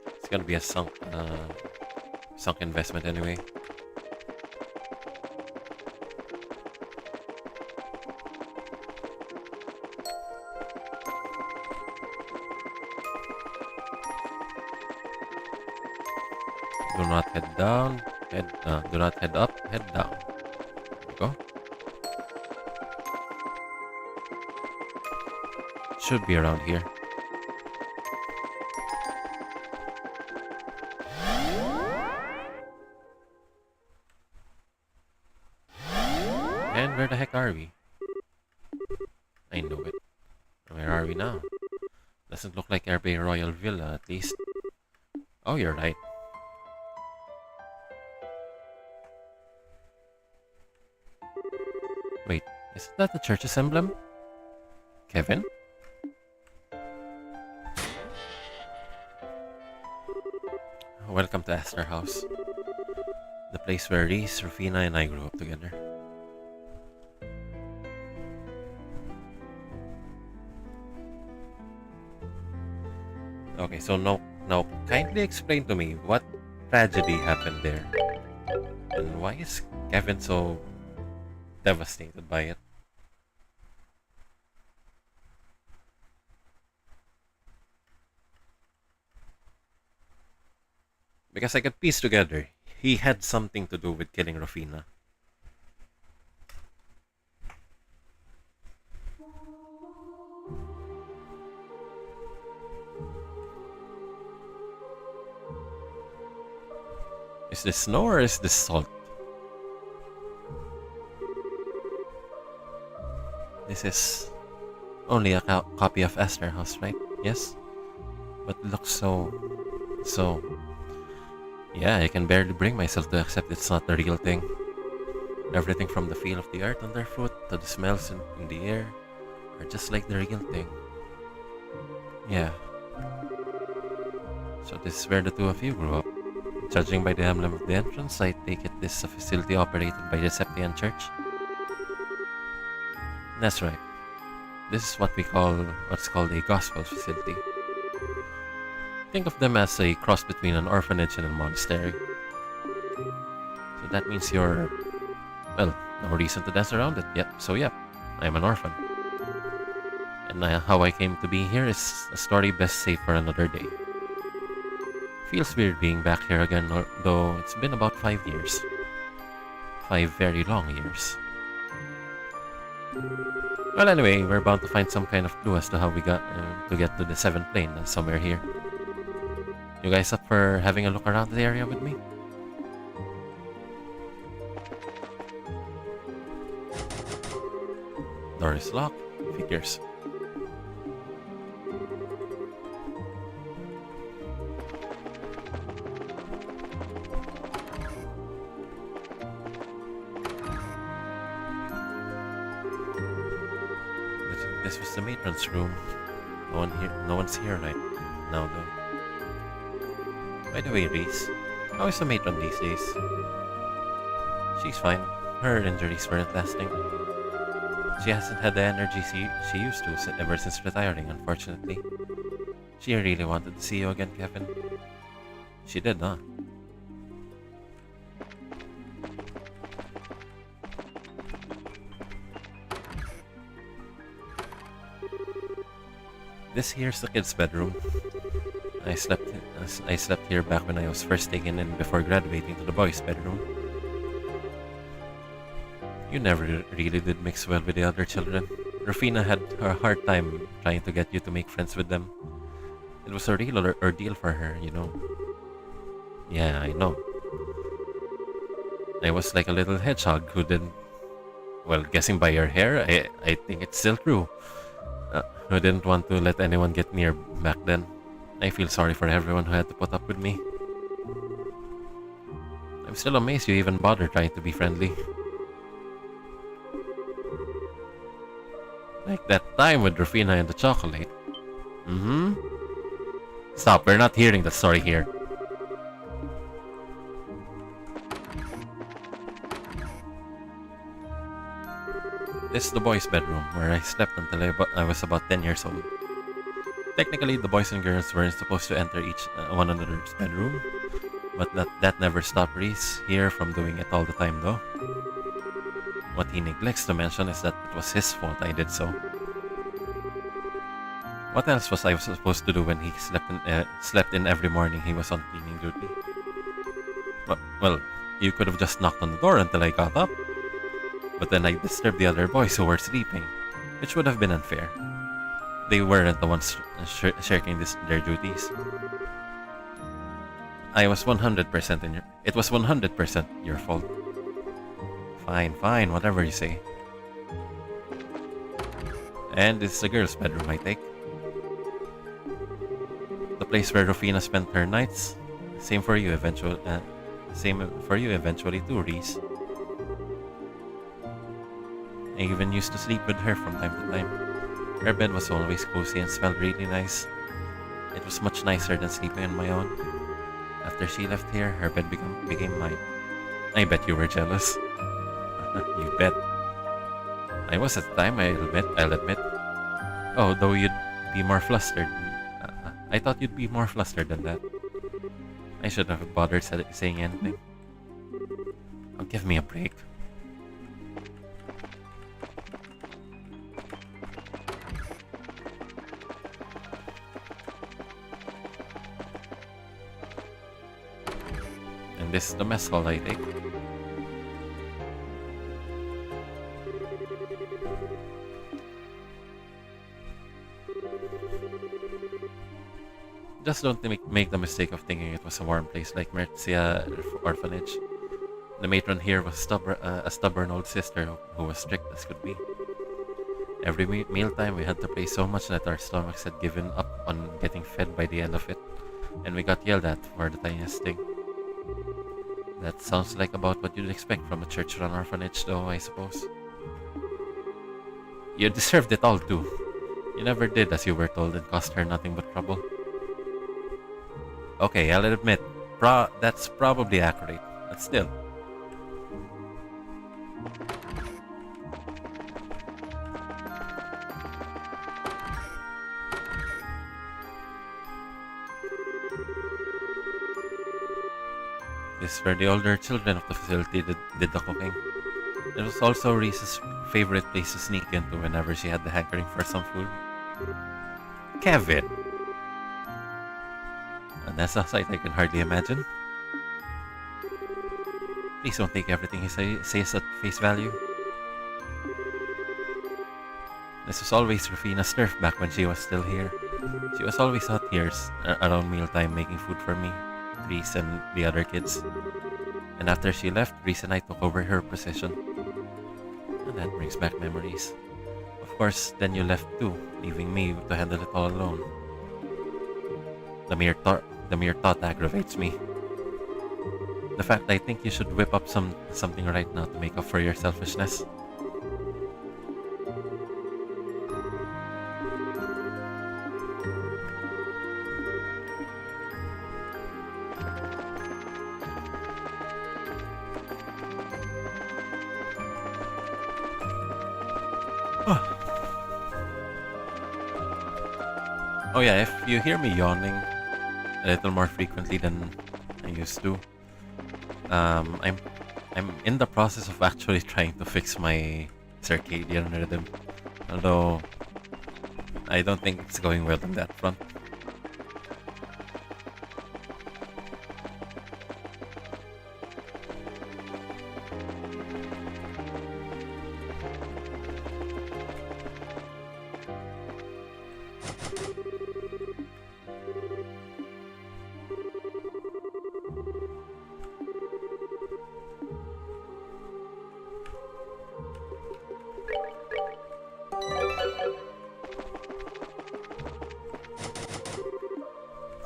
Speaker 1: It's gonna be a sunk investment anyway. Do not head down. Do not head up. Head down. There we go. Should be around here. And where the heck are we? I know it. Where are we now? Doesn't look like Airbay Royal Villa, at least. Oh, you're right. Wait, isn't that the church's emblem? Kevin? Welcome to Astor House. The place where Reese, Rufina, and I grew up together. Okay, so now kindly explain to me what tragedy happened there. And why is Kevin so devastated by it? Because I could piece together, he had something to do with killing Rufina. Is this snow or is this salt? This is only a copy of Astor House, right? Yes? But it looks so... Yeah, I can barely bring myself to accept it's not the real thing. Everything from the feel of the earth underfoot to the smells in the air are just like the real thing. Yeah. So this is where the two of you grew up. Judging by the emblem of the entrance, I take it this is a facility operated by the Septian Church. That's right. This is what's called a gospel facility. Think of them as a cross between an orphanage and a monastery. So that means you're... well, no reason to dance around it. Yep, I'm an orphan. And how I came to be here is a story best saved for another day. Feels weird being back here again, though it's been about 5 years. 5 very long years. Well, anyway, we're bound to find some kind of clue as to how we got to get to the 7th plane somewhere here. You guys up for having a look around the area with me? Door is locked. Figures. This was the matron's room. No one's here right now, though. By the way, Reese, how is the matron these days? She's fine. Her injuries weren't lasting. She hasn't had the energy she used to ever since retiring, unfortunately. She really wanted to see you again, Kevin. She did, huh? This here's the kids' bedroom. I slept here back when I was first taken in before graduating to the boys' bedroom. You never really did mix well with the other children. Rufina had a hard time trying to get you to make friends with them. It was a real ordeal for her, you know. Yeah, I know. I was like a little hedgehog who didn't... Well, guessing by your hair, I think it's still true. Who didn't want to let anyone get near back then. I feel sorry for everyone who had to put up with me. I'm still amazed you even bothered trying to be friendly. Like that time with Rufina and the chocolate. Mm-hmm. Stop, we're not hearing the story here. This is the boys' bedroom, where I slept until I was about 10 years old. Technically, the boys and girls weren't supposed to enter one another's bedroom, but that never stopped Reese here from doing it all the time, though. What he neglects to mention is that it was his fault I did so. What else was I supposed to do when he slept in every morning he was on cleaning duty? Well, you could have just knocked on the door until I got up. But then I disturbed the other boys who were sleeping, which would have been unfair. They weren't the ones shirking their duties. It was 100% your fault. Fine, whatever you say. And it's the girls' bedroom, I take. The place where Rufina spent her nights. Same for you eventually too, Reese. I even used to sleep with her from time to time. Her bed was always cozy and smelled really nice. It was much nicer than sleeping on my own. After she left here, her bed became mine. I bet you were jealous. You bet. I was at the time, I'll admit. Oh, though you'd be more flustered. I thought you'd be more flustered than that. I shouldn't have bothered saying anything. Oh, give me a break. And this is the mess hall, I think. Just don't make the mistake of thinking it was a warm place like Mercia Orphanage. The matron here was a stubborn old sister who was strict as could be. Every mealtime we had to play so much that our stomachs had given up on getting fed by the end of it, and we got yelled at for the tiniest thing. That sounds like about what you'd expect from a church-run orphanage, though, I suppose. You deserved it all, too. You never did as you were told and caused her nothing but trouble. Okay, I'll admit, that's probably accurate, but still. This is where the older children of the facility did the cooking. It was also Reese's favorite place to sneak into whenever she had the hankering for some food. Kevin! And that's a sight I can hardly imagine. Please don't take everything he says at face value. This was always Rufina's turf back when she was still here. She was always out here around mealtime making food for me, Reese, and the other kids. And after she left, Reese and I took over her position. And that brings back memories. Of course, then you left too, leaving me to handle it all alone. The mere thought aggravates me. The fact I think you should whip up something right now to make up for your selfishness. Oh yeah, if you hear me yawning a little more frequently than I used to, I'm in the process of actually trying to fix my circadian rhythm. Although I don't think it's going well on that front.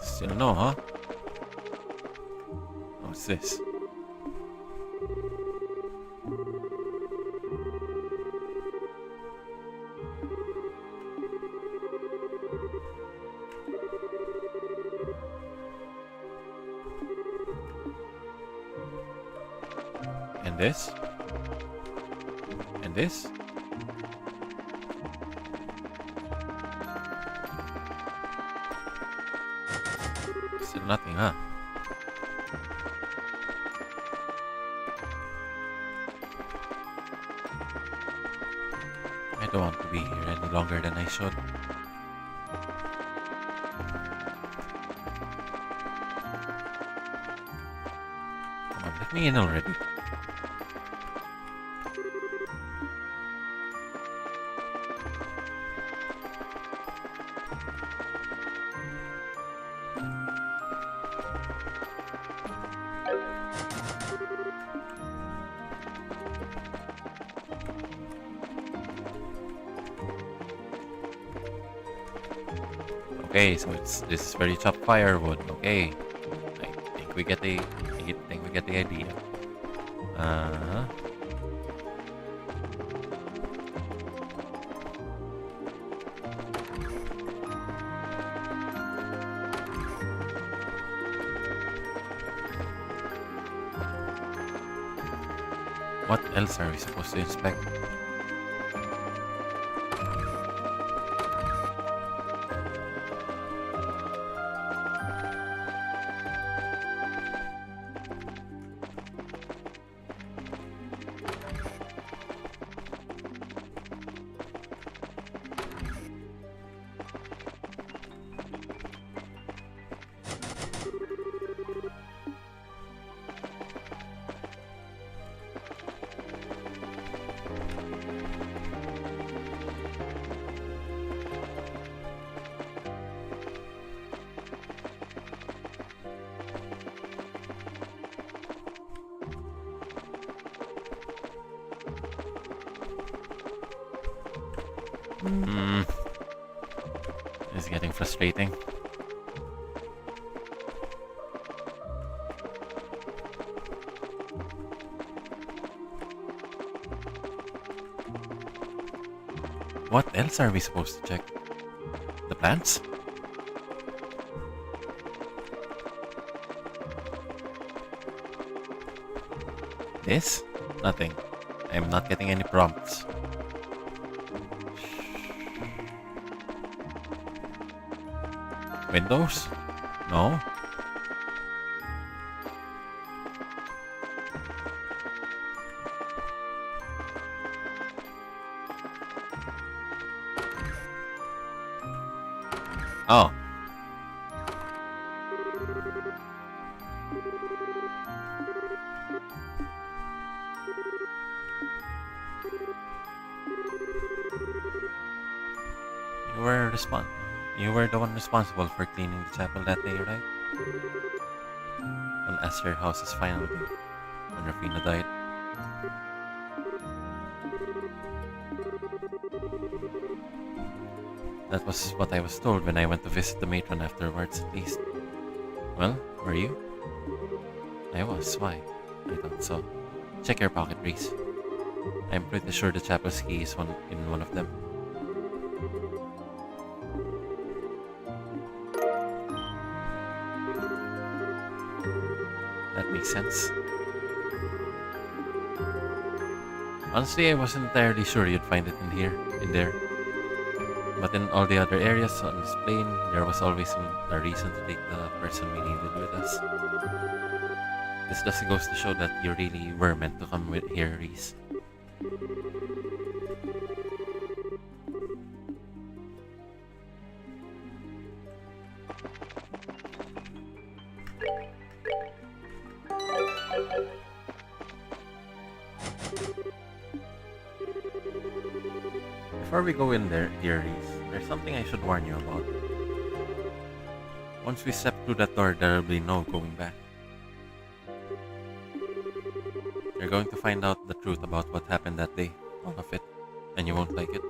Speaker 1: Still no, huh? What's this? And this? And this? Still nothing, huh? I don't want to be here any longer than I should. Come on, let me in already. Okay, so this is where you chop firewood. Okay, I think we get the idea. Uh. What else are we supposed to inspect? It's getting frustrating. What else are we supposed to check? The plants? This? Nothing. I am not getting any prompts. Windows? No. Oh. You were the one responsible for cleaning the chapel that day, right? On Esther House's final day, when Rafina died. That was what I was told when I went to visit the matron afterwards, at least. Well, were you? I was. Why? I thought so. Check your pocket, Reese. I'm pretty sure the chapel's key is in one of them. That makes sense. Honestly, I wasn't entirely sure you'd find it in there. But in all the other areas on this plane, there was always a reason to take the person we needed with us. This just goes to show that you really were meant to come with here, Reese. Before we go in there, here, Reese, there's something I should warn you about. Once we step through that door, there will be no going back. You're going to find out the truth about what happened that day, all of it, and you won't like it.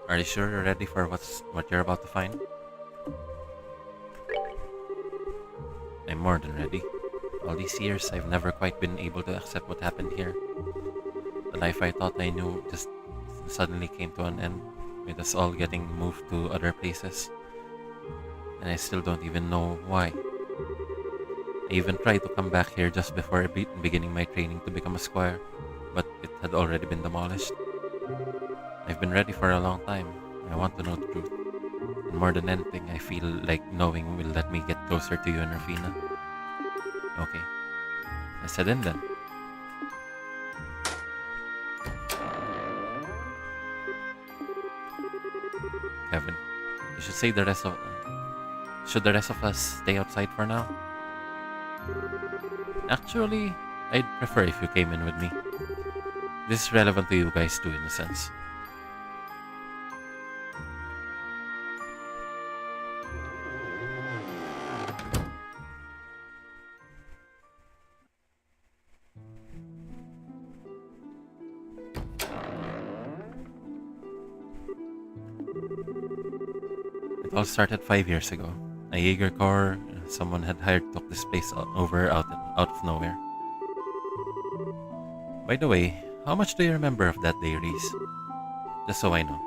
Speaker 1: Are you sure you're ready for what you're about to find? I'm more than ready. All these years, I've never quite been able to accept what happened here. The life I thought I knew just suddenly came to an end, with us all getting moved to other places. And I still don't even know why. I even tried to come back here just before beginning my training to become a squire, but it had already been demolished. I've been ready for a long time. I want to know the truth. And more than anything, I feel like knowing will let me get closer to you and Rafina. Okay. Let's head in then. Kevin, you should say should the rest of us stay outside for now? Actually, I'd prefer if you came in with me. This is relevant to you guys too, in a sense. It all started 5 years ago. A Jaeger Corps someone had hired took this place over out of nowhere. By the way, how much do you remember of that day, Reese? Just so I know.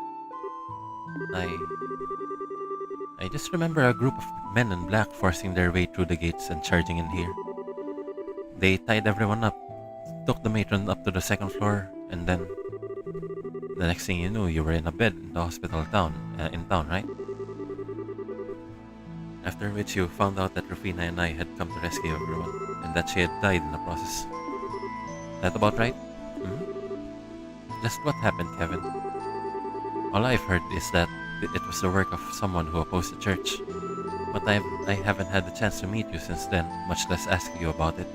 Speaker 1: I just remember a group of men in black forcing their way through the gates and charging in here. They tied everyone up, took the matron up to the second floor, and then the next thing you knew, you were in a bed in the hospital in town, right? After which you found out that Rufina and I had come to rescue everyone, and that she had died in the process. That about right? Just what happened, Kevin? All I've heard is that it was the work of someone who opposed the church, but I haven't had the chance to meet you since then, much less ask you about it.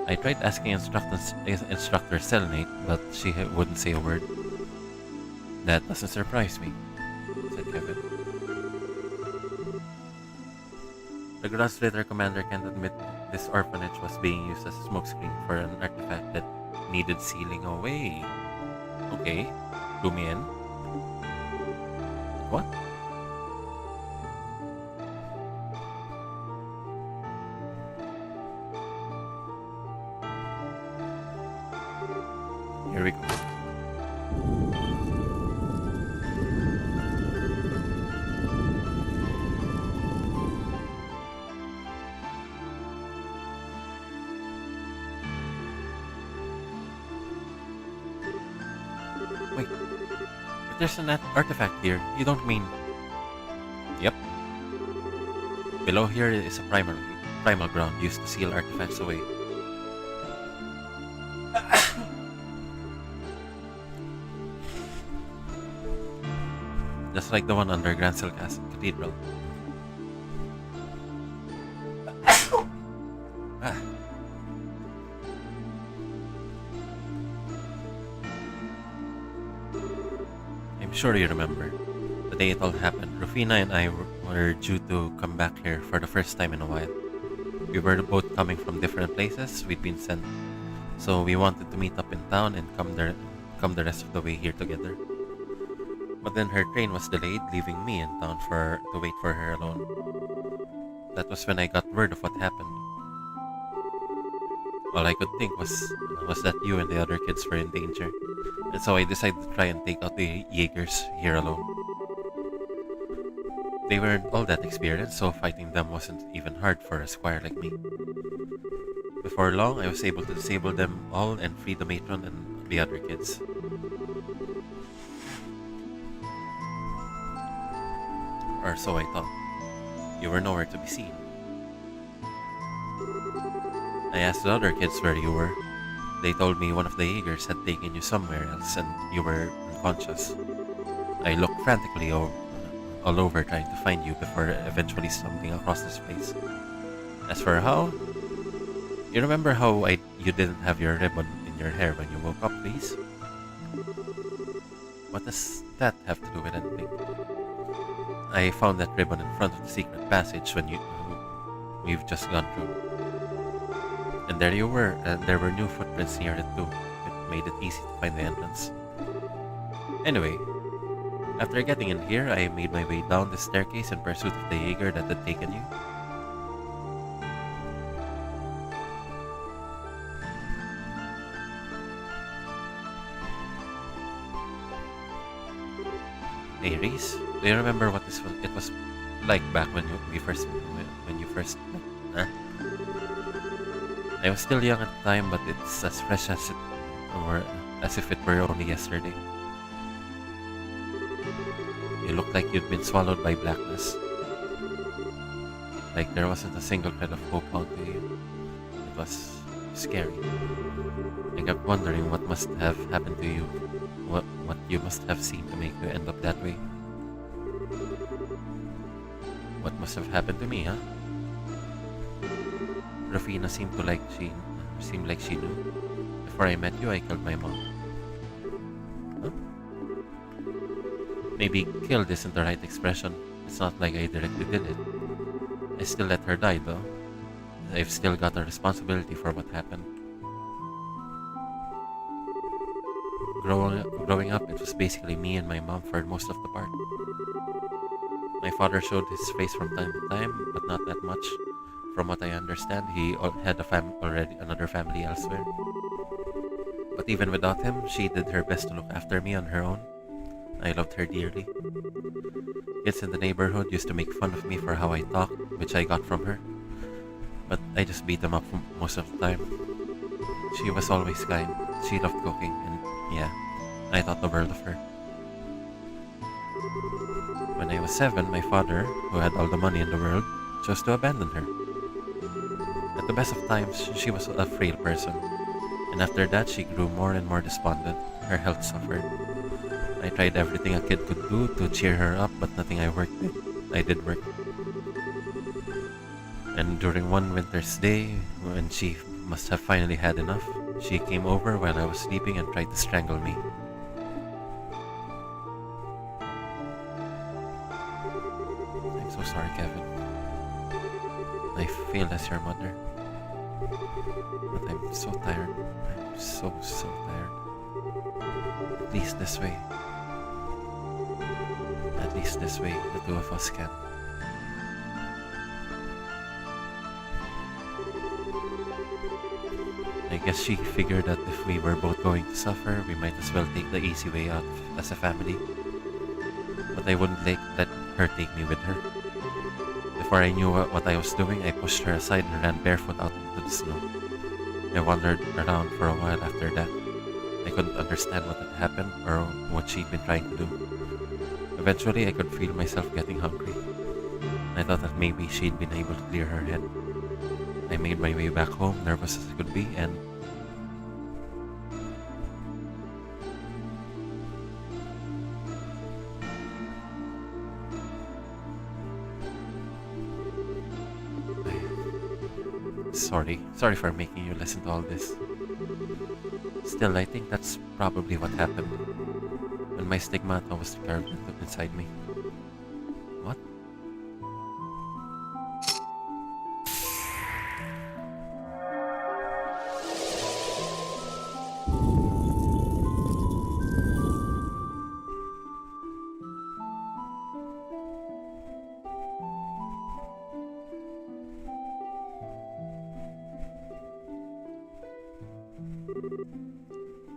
Speaker 1: I tried asking Instructor Selenate, but she wouldn't say a word. That doesn't surprise me, said Kevin. The Grunslater commander can't admit this orphanage was being used as a smokescreen for an artifact that needed sealing away. Okay, clue me in. What? Here we go. Wait, if there's an artifact here, you don't mean... Yep. Below here is a primal ground used to seal artifacts away. Just like the one under Grancel Cathedral. I'm sure you remember. The day it all happened, Rufina and I were due to come back here for the first time in a while. We were both coming from different places we'd been sent, so we wanted to meet up in town and come the rest of the way here together. But then her train was delayed, leaving me in town to wait for her alone. That was when I got word of what happened. All I could think was that you and the other kids were in danger, and so I decided to try and take out the Jaegers here alone. They weren't all that experienced, so fighting them wasn't even hard for a squire like me. Before long, I was able to disable them all and free the matron and the other kids. Or so I thought. You were nowhere to be seen. I asked the other kids where you were. They told me one of the Jaegers had taken you somewhere else and you were unconscious. I looked frantically all over trying to find you before eventually stumbling across this place. As for how, you remember how you didn't have your ribbon in your hair when you woke up, please? What does that have to do with anything? I found that ribbon in front of the secret passage we've just gone through. And there you were, and there were new footprints near it too. It made it easy to find the entrance. Anyway, after getting in here, I made my way down the staircase in pursuit of the Jaeger that had taken you. Hey Reese, do you remember what it was like back when you first met? Huh? I was still young at the time, but it's as fresh as if it were only yesterday. You looked like you'd been swallowed by blackness. Like there wasn't a single thread of hope out to you. It was scary. I kept wondering what must have happened to you. What you must have seen to make you end up that way. What must have happened to me, huh? Rufina seemed like she knew. Before I met you, I killed my mom. Huh? Maybe killed isn't the right expression. It's not like I directly did it. I still let her die, though. I've still got a responsibility for what happened. Growing up, it was basically me and my mom for most of the part. My father showed his face from time to time, but not that much. From what I understand, he had another family elsewhere. But even without him, she did her best to look after me on her own. I loved her dearly. Kids in the neighborhood used to make fun of me for how I talk, which I got from her. But I just beat them up most of the time. She was always kind. She loved cooking, and yeah, I thought the world of her. When I was 7, my father, who had all the money in the world, chose to abandon her. At the best of times, she was a frail person, and after that she grew more and more despondent. Her health suffered. I tried everything a kid could do to cheer her up, but nothing I did work. And during one winter's day, when she must have finally had enough, she came over while I was sleeping and tried to strangle me. I'm so sorry, Kevin. I failed as your mother. But I'm so tired. I'm so tired. At least this way. At least this way, the two of us can. I guess she figured that if we were both going to suffer, we might as well take the easy way out as a family. But I wouldn't let her take me with her. Before I knew what I was doing, I pushed her aside and ran barefoot out into the snow. I wandered around for a while after that. I couldn't understand what had happened or what she'd been trying to do. Eventually, I could feel myself getting hungry. I thought that maybe she'd been able to clear her head. I made my way back home, nervous as I could be, and Sorry for making you listen to all this. Still, I think that's probably what happened. when my stigmata was carved inside me. What?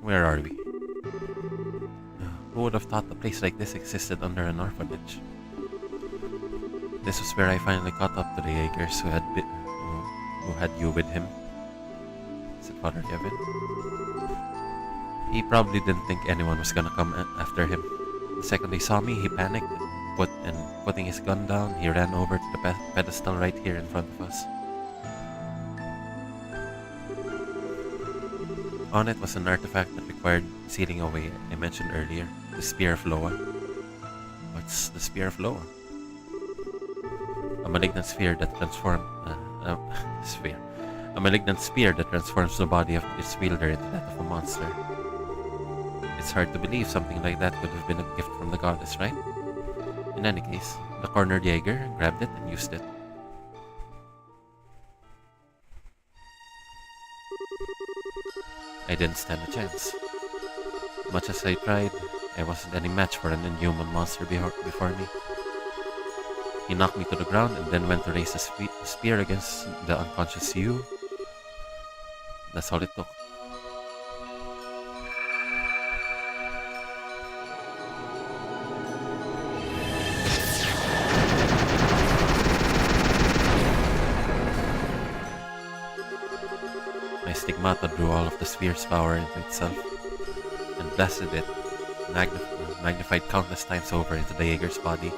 Speaker 1: Where are we? Who would have thought a place like this existed under an orphanage? This was where I finally caught up to the Jaegers who had you with him. Is it Father Kevin? He probably didn't think anyone was gonna come after him. The second he saw me, he panicked, putting his gun down, he ran over to the pedestal right here in front of us. On it was an artifact that required sealing away I mentioned earlier, the Spear of Loa. What's the Spear of Loa? A malignant sphere that transforms a malignant spear that transforms the body of its wielder into that of a monster. It's hard to believe something like that could have been a gift from the goddess, right? In any case, the cornered Jaeger grabbed it and used it. I didn't stand a chance. Much as I tried, I wasn't any match for an inhuman monster before me. He knocked me to the ground and then went to raise the spear against the unconscious you. That's all it took. My stigmata drew all of the spear's power into itself and blasted it, magnified countless times over into the Jaeger's body.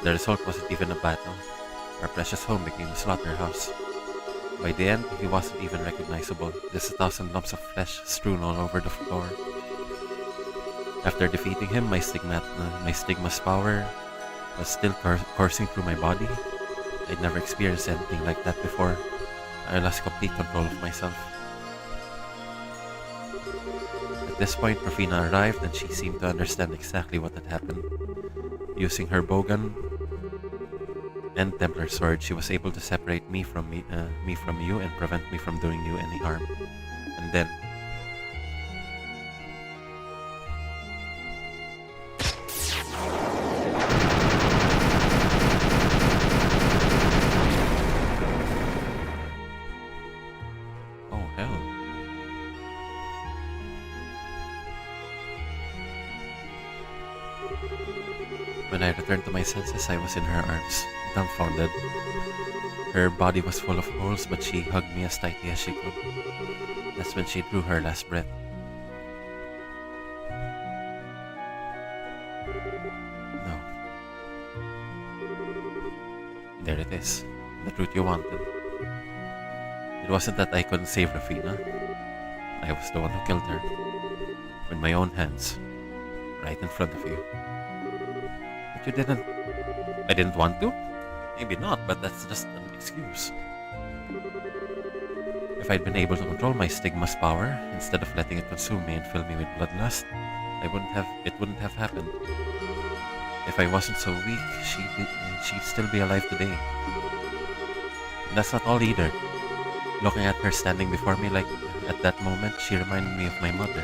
Speaker 1: The result wasn't even a battle. Our precious home became a slaughterhouse. By the end, he wasn't even recognizable, just 1,000 lumps of flesh strewn all over the floor. After defeating him, my stigma's power was still coursing through my body. I'd never experienced anything like that before. I lost complete control of myself. At this point, Rufina arrived and she seemed to understand exactly what had happened. Using her bowgun and Templar sword, she was able to separate me from you and prevent me from doing you any harm. And then oh hell. When I returned to my senses, I was in her arms, dumbfounded. Her body was full of holes, but she hugged me as tightly as she could. That's when she drew her last breath. No. There it is. The truth you wanted. It wasn't that I couldn't save Rufina. I was the one who killed her. With my own hands. Right in front of you. But you didn't... I didn't want to? Maybe not, but that's just an excuse. If I'd been able to control my stigma's power, instead of letting it consume me and fill me with bloodlust, it wouldn't have happened. If I wasn't so weak, she'd still be alive today. And that's not all either. Looking at her standing before me like at that moment, she reminded me of my mother.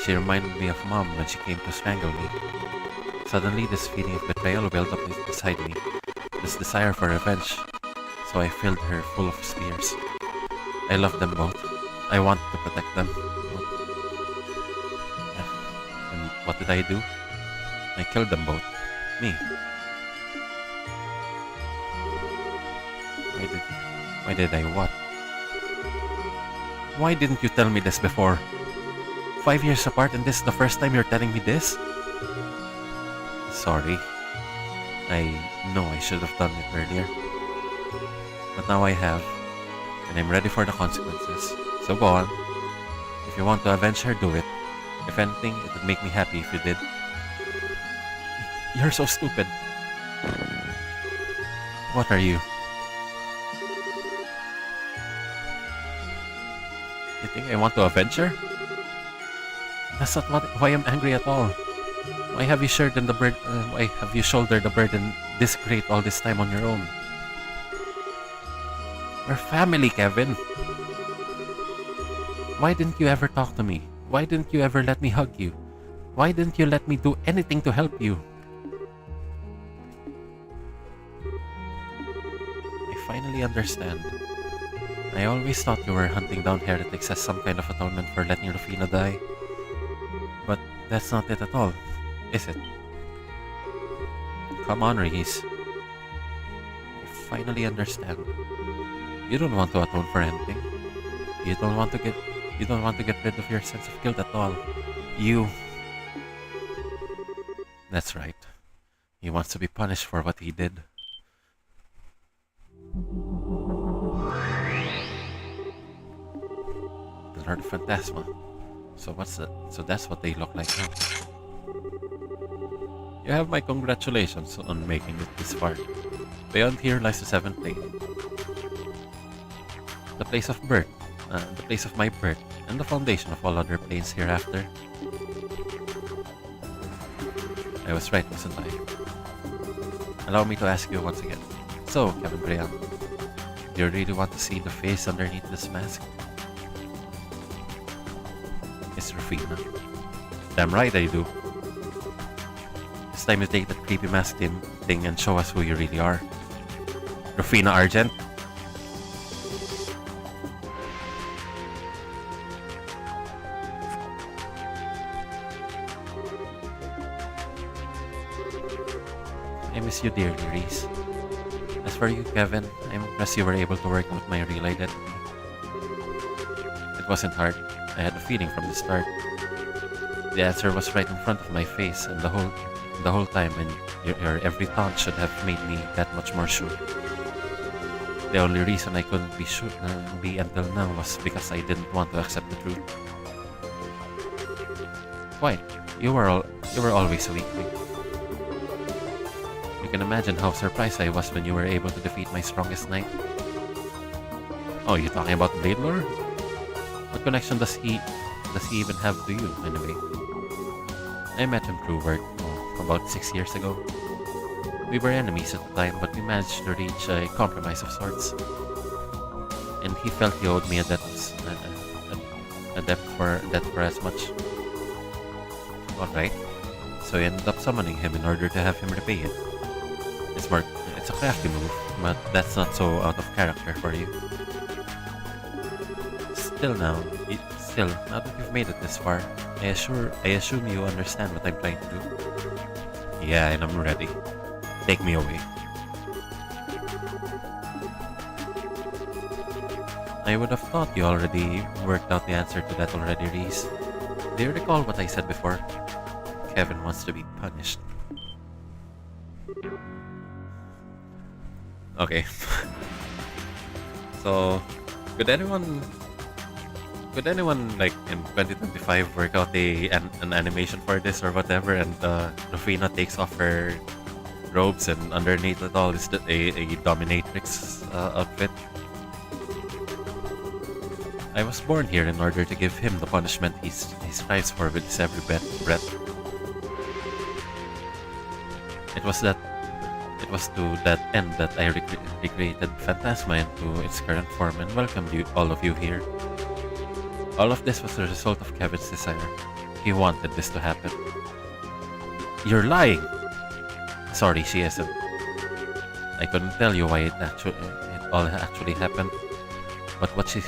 Speaker 1: She reminded me of Mom when she came to strangle me. Suddenly, this feeling of betrayal welled up inside me, this desire for revenge, so I filled her full of spears. I loved them both. I wanted to protect them. And what did I do? I killed them both. Me. Why did I what? Why didn't you tell me this before? 5 years apart and this is the first time you're telling me this? Sorry. I know I should have done it earlier. But now I have, and I'm ready for the consequences. So go on. If you want to avenge her, do it. If anything, it would make me happy if you did. You're so stupid. What are you? You think I want to avenge her? That's not why I'm angry at all. Why have you why have you shouldered the burden this great all this time on your own? We're family, Kevin. Why didn't you ever talk to me? Why didn't you ever let me hug you? Why didn't you let me do anything to help you? I finally understand. I always thought you were hunting down heretics as some kind of atonement for letting Rufina die. But that's not it at all, is it? Come on, Reese. I finally understand. You don't want to atone for anything. You don't want to get rid of your sense of guilt at all. That's right. He wants to be punished for what he did. The Lord of Phantasma. So that's what they look like now. You have my congratulations on making it this far. Beyond here lies the seventh plane. The place of birth, the place of my birth, and the foundation of all other planes hereafter. I was right, wasn't I? Allow me to ask you once again. So, Kevin Graham, do you really want to see the face underneath this mask? It's Rufina. Damn right I do. It's time to take that creepy mask thing and show us who you really are. Rufina Argent. I miss you dearly, Reese. As for you, Kevin, I'm impressed you were able to work out my real identity. It wasn't hard. I had a feeling from the start. The answer was right in front of my face, and the whole time, and your every thought should have made me that much more sure. The only reason I couldn't be until now was because I didn't want to accept the truth. Quite. You were always a weak link. You can imagine how surprised I was when you were able to defeat my strongest knight. Oh, you talking about Blade Lord? What connection does he even have to you, anyway? I met him through work about 6 years ago. We were enemies at the time, but we managed to reach a compromise of sorts. And he felt he owed me a debt for as much. Alright, so I ended up summoning him in order to have him repay it. It's a crafty move, but that's not so out of character for you. Now that you've made it this far, I assume you understand what I'm trying to do. Yeah, and I'm ready. Take me away. I would have thought you already worked out the answer to that already, Reese. Do you recall what I said before? Kevin wants to be punished. Okay. So, could anyone like in 2025 work out an animation for this or whatever, and Rufina takes off her robes and underneath it all is a dominatrix outfit? I was born here in order to give him the punishment he strives for with his every breath. It was to that end that I recreated Phantasma into its current form and welcomed all of you here. All of this was the result of Kevin's desire. He wanted this to happen. You're lying! Sorry, she isn't. I couldn't tell you why it all actually happened, but what she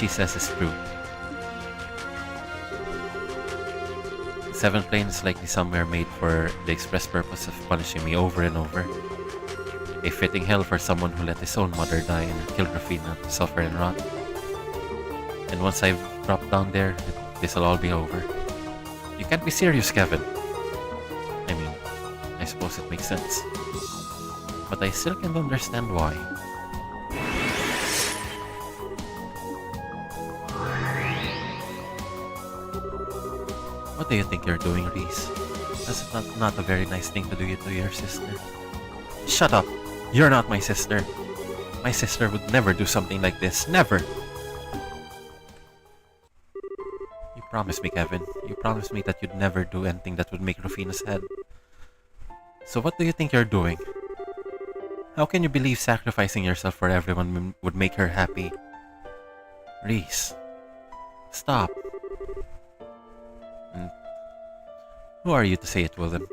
Speaker 1: says is true. The seventh plane is likely somewhere made for the express purpose of punishing me over and over. A fitting hell for someone who let his own mother die and killed Rufina to suffer and rot. And once I've dropped down there, this'll all be over. You can't be serious, Kevin. I mean, I suppose it makes sense. But I still can't understand why. What do you think you're doing, Reese? That's not a very nice thing to do to your sister. Shut up! You're not my sister. My sister would never do something like this. Never! You promised me, Kevin. You promised me that you'd never do anything that would make Rufina sad. So what do you think you're doing? How can you believe sacrificing yourself for everyone would make her happy? Reese, stop. And who are you to say it, Willem?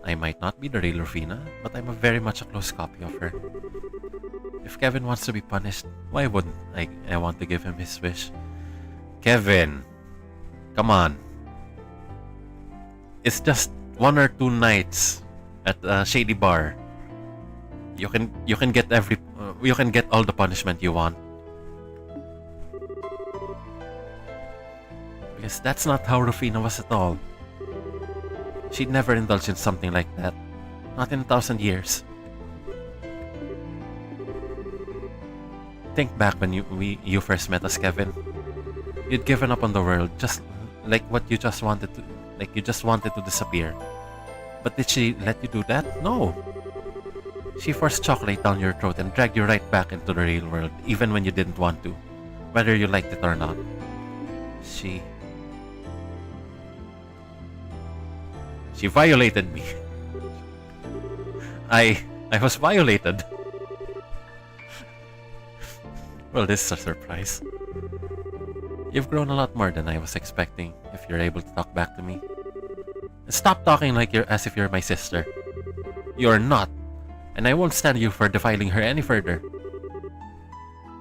Speaker 1: I might not be the real Rufina, but I'm very much a close copy of her. If Kevin wants to be punished, why wouldn't I want to give him his wish? Kevin, come on. It's just 1 or 2 nights at a shady bar. You can get you can get all the punishment you want. Because that's not how Rufina was at all. She'd never indulge in something like that. Not in 1,000 years. Think back when you first met us, Kevin. You'd given up on the world, just like you just wanted to disappear. But did she let you do that? No. She forced chocolate down your throat and dragged you right back into the real world, even when you didn't want to, whether you liked it or not. She violated me. I was violated. Well, this is a surprise. You've grown a lot more than I was expecting, if you're able to talk back to me. Stop talking like as if you're my sister. You're not, and I won't stand you for defiling her any further.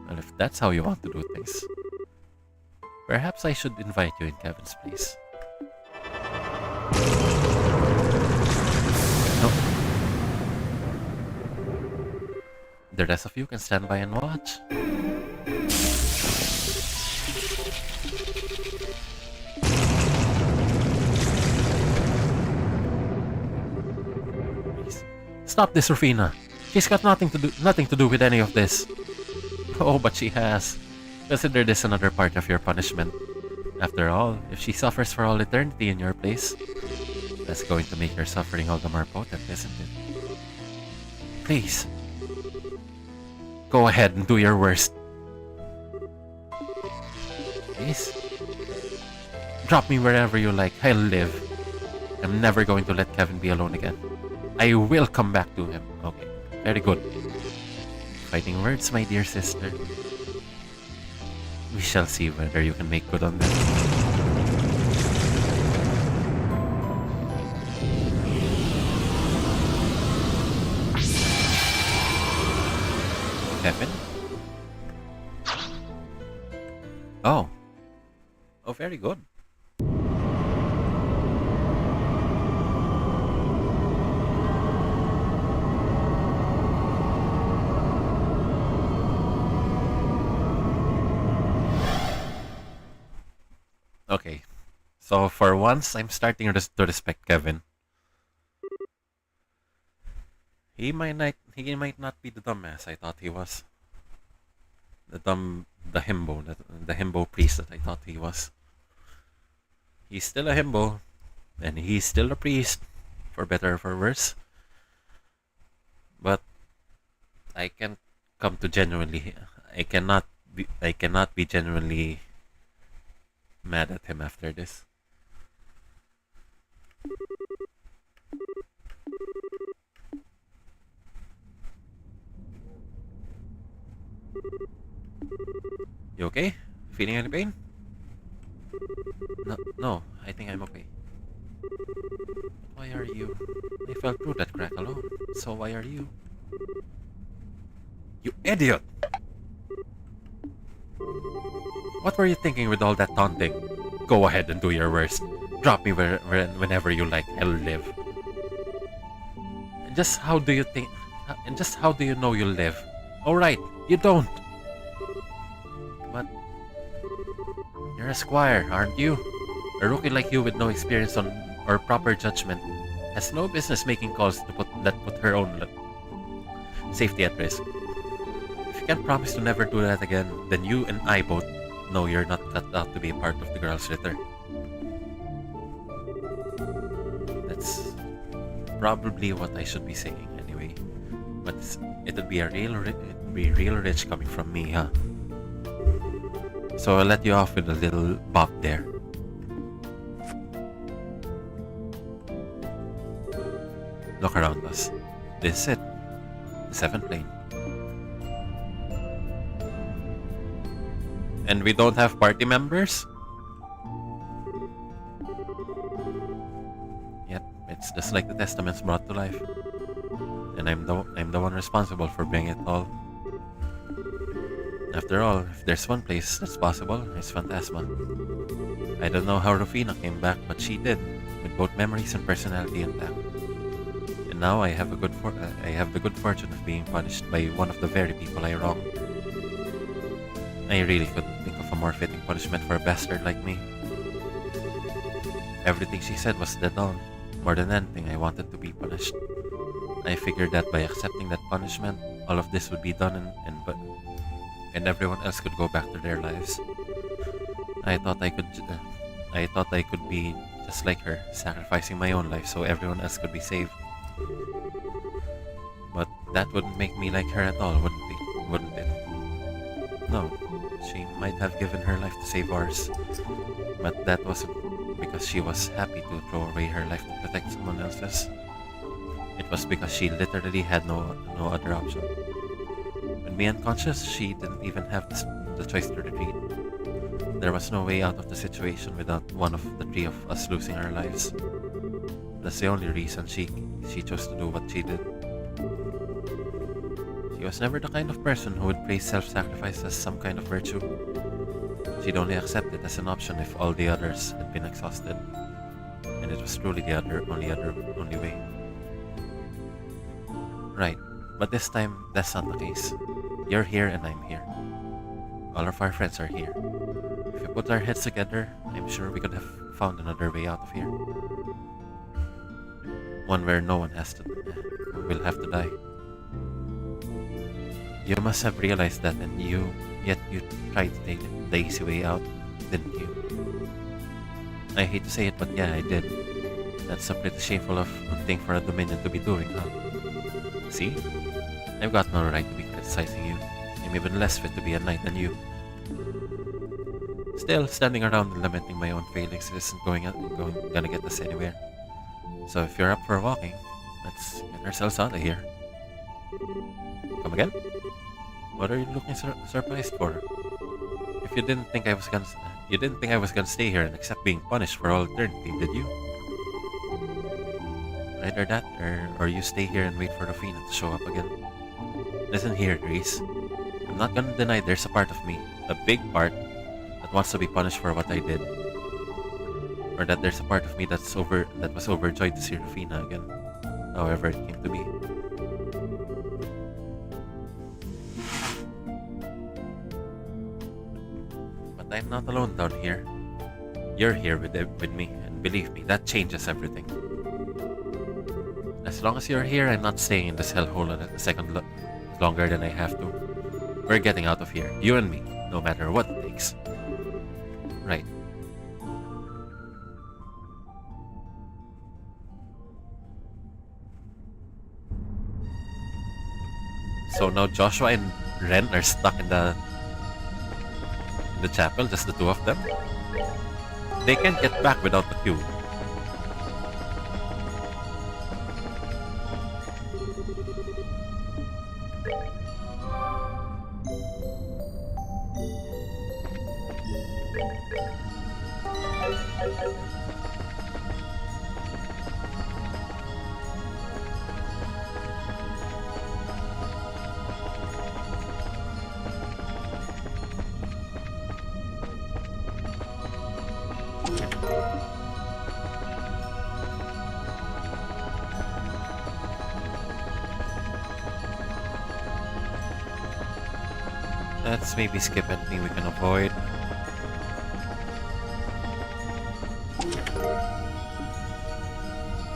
Speaker 1: Well, if that's how you want to do things, perhaps I should invite you in Kevin's place. No. The rest of you can stand by and watch. Stop this, Rufina. She's got nothing to do with any of this. Oh, but she has. Consider this another part of your punishment. After all, if she suffers for all eternity in your place, that's going to make her suffering all the more potent, isn't it? Please. Go ahead and do your worst. Please. Drop me wherever you like. I'll live. I'm never going to let Kevin be alone again. I will come back to him. Okay, very good. Fighting words, my dear sister. We shall see whether you can make good on them. Kevin? Oh. Oh, very good. Okay, so for once, I'm starting to respect Kevin. He might not be the dumbass I thought he was. The himbo priest that I thought he was. He's still a himbo, and he's still a priest, for better or for worse. But I can't come to genuinely. I cannot be genuinely mad at him after this. You okay? Feeling any pain? No, I think I'm okay. Why are you? I fell through that crack alone. So why are you? You idiot! What were you thinking with all that taunting? Go ahead and do your worst. Drop me whenever you like. I'll live. And just how do you know you'll live? Alright, you don't. But you're a squire, aren't you? A rookie like you with no experience or proper judgment has no business making calls that put her own safety at risk. If you can't promise to never do that again, then you and I both know you're not cut out to be a part of the girls' litter. That's probably what I should be saying anyway. But it'd be real rich coming from me, huh? So I'll let you off with a little bop there. Look around us. This is it. The seventh plane. And we don't have party members? Yep, it's just like the testaments brought to life. And I'm the one responsible for bringing it all. After all, if there's one place that's possible, it's Phantasma. I don't know how Rufina came back, but she did, with both memories and personality intact. And now I have the good fortune of being punished by one of the very people I wronged. I really couldn't think of a more fitting punishment for a bastard like me. Everything she said was dead on. More than anything, I wanted to be punished. I figured that by accepting that punishment, all of this would be done and everyone else could go back to their lives. I thought I could be just like her, sacrificing my own life so everyone else could be saved. But that wouldn't make me like her at all, wouldn't it? No, she might have given her life to save ours, but that wasn't because she was happy to throw away her life to protect someone else's. It was because she literally had no other option. When me unconscious, she didn't even have the choice to retreat. There was no way out of the situation without one of the three of us losing our lives. That's the only reason she chose to do what she did. She was never the kind of person who would place self-sacrifice as some kind of virtue. She'd only accept it as an option if all the others had been exhausted. And it was truly the only way. Right, but this time, that's not the case. You're here and I'm here. All of our friends are here. If we put our heads together, I'm sure we could have found another way out of here. One where no one will have to die. You must have realized that yet you tried to take the easy way out, didn't you? I hate to say it, but yeah, I did. That's a pretty shameful of thing for a Dominion to be doing, huh? See? I've got no right to be criticizing you. I'm even less fit to be a knight than you. Still, standing around and lamenting my own failings isn't gonna get us anywhere. So if you're up for walking, let's get ourselves out of here. Come again? What are you looking surprised for? If you didn't think I was gonna stay here and accept being punished for all eternity, did you? Either that, or you stay here and wait for Rufina to show up again. Listen here, Reese. I'm not gonna deny there's a part of me, a big part, that wants to be punished for what I did. Or that there's a part of me that was overjoyed to see Rufina again, however it came to be. But I'm not alone down here. You're here with me, and believe me, that changes everything. As long as you're here, I'm not staying in this hellhole a second longer than I have to. We're getting out of here, you and me, no matter what it takes. Right. So now Joshua and Ren are stuck in the chapel, just the two of them. They can't get back without the cube. Let's maybe skip anything we can avoid.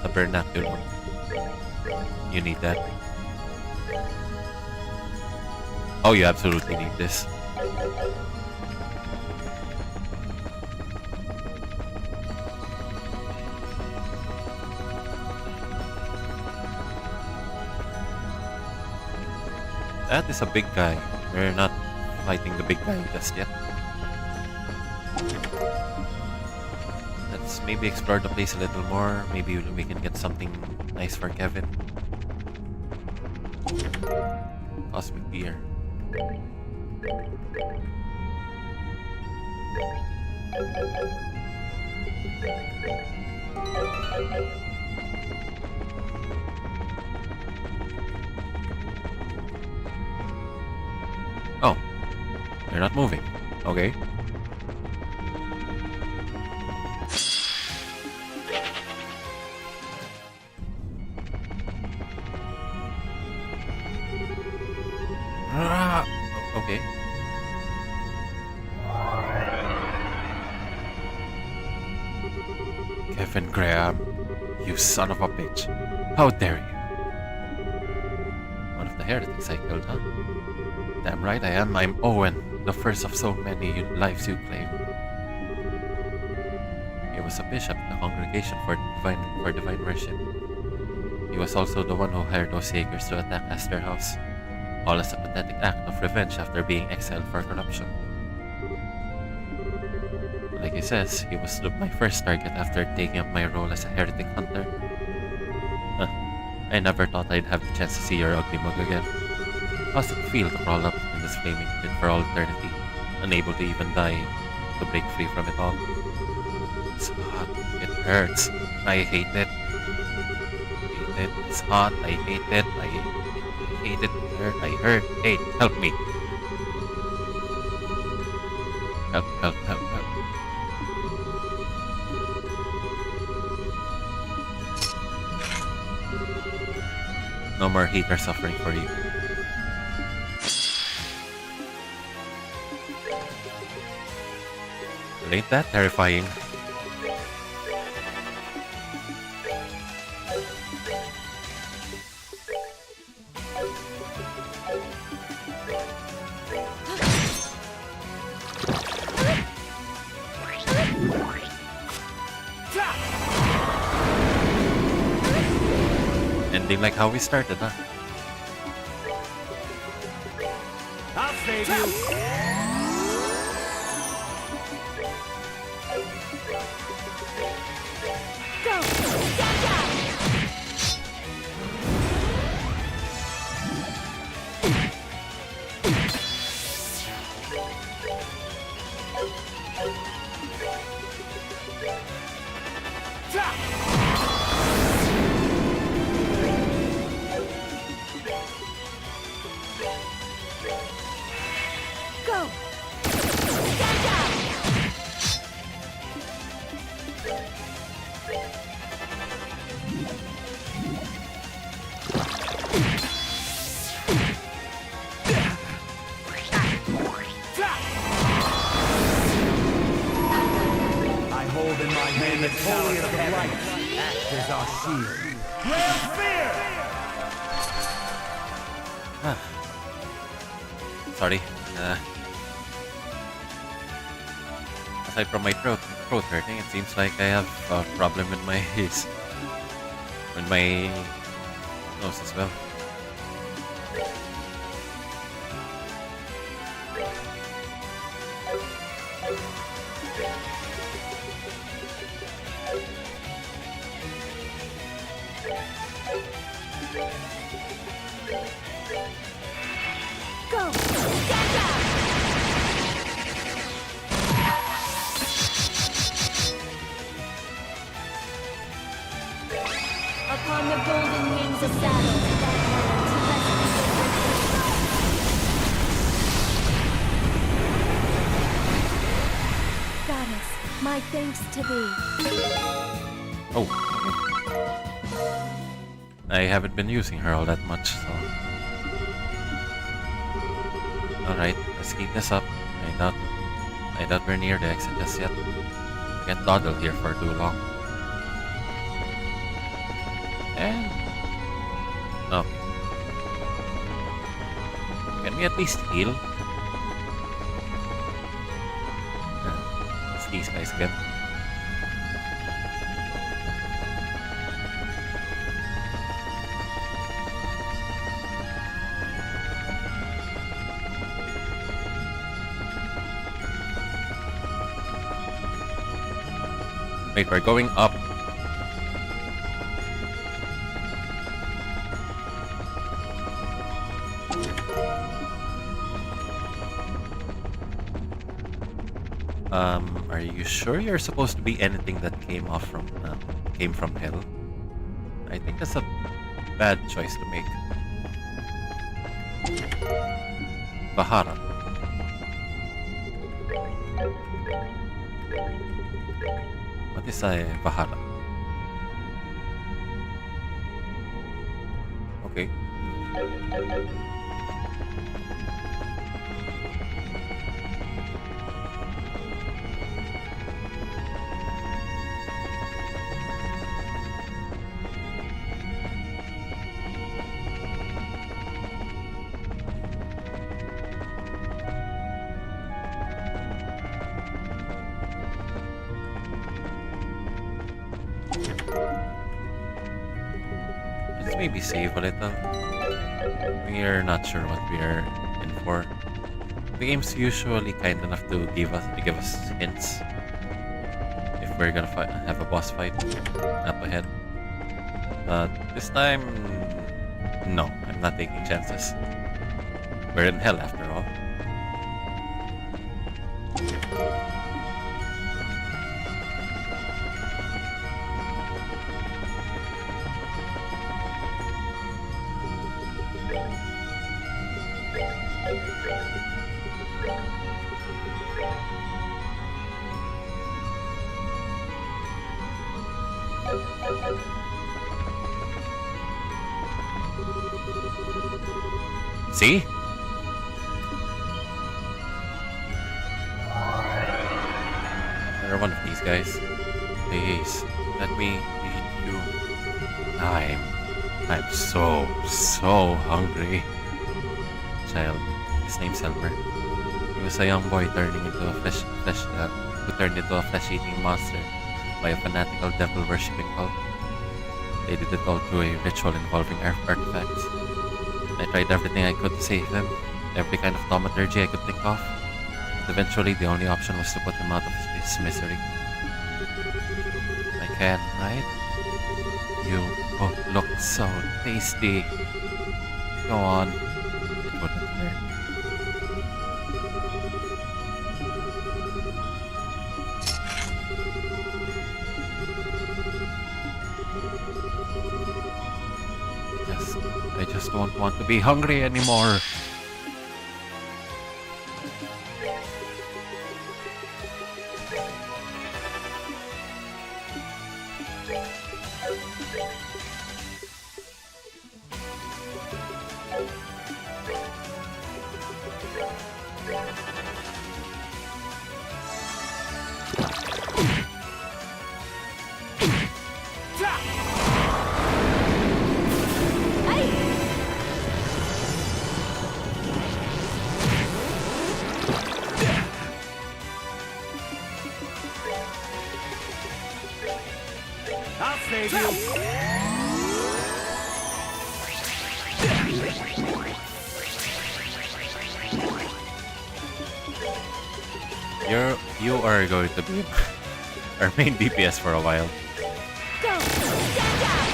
Speaker 1: The vernacular. You need that. Oh, you absolutely need this. That is a big guy. We're not fighting the big guy just yet. let's maybe explore the place a little more. Maybe we can get something nice for Kevin. Cosmic beer. Oh, they're not moving. Okay. Ah, okay. Kevin Graham, you son of a bitch. How dare you? One of the heretics I killed, huh? Damn right I am. I'm Owen, the first of so many lives you claim. He was a bishop in the congregation for divine worship. He was also the one who hired those Yakers to attack Astor House, all as a pathetic act of revenge after being exiled for corruption. Like he says, he was my first target after taking up my role as a heretic hunter. Huh. I never thought I'd have the chance to see your ugly mug again. How's it feel to crawl up in this flaming pit for all eternity, unable to even die, to break free from it all? It's hot. It hurts. I hate it. It's hot. I hate it. I hate it. I hurt. Hey, help me. Help. No more heat or suffering for you. Well, ain't that terrifying? Ending like how we started, huh?
Speaker 2: I'll save you.
Speaker 3: Go! Gaga! Go! Gaga!
Speaker 2: I hold in my hand the holy of the light. Act as our shield. Red fear!
Speaker 1: Sorry. Aside from my throat hurting, it seems like I have a problem with my nose as well.
Speaker 3: Go! Gaga! Upon the golden wings of battle, Goddess, my thanks to thee.
Speaker 1: Oh. I haven't been using her all that much, so... Alright, let's keep this up. I doubt we're near the exit just yet. I can't dawdle here for too long. And... No. Can we at least heal? It's these guys again. Wait, we're going up. Are you sure you're supposed to be anything that came from hell? I think that's a bad choice to make. Vahara. What is a Vahara? Okay. Let's maybe save a little. We're not sure what we are in for. The game's usually kind enough to give us hints if we're gonna have a boss fight up ahead. But this time, no, I'm not taking chances. We're in hell after all. See? Another one of these guys. Please, let me eat you. I'm so hungry. Child, his name's Elmer. He was a young boy turning into a who turned into a flesh-eating monster by a fanatical devil-worshipping cult. They did it all through a ritual involving artifacts. I tried everything I could to save him, every kind of thaumaturgy I could think of. But eventually, the only option was to put him out of his misery. I can, right? You both look so tasty. Go on. It wouldn't hurt. I just don't want to be hungry anymore.
Speaker 2: I'll save you.
Speaker 1: You are going to be our main DPS for a while.
Speaker 3: Go! Stand down!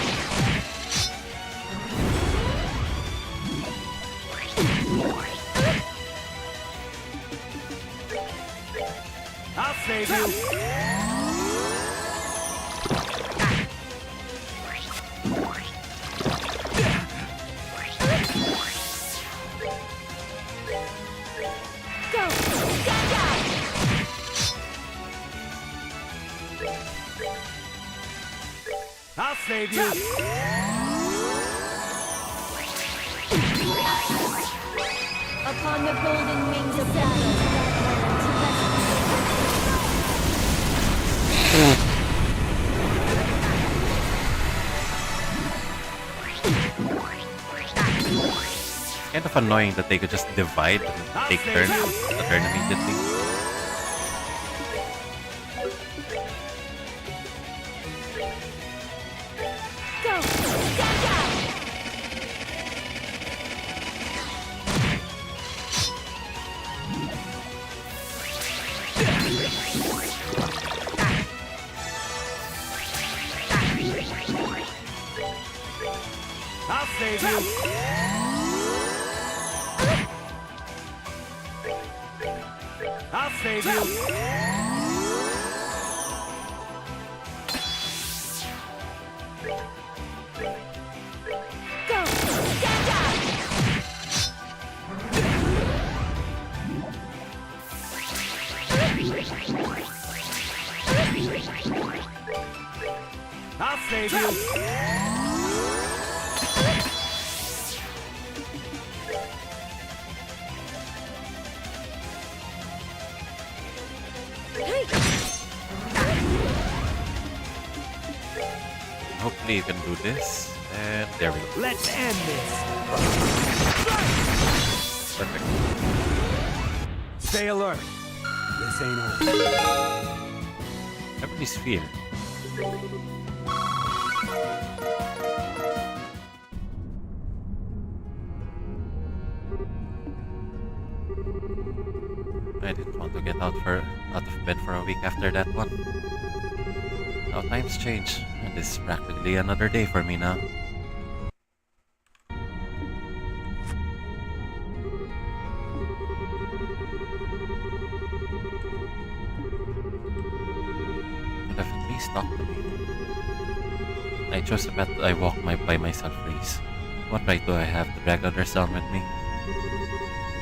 Speaker 2: I'll save you.
Speaker 3: Go! Stand down!
Speaker 2: I'll save you.
Speaker 3: Upon the golden wings of battle.
Speaker 1: It's kind of annoying that they could just divide and take turns a turn immediately.
Speaker 3: Go! Stand down!
Speaker 2: I'll save you. I'll save you.
Speaker 3: Go! Stand up!
Speaker 2: I'll save you.
Speaker 1: Hopefully you can do this. And there we go.
Speaker 2: Let's end this.
Speaker 1: Perfect.
Speaker 2: Stay alert. This ain't over.
Speaker 1: Everybody's fear. I didn't want to get out of bed for a week after that one. Now times change, and this is practically another day for me now. Could have at least talked to me. I chose the path that I walk by myself race. What right do I have to drag others down with me?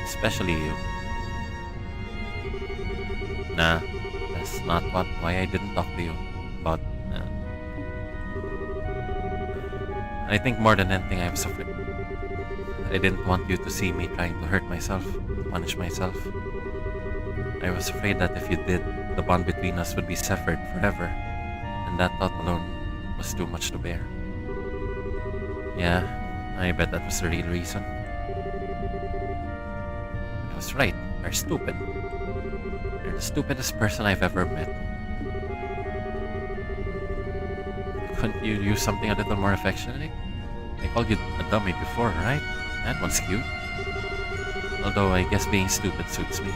Speaker 1: Especially you. Nah, that's not why I didn't talk to you about. I think more than anything, I'm afraid. I didn't want you to see me trying to hurt myself, punish myself. I was afraid that if you did, the bond between us would be severed forever, and that thought alone was too much to bear. Yeah, I bet that was the real reason. I was right. You're stupid. You're the stupidest person I've ever met. Couldn't you use something a little more affectionate? I called you a dummy before, right? That one's cute. Although I guess being stupid suits me.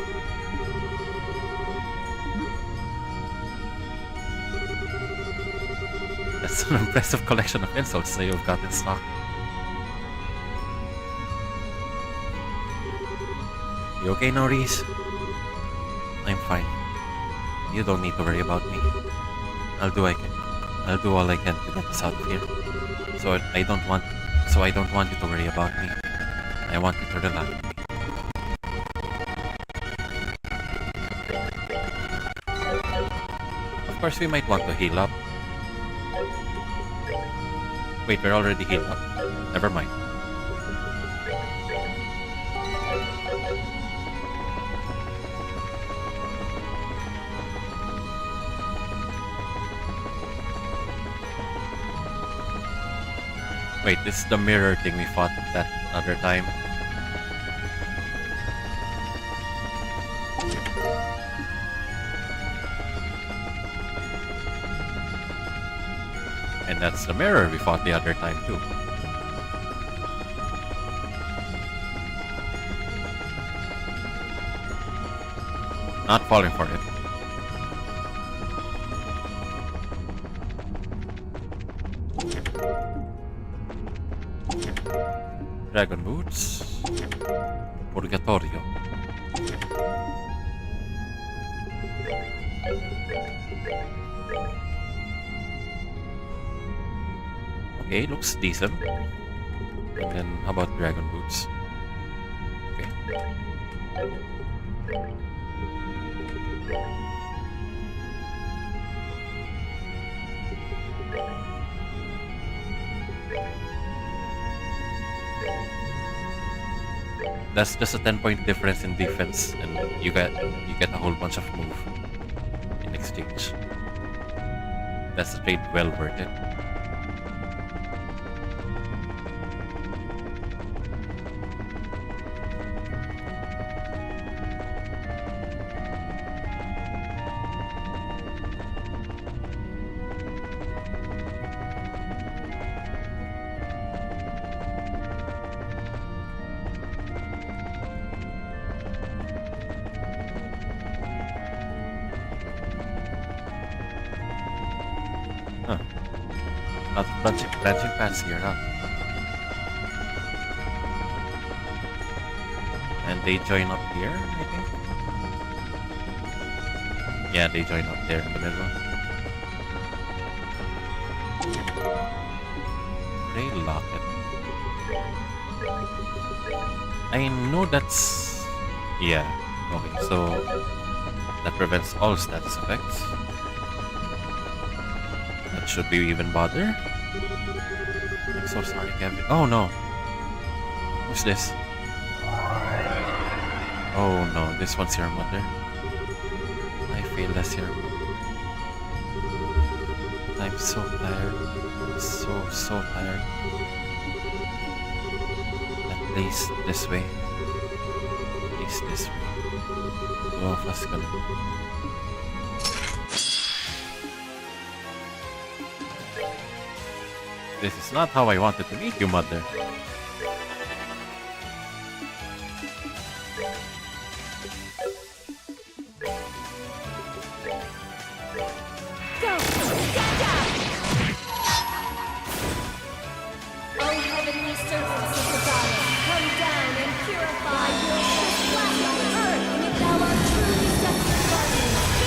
Speaker 1: That's an impressive collection of insults that you've got in stock. You okay now, Reese? I'm fine. You don't need to worry about me. I'll do all I can to get us out of here. So I don't want you to worry about me. I want you to relax. Of course, we might want to heal up. Wait, we're already healed up. Never mind. Wait, this is the mirror thing we fought that other time. And that's the mirror we fought the other time too. Not falling for it. Dragon Boots. Purgatorio. Okay, looks decent. And then how about Dragon Boots? Okay. That's just a 10-point difference in defense, and you get a whole bunch of move in exchange. That's a trade well worth it. Huh. Lot of branching paths here, huh? they join up here, I think. Yeah, they join up there in the middle. Gray locket. I know that's... Yeah, okay, so that prevents all status effects. That should be even bother. I'm so sorry, Kevin. Oh no. Who's this? Oh no, this one's your mother. I feel that's your mother. I'm so tired. So tired. Please, this way. Please, this way. Two of us gonna... This is not how I wanted to meet you, mother.
Speaker 3: Go! Stand down! O heavenly surface of the goddess, come down and purify your splash on earth, and if thou art truly such a guardian,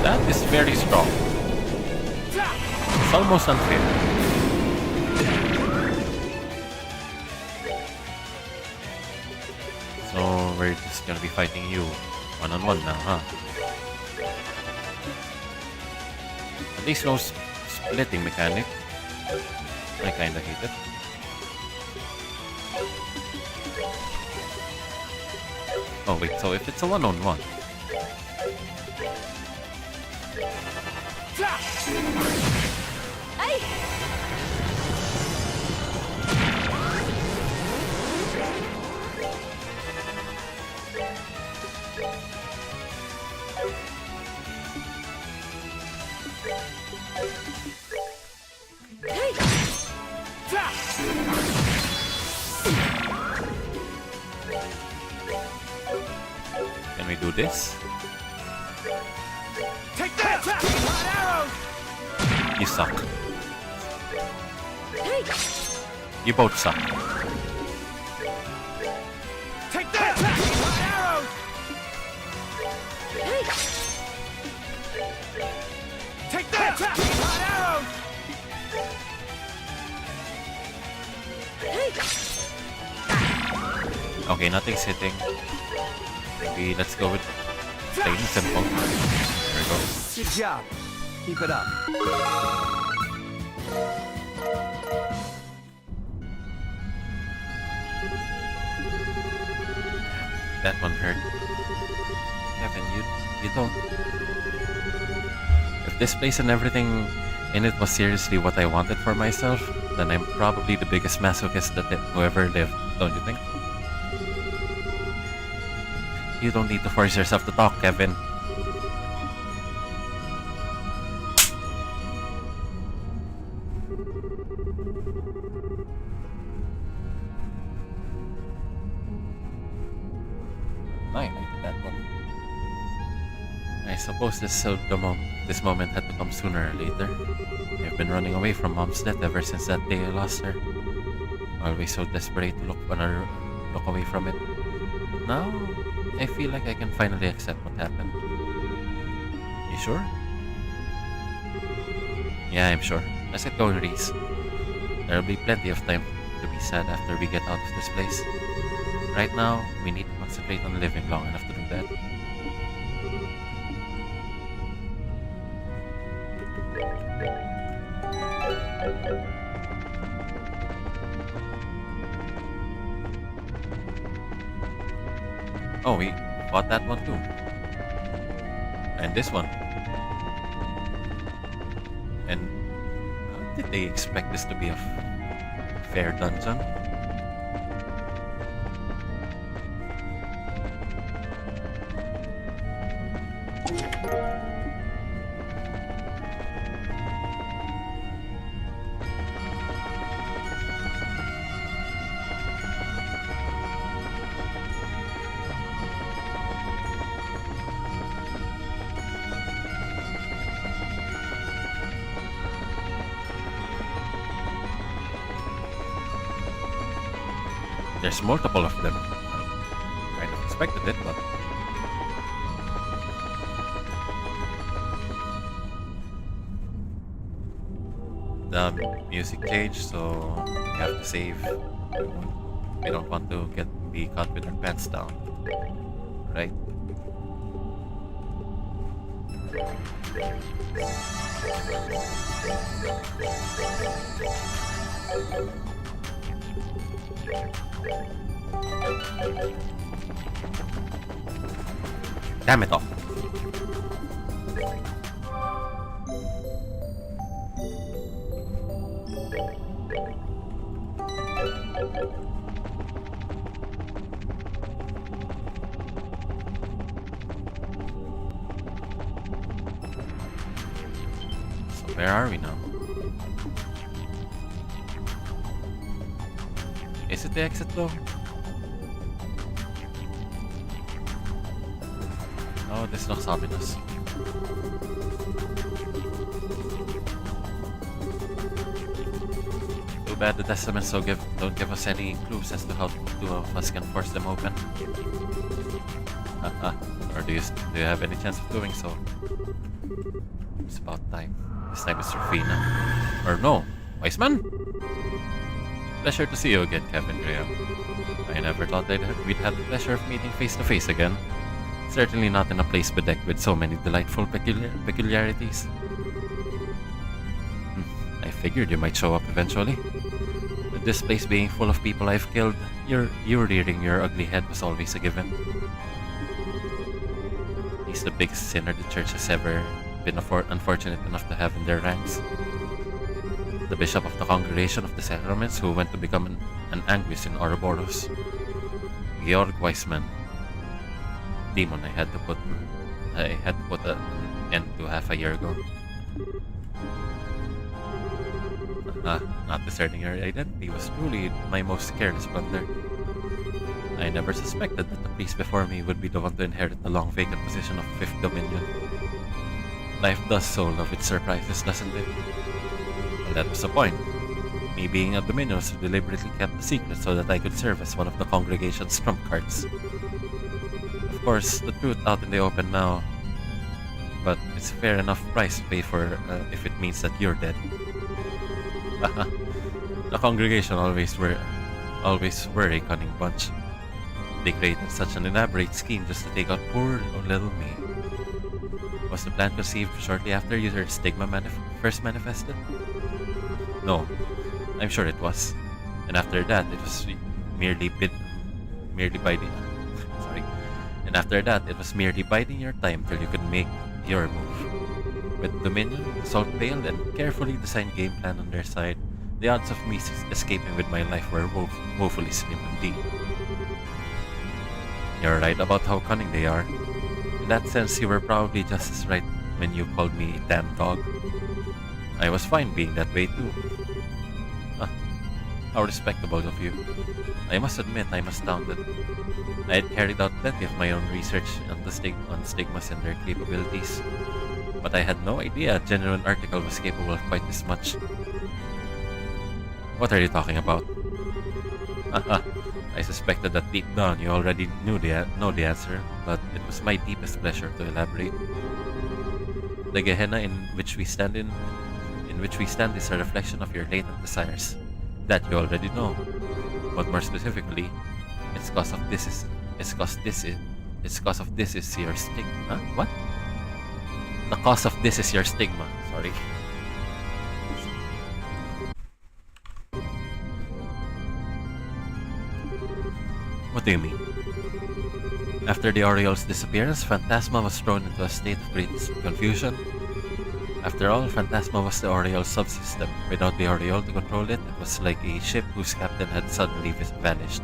Speaker 1: That is very strong. It's almost unfair. So we're just gonna be fighting you one-on-one now, huh? At least no splitting mechanic. I kinda hate it. Oh wait, so if it's a one-on-one...
Speaker 3: Ay!
Speaker 1: Can we do this?
Speaker 2: Take that! Hot arrows!
Speaker 1: You suck.
Speaker 3: Hey!
Speaker 1: You both suck.
Speaker 2: Take that! Hot arrows!
Speaker 3: Hey!
Speaker 2: Take that! Hot arrows!
Speaker 3: Hey!
Speaker 1: Okay, nothing's hitting. Maybe let's go with plain and simple. There we go.
Speaker 2: Good job. Keep it up.
Speaker 1: That one hurt. Kevin, you don't... If this place and everything in it was seriously what I wanted for myself, then I'm probably the biggest masochist that who ever lived, don't you think? You don't need to force yourself to talk, Kevin. I did that one. I suppose this moment had to come sooner or later. I've been running away from Mom's death ever since that day I lost her. Always so desperate to look away from it. But now, I feel like I can finally accept what happened. You sure? Yeah, I'm sure. Let's get going, Reese. There'll be plenty of time to be sad after we get out of this place. Right now, we need to concentrate on living long enough to do that. Oh, we fought that one too. And this one. And how did they expect this to be a fair dungeon? there's multiple of them. Kind of expected it, but the music changed, so we have to save. We don't want to be caught with our pants down, right? Damn it all. So where are we now? Is it the exit though? Oh, this looks ominous. Too bad the Testaments don't give us any clues as to how two of us can force them open. Or do you have any chance of doing so? It's about time. This time it's Rufina. Or no, Weissman? Pleasure to see you again, Kevin Graham. I never thought we'd have the pleasure of meeting face to face again. Certainly not in a place bedecked with so many delightful peculiarities. I figured you might show up eventually. With this place being full of people I've killed, you rearing your ugly head was always a given. He's the biggest sinner the church has ever been unfortunate enough to have in their ranks. The bishop of the Congregation of the Sacraments who went to become an Anguis in Ouroboros. Georg Weissman. Demon I had to put an end to half a year ago. Not discerning your identity was truly my most careless blunder. I never suspected that the priest before me would be the one to inherit the long vacant position of Fifth Dominion. Life does so love its surprises, doesn't it? Well, that was the point. Me being a Dominion was deliberately kept a secret so that I could serve as one of the congregation's trump cards. Of course, the truth out in the open now, but it's a fair enough price to pay for if it means that you're dead. The congregation always were a cunning bunch. They created such an elaborate scheme just to take out poor little me. Was the plan conceived shortly after your stigma first manifested? No, I'm sure it was. And after that, it was merely biding your time till you could make your move. With Dominion, Salt Vale, and carefully designed game plan on their side, the odds of me escaping with my life were woefully slim indeed. You're right about how cunning they are. In that sense, you were probably just as right when you called me a damn dog. I was fine being that way too. How respectable of you. I must admit I'm astounded. I had carried out plenty of my own research on stigmas and their capabilities, but I had no idea a genuine article was capable of quite this much. What are you talking about? I suspected that deep down you already know the answer, but it was my deepest pleasure to elaborate. The Gehenna in which we stand is a reflection of your latent desires. That you already know. But more specifically, it's cause of this is your stigma. What? The cause of this is your stigma. Sorry. What do you mean? After the Oriole's disappearance, Phantasma was thrown into a state of great confusion. After all, Phantasma was the Oriole subsystem. Without the Oriole to control it, it was like a ship whose captain had suddenly vanished.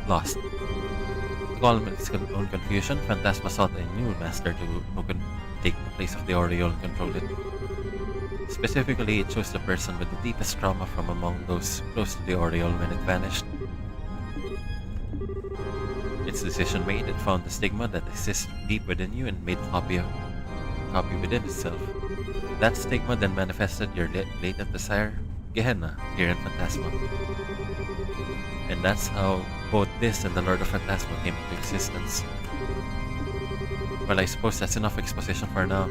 Speaker 1: Lost. To calm its own confusion, Phantasma sought a new master who could take the place of the Oriole and control it. Specifically, it chose the person with the deepest trauma from among those close to the Oriole when it vanished. Its decision made, it found the stigma that exists deep within you and made a copy within itself. That stigma then manifested your latent desire, Gehenna, here in Phantasma. And that's how both this and the Lord of Phantasma came into existence. Well, I suppose that's enough exposition for now.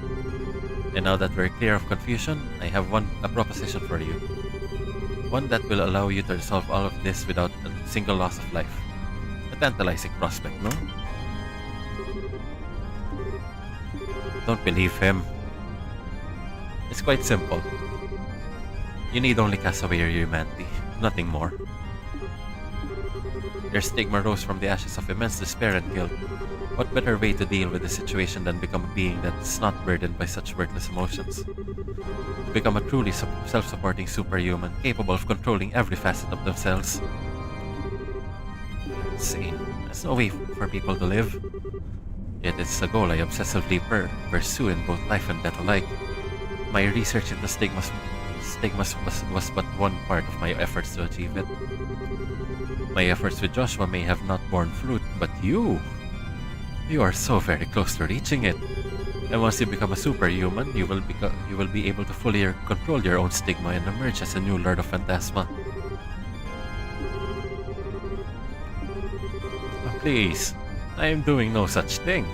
Speaker 1: And now that we're clear of confusion, I have a proposition for you. One that will allow you to resolve all of this without a single loss of life. A tantalizing prospect, no? Don't believe him. It's quite simple. You need only cast away your humanity, nothing more. Your stigma rose from the ashes of immense despair and guilt. What better way to deal with the situation than become a being that is not burdened by such worthless emotions? To become a truly self-supporting superhuman, capable of controlling every facet of themselves. Insane. There's no way for people to live. Yet it's a goal I obsessively pursue in both life and death alike. My research into stigmas was but one part of my efforts to achieve it. My efforts with Joshua may have not borne fruit, but you are so very close to reaching it. And once you become a superhuman, you will be able to fully control your own stigma and emerge as a new Lord of Phantasma. Oh, please, I am doing no such thing.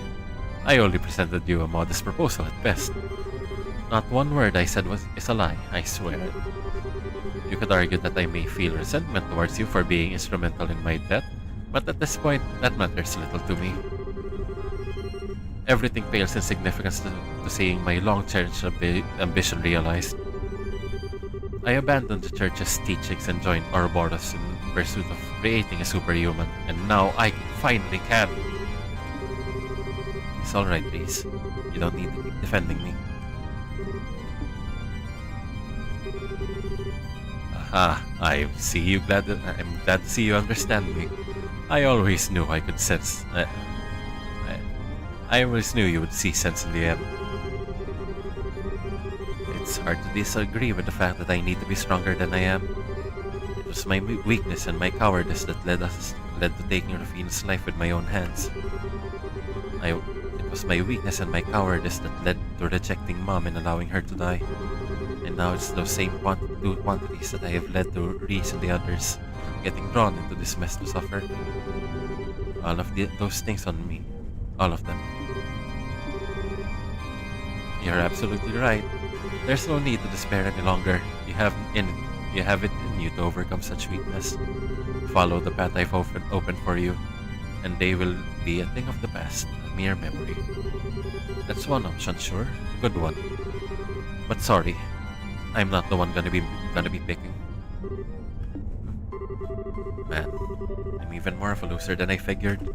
Speaker 1: I only presented you a modest proposal at best. Not one word I said is a lie, I swear. You could argue that I may feel resentment towards you for being instrumental in my death, but at this point, that matters little to me. Everything pales in significance to seeing my long-cherished ambition realized. I abandoned the church's teachings and joined Ouroboros in pursuit of creating a superhuman, and now I finally can. It's alright, please. You don't need to keep defending me. Aha, I'm glad to see you understand me. I always knew I could sense. I always knew you would see sense in the end. It's hard to disagree with the fact that I need to be stronger than I am. It was my weakness and my cowardice that led to taking Rufino's life with my own hands. It was my weakness and my cowardice that led to rejecting Mom and allowing her to die. And now it's those same quantities that I have led to Reese and the others getting drawn into this mess to suffer. All of those things on me. All of them. You're absolutely right. There's no need to despair any longer. You have it in you to overcome such weakness. Follow the path I've opened for you, and they will be a thing of the past, a mere memory. That's one option, sure. Good one. But sorry, I'm not the one gonna be picking. Man, I'm even more of a loser than I figured.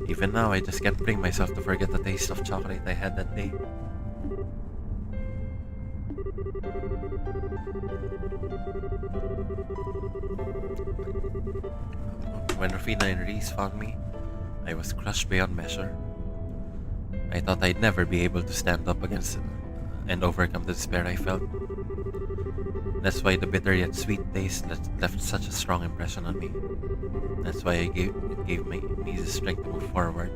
Speaker 1: Even now, I just can't bring myself to forget the taste of chocolate I had that day. When Rufina and Reese found me, I was crushed beyond measure. I thought I'd never be able to stand up against it and overcome the despair I felt. That's why the bitter yet sweet taste left such a strong impression on me. That's why it gave me the strength to move forward,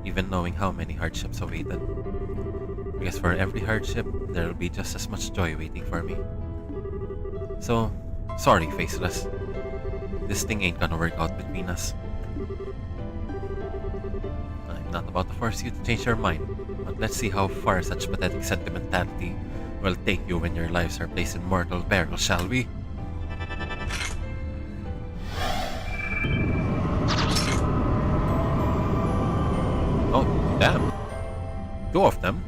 Speaker 1: even knowing how many hardships awaited. Because for every hardship, there will be just as much joy waiting for me. So, sorry, Faceless. This thing ain't gonna work out between us. I'm not about to force you to change your mind, but let's see how far such pathetic sentimentality will take you when your lives are placed in mortal peril, shall we? Oh, damn. Two of them?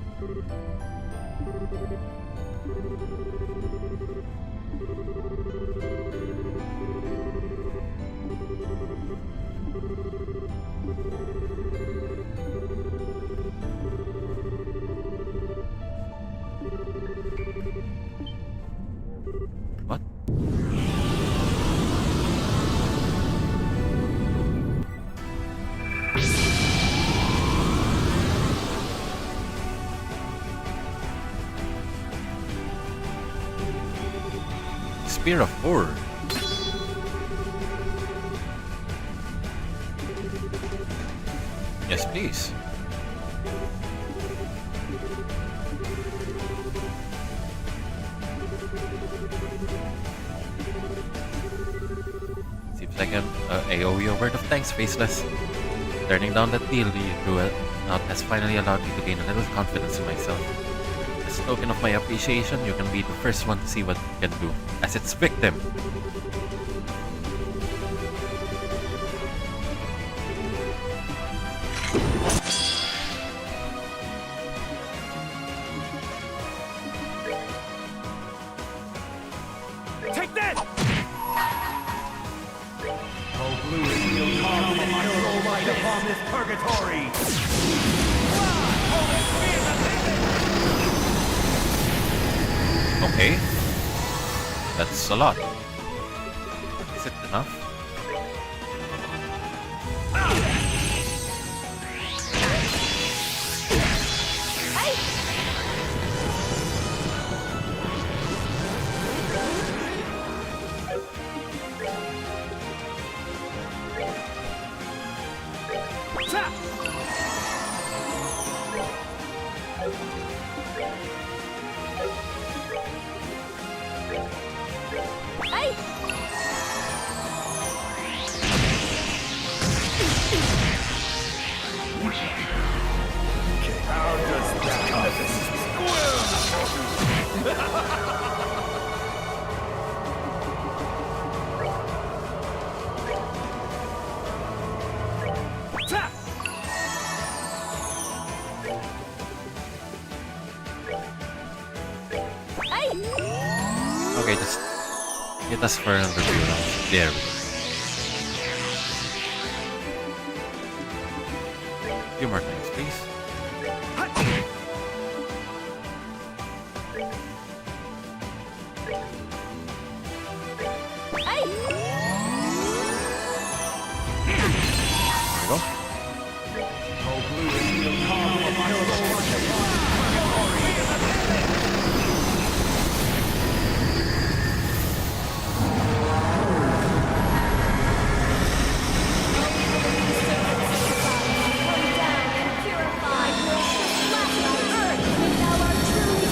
Speaker 1: What? Spear of Ur. Yes, please. Seems like I owe you a word of thanks, Faceless. Turning down that deal you threw out has finally allowed me to gain a little confidence in myself. As a token of my appreciation, you can be the first one to see what you can do, as its victim.
Speaker 2: Take that! Oh, blue steel carved in my soul light upon this purgatory!
Speaker 1: Okay. That's a lot. Is it enough? Okay, just hit us for another few rounds. There we go. A few more times, please. There we go.
Speaker 2: Oh, blue steel carved in my soul light upon
Speaker 3: Come down and purify your flesh on earth, and thou art truly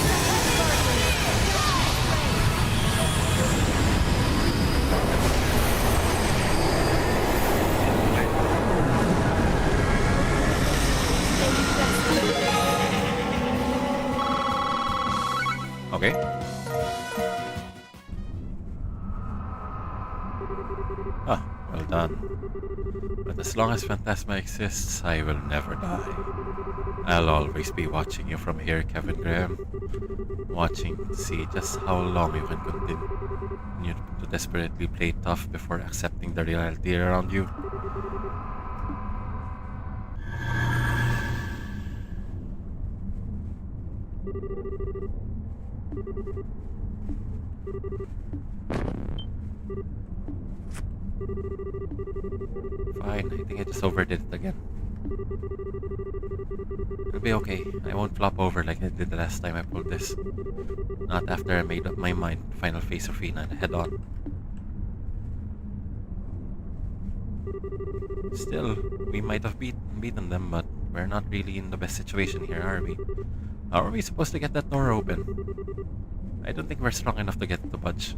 Speaker 1: Okay. Ah, well done. But as long as Phantasma exists, I will never die. I'll always be watching you from here, Kevin Graham. Watching to see just how long you can continue to desperately play tough before accepting the reality around you. Fine, I think I just overdid it again. It'll be okay. I won't flop over like I did the last time I pulled this. Not after I made up my mind to final face Rufina head on. Still, we might have beaten them, but we're not really in the best situation here, are we? How are we supposed to get that door open? I don't think we're strong enough to get it to budge.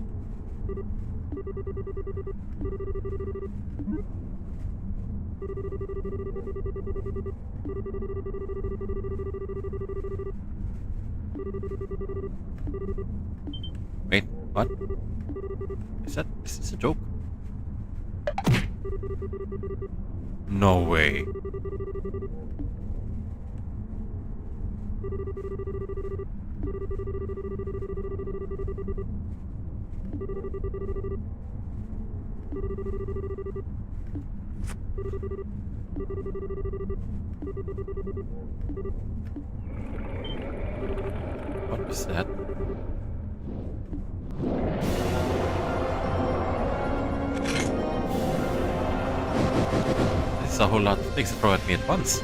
Speaker 1: Wait, what? Is this a joke? No way. What was that? This is a whole lot of things to throw at me at once.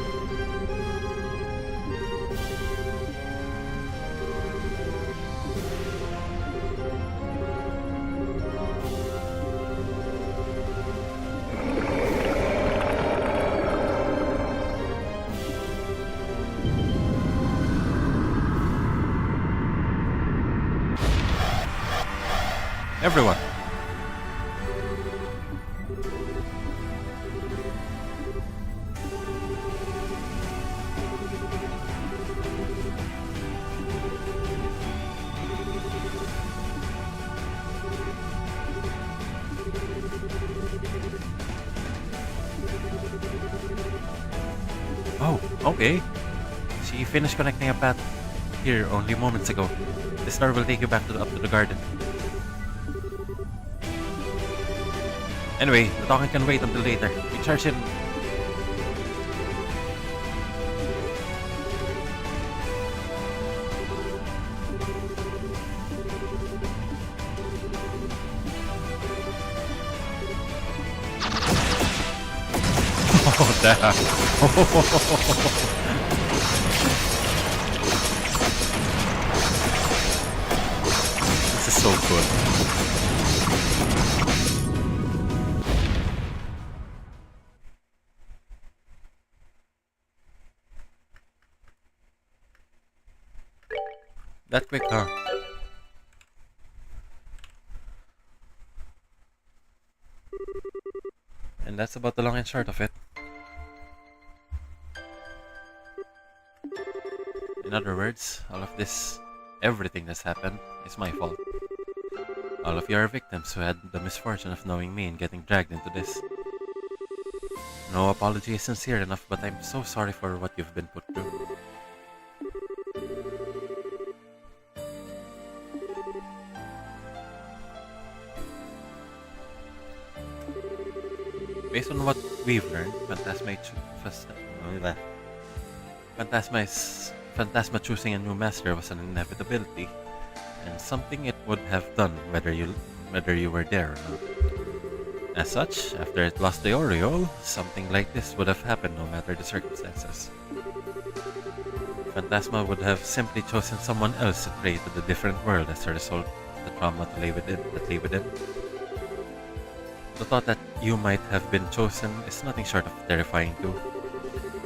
Speaker 1: Everyone. Oh, okay. She finished connecting a path here only moments ago. This door will take you back up to the garden. Anyway, the talking can wait until later. Recharge in. Oh, damn. This is so good. That quick, huh? And that's about the long and short of it. In other words, all of this, everything that's happened, is my fault. All of you are victims who had the misfortune of knowing me and getting dragged into this. No apology is sincere enough, but I'm so sorry for what you've been put through. Based on what we've learned, Phantasma choosing a new master was an inevitability, and something it would have done whether you were there or not. As such, after it lost the Oriole, something like this would have happened no matter the circumstances. Phantasma would have simply chosen someone else and created a different world as a result of the trauma that lay within. The thought that you might have been chosen is nothing short of terrifying too.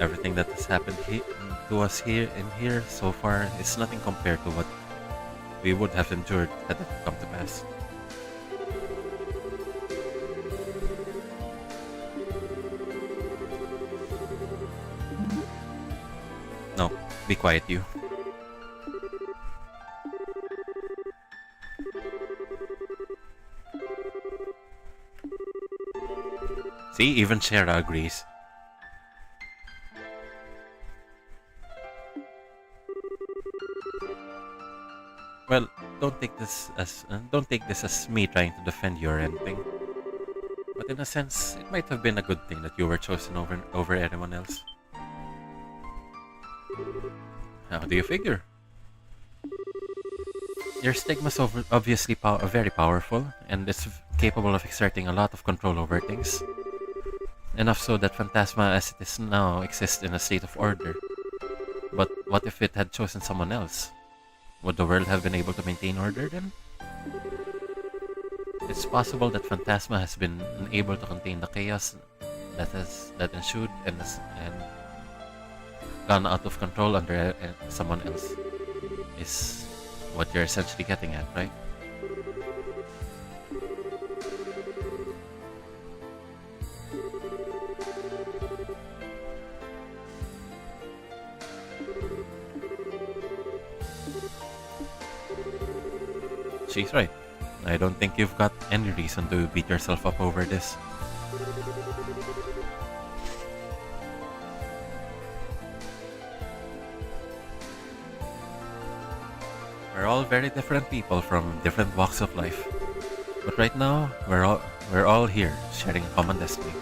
Speaker 1: Everything that has happened to us here so far is nothing compared to what we would have endured had it come to pass. No, be quiet, you. See, even Shera agrees. Well, don't take this as me trying to defend you or anything. But in a sense, it might have been a good thing that you were chosen over anyone else. How do you figure? Your stigma's obviously very powerful, and it's capable of exerting a lot of control over things. Enough so that Phantasma as it is now exists in a state of order. But what if it had chosen someone else? Would the world have been able to maintain order then? It's possible that Phantasma has been unable to contain the chaos that ensued and gone out of control under someone else. Is what you're essentially getting at, right? She's right. I don't think you've got any reason to beat yourself up over this. We're all very different people from different walks of life. But right now, we're all here, sharing a common destiny.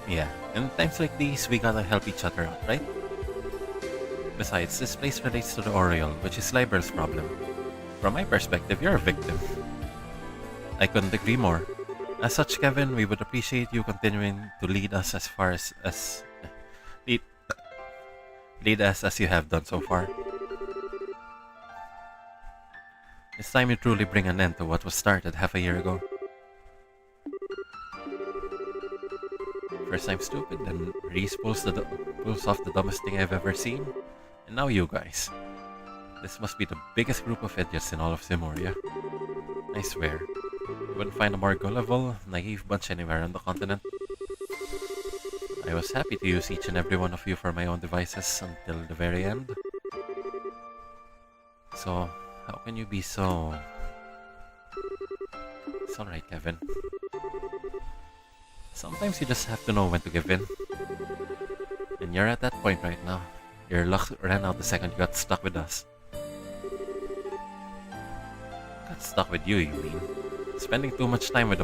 Speaker 1: Yeah, in times like these, we gotta help each other out, right? Besides, this place relates to the Oriole, which is Liber's problem. From my perspective, you're a victim. I couldn't agree more. As such, Kevin, we would appreciate you continuing to lead us as far as lead us as you have done so far. It's time you truly bring an end to what was started half a year ago. First I'm stupid, then Reese pulls off the dumbest thing I've ever seen, and now you guys. This must be the biggest group of idiots in all of Simoria. I swear, you wouldn't find a more gullible, naive bunch anywhere on the continent. I was happy to use each and every one of you for my own devices until the very end. So, how can you be so... It's alright, Kevin. Sometimes you just have to know when to give in. And you're at that point right now. Your luck ran out the second you got stuck with us. Got stuck with you mean? Spending too much time with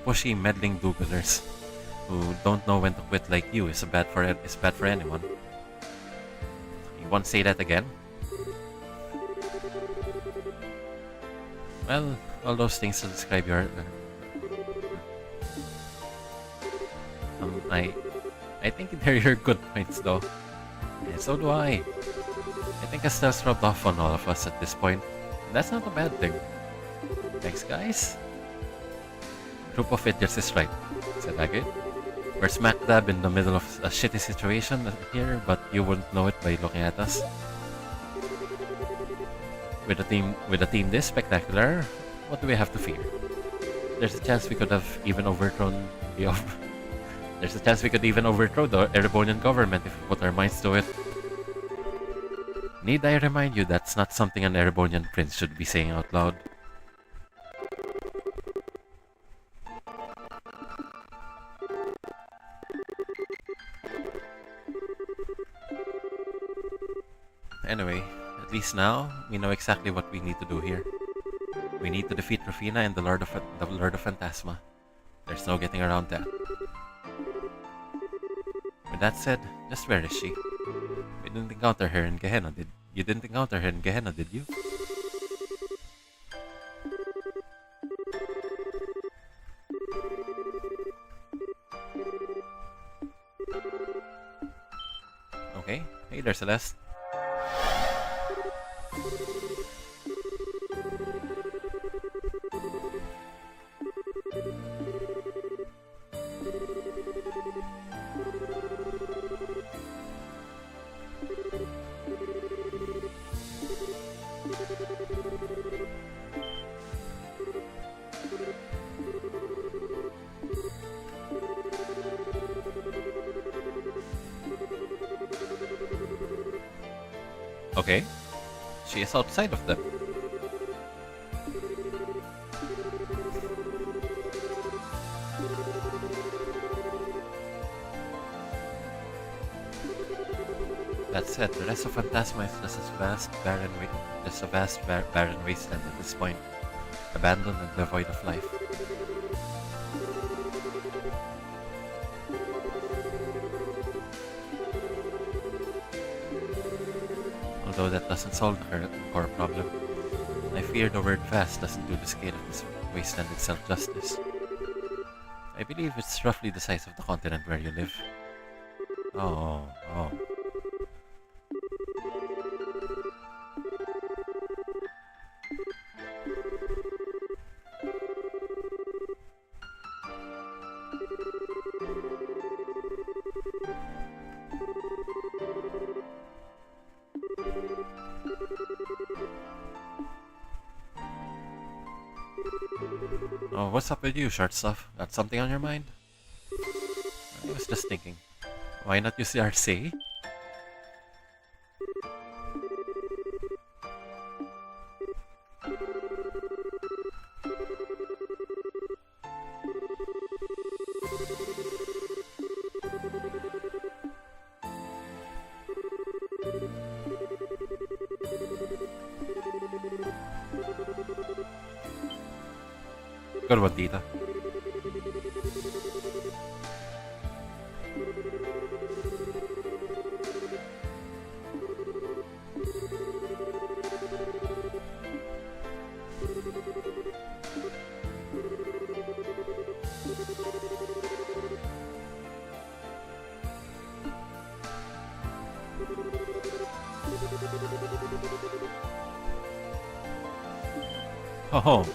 Speaker 1: pushy, meddling do-gooders who don't know when to quit like you is bad for anyone. You want to say that again? Well, all those things to describe your... I think they're your good points though. And so do I. I think Estelle's rubbed off on all of us at this point. And that's not a bad thing. Thanks, guys. Group of idiots is right, said Agate. We're smack dab in the middle of a shitty situation here, but you wouldn't know it by looking at us. With a team this spectacular, what do we have to fear? There's a chance we could have even overthrown the There's a chance we could even overthrow the Erebonian government if we put our minds to it. Need I remind you that's not something an Erebonian prince should be saying out loud? Anyway, at least now, we know exactly what we need to do here. We need to defeat Rufina and the Lord of Phantasma. There's no getting around that. With that said, just where is she? We didn't encounter her in Gehenna, did you? Didn't encounter her in Gehenna, did you? Okay. Hey there, Celeste. Okay. She is outside of them. That said, the rest of Phantasma is just a vast, barren wasteland at this point, abandoned and devoid of life. Although that doesn't solve the core problem, I fear the word vast doesn't do the scale of this wasteland itself justice. I believe it's roughly the size of the continent where you live. Oh. Oh, what's up with you, short stuff? Got something on your mind? I was just thinking, why not use your say? Good one, Tita. Oh.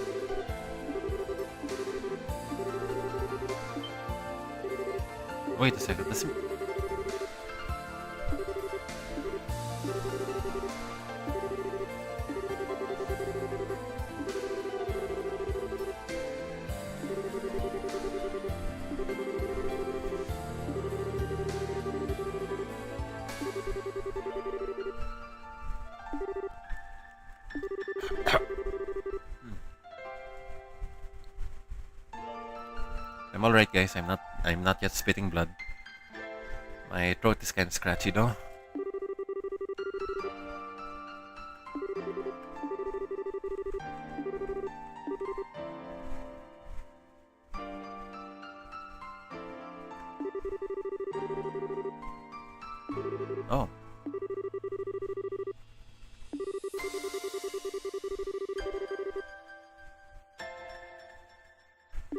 Speaker 1: Wait a second, this... I'm alright, guys. I'm not yet spitting blood. My throat is kind of scratchy though. Oh.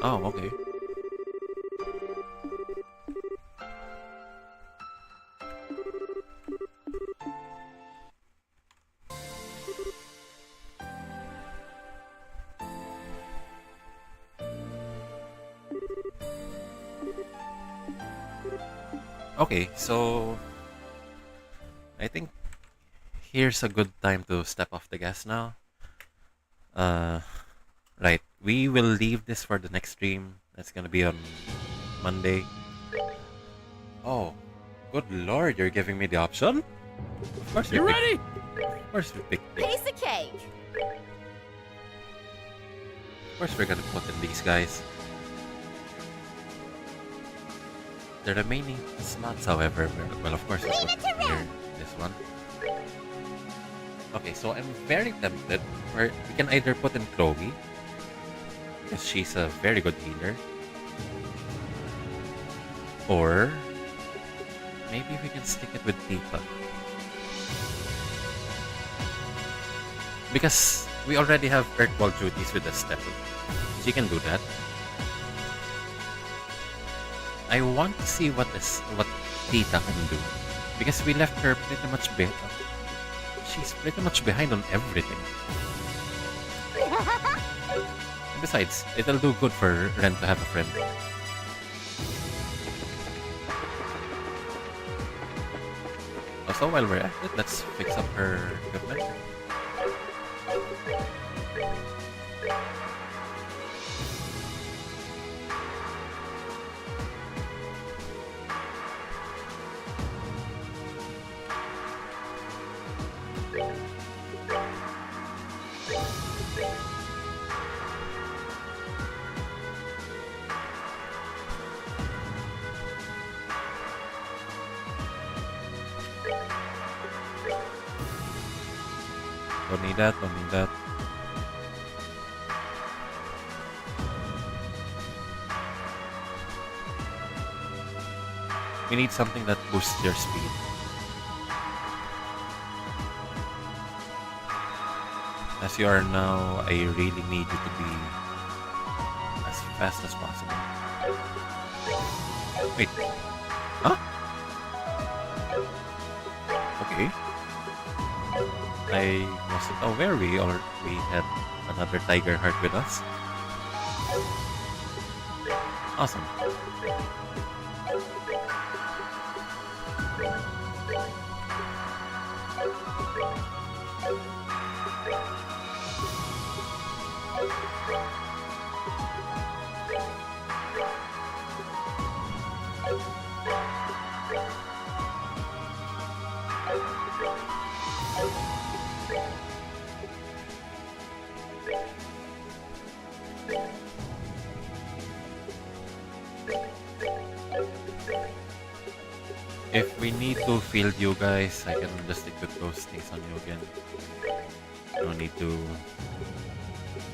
Speaker 1: Oh, okay. Okay, so I think here's a good time to step off the gas now. Right, we will leave this for the next stream. That's gonna be on Monday. Oh, good lord, you're giving me the option? Of course we
Speaker 2: You
Speaker 1: pick-
Speaker 2: ready?
Speaker 1: Of course we picked it.
Speaker 3: Piece of cake.
Speaker 1: Of course we're gonna put in these guys. The remaining slots, however, well, of course, let's
Speaker 3: Leave
Speaker 1: put
Speaker 3: it to
Speaker 1: here
Speaker 3: Ren.
Speaker 1: this one. Okay, so I'm very tempted. Or we can either put in Chloe, because she's a very good healer, or maybe we can stick it with Tifa. Because we already have Earthwall duties with the Step. She can do that. I want to see what Tita can do. Because we left her pretty much behind. She's pretty much behind on everything. Besides, it'll do good for Ren to have a friend. Also, while we're at it, let's fix up her equipment. Don't need that, don't need that. We need something that boosts your speed. As you are now, I really need you to be as fast as possible. Wait. Huh? Okay. I wasn't aware we had another Tiger Heart with us. Awesome. If we need to field you guys, I can just stick with those things on you again. No need to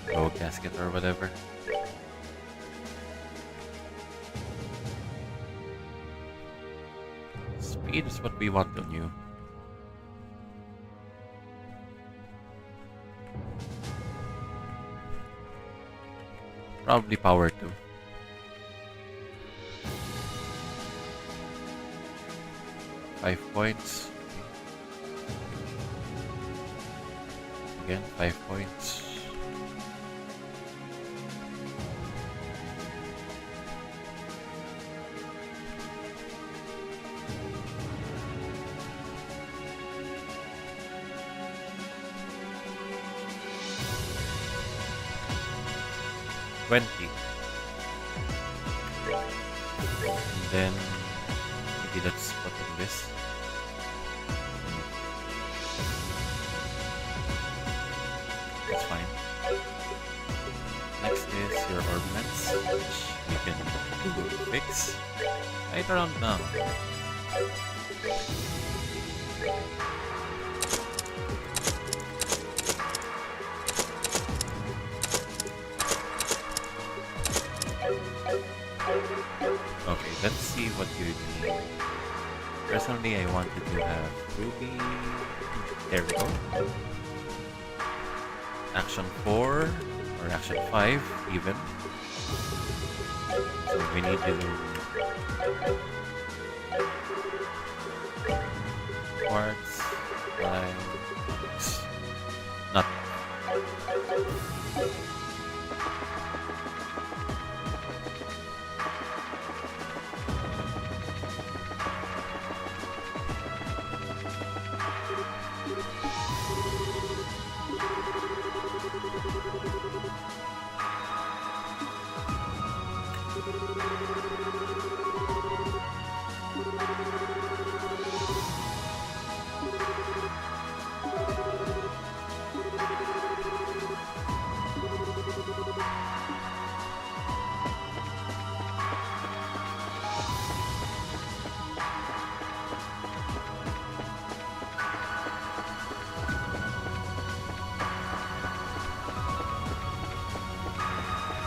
Speaker 1: go casket or whatever. Speed is what we want on you. Probably power too. Five points. Again, 5 points. $20. And then maybe let's put in this. That's fine. Next is your ordnance, which we can do fix right around now. Okay, let's see what you need. Personally, I wanted to have Ruby. There we go. Action 4 or Action 5 even. So we need to quartz, limes, not.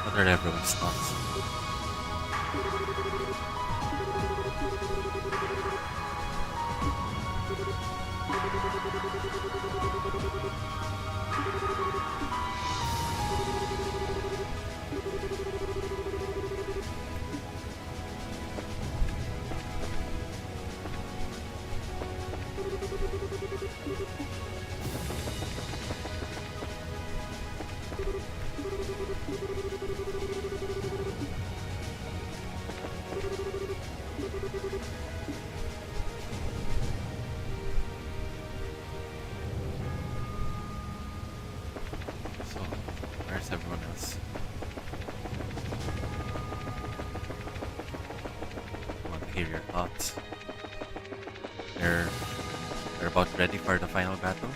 Speaker 1: What are everyone's thoughts? So, where's everyone else? I want to hear your thoughts. They're about ready for the final battle.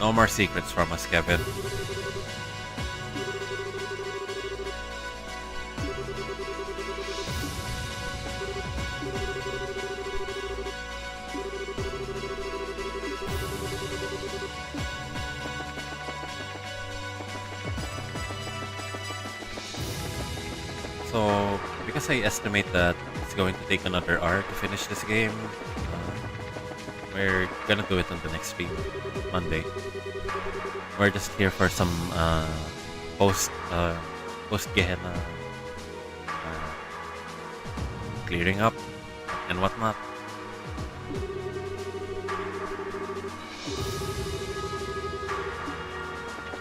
Speaker 1: No more secrets from us, Kevin. So, because I estimate that it's going to take another hour to finish this game, we're gonna do it on the next stream, Monday. We're just here for some post Gehenna clearing up and whatnot.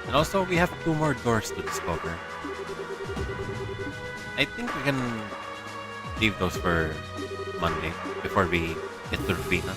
Speaker 1: And also, we have 2 more doors to discover. I think we can leave those for Monday before we get to Rufina.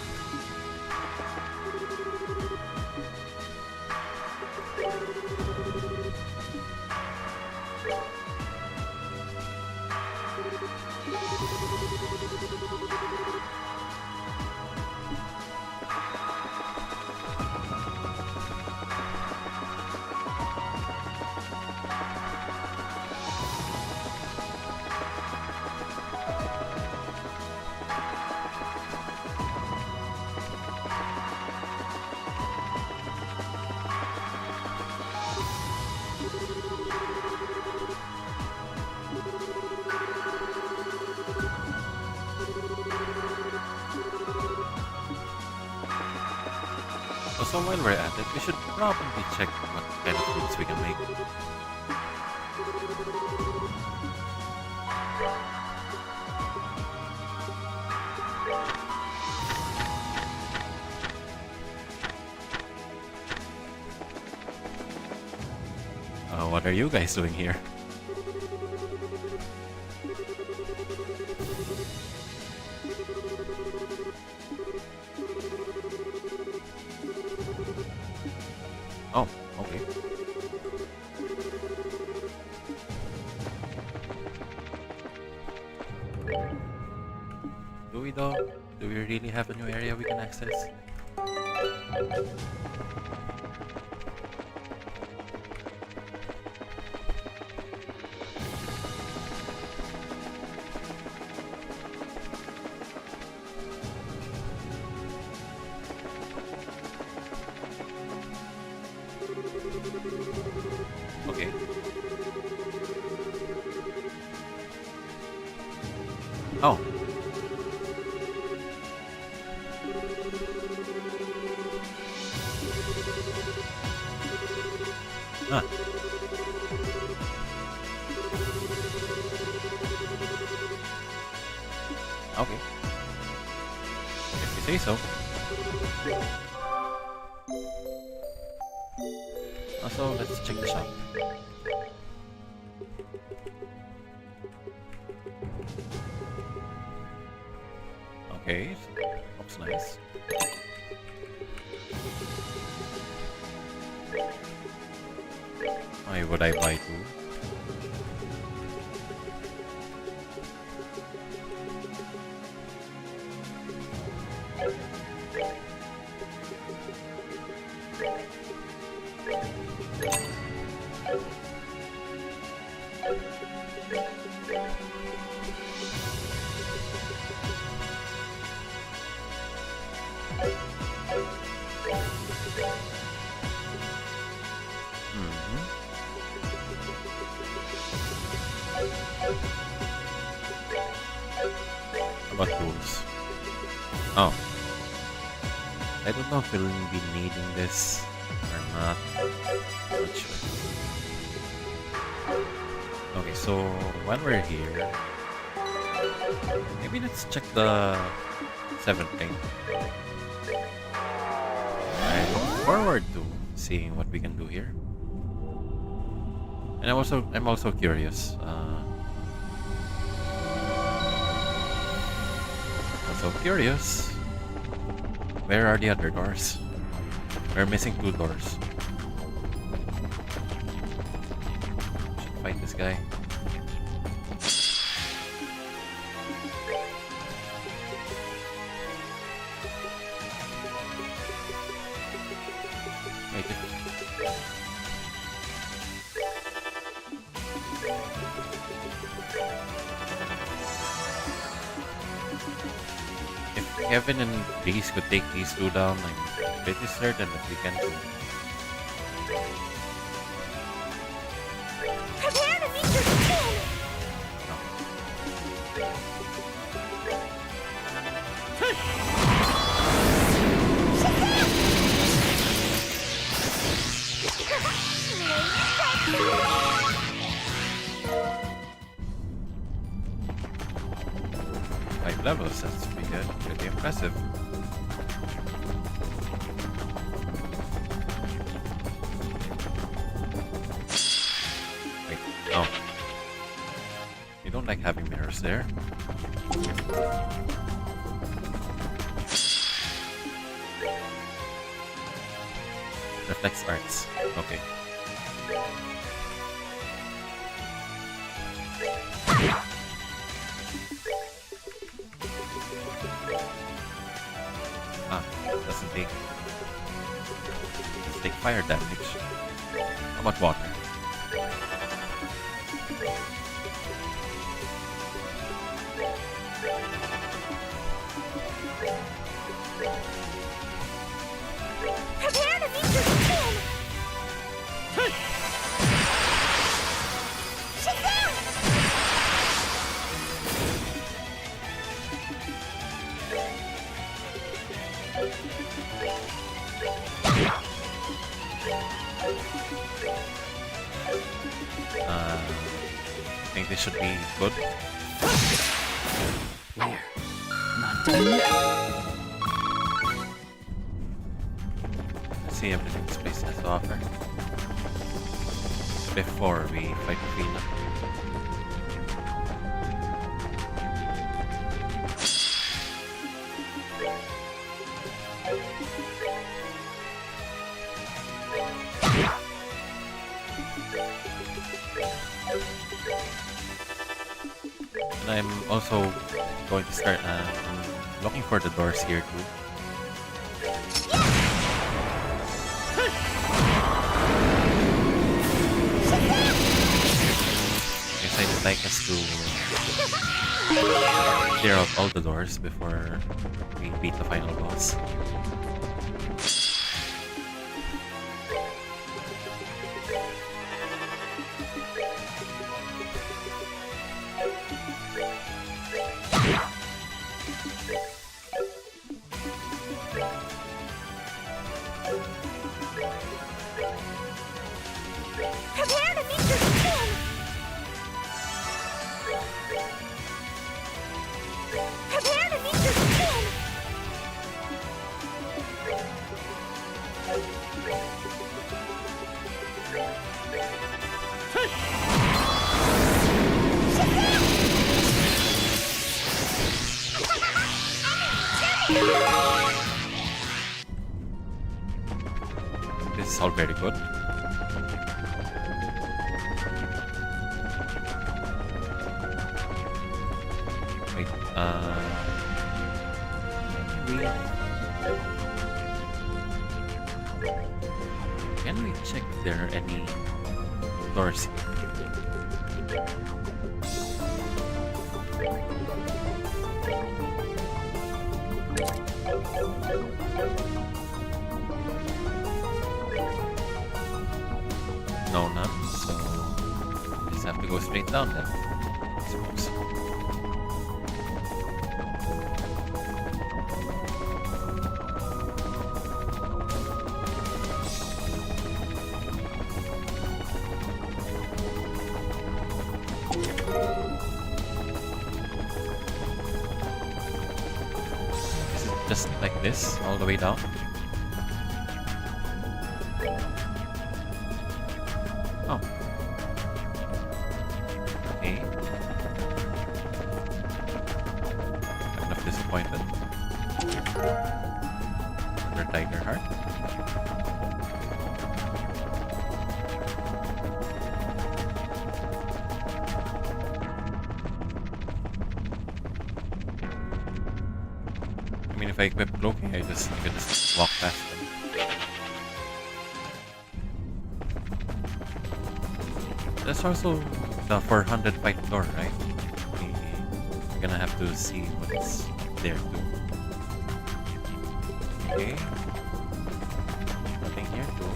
Speaker 1: So while we're at it, we should probably check what kind of foods we can make. What are you guys doing here? Oh, okay. Do we though? Do we really have a new area we can access? Okay. Oh. Ah. Okay. If you say so. Also, let's check the shop. Okay, looks nice. Why would I buy two? About tools? Oh. I don't know if we'll be needing this or not. Not sure. Okay, so while we're here, maybe let's check the 7th thing. I look forward to seeing what we can do here. And I'm also curious. Where are the other doors? We're missing 2 doors. Should fight this guy. Wait. If Kevin and Reese could take these 2 down, I'm pretty certain that we can do.
Speaker 3: Prepare to meet your doom!
Speaker 1: Five levels, that's pretty good. Pretty impressive. Wait, no. You don't like having mirrors there. Reflex arts. Okay. Ah, doesn't take fire damage. How about water?
Speaker 3: Prepare to meet your doom! Shazam!
Speaker 1: I think this should be good.
Speaker 2: We're not done yet.
Speaker 1: Let's see everything this place has to offer before we fight Athena. And I'm also going to start looking for the doors here too. Guess I'd like us to clear out all the doors before we beat the final boss.
Speaker 3: Prepare to meet your king! Prepare to meet your king!
Speaker 1: This is all very good. Wait, can we check if there are any doors here? No, none. So just have to go straight down then, I suppose. Is it just like this all the way down? Oh. Okay. Kind of disappointed. Another tiger heart. I mean, if I equip Loki, I can just walk past them. There's also the 400 fight door, right? We're gonna have to see what's there too. Okay. Nothing here too.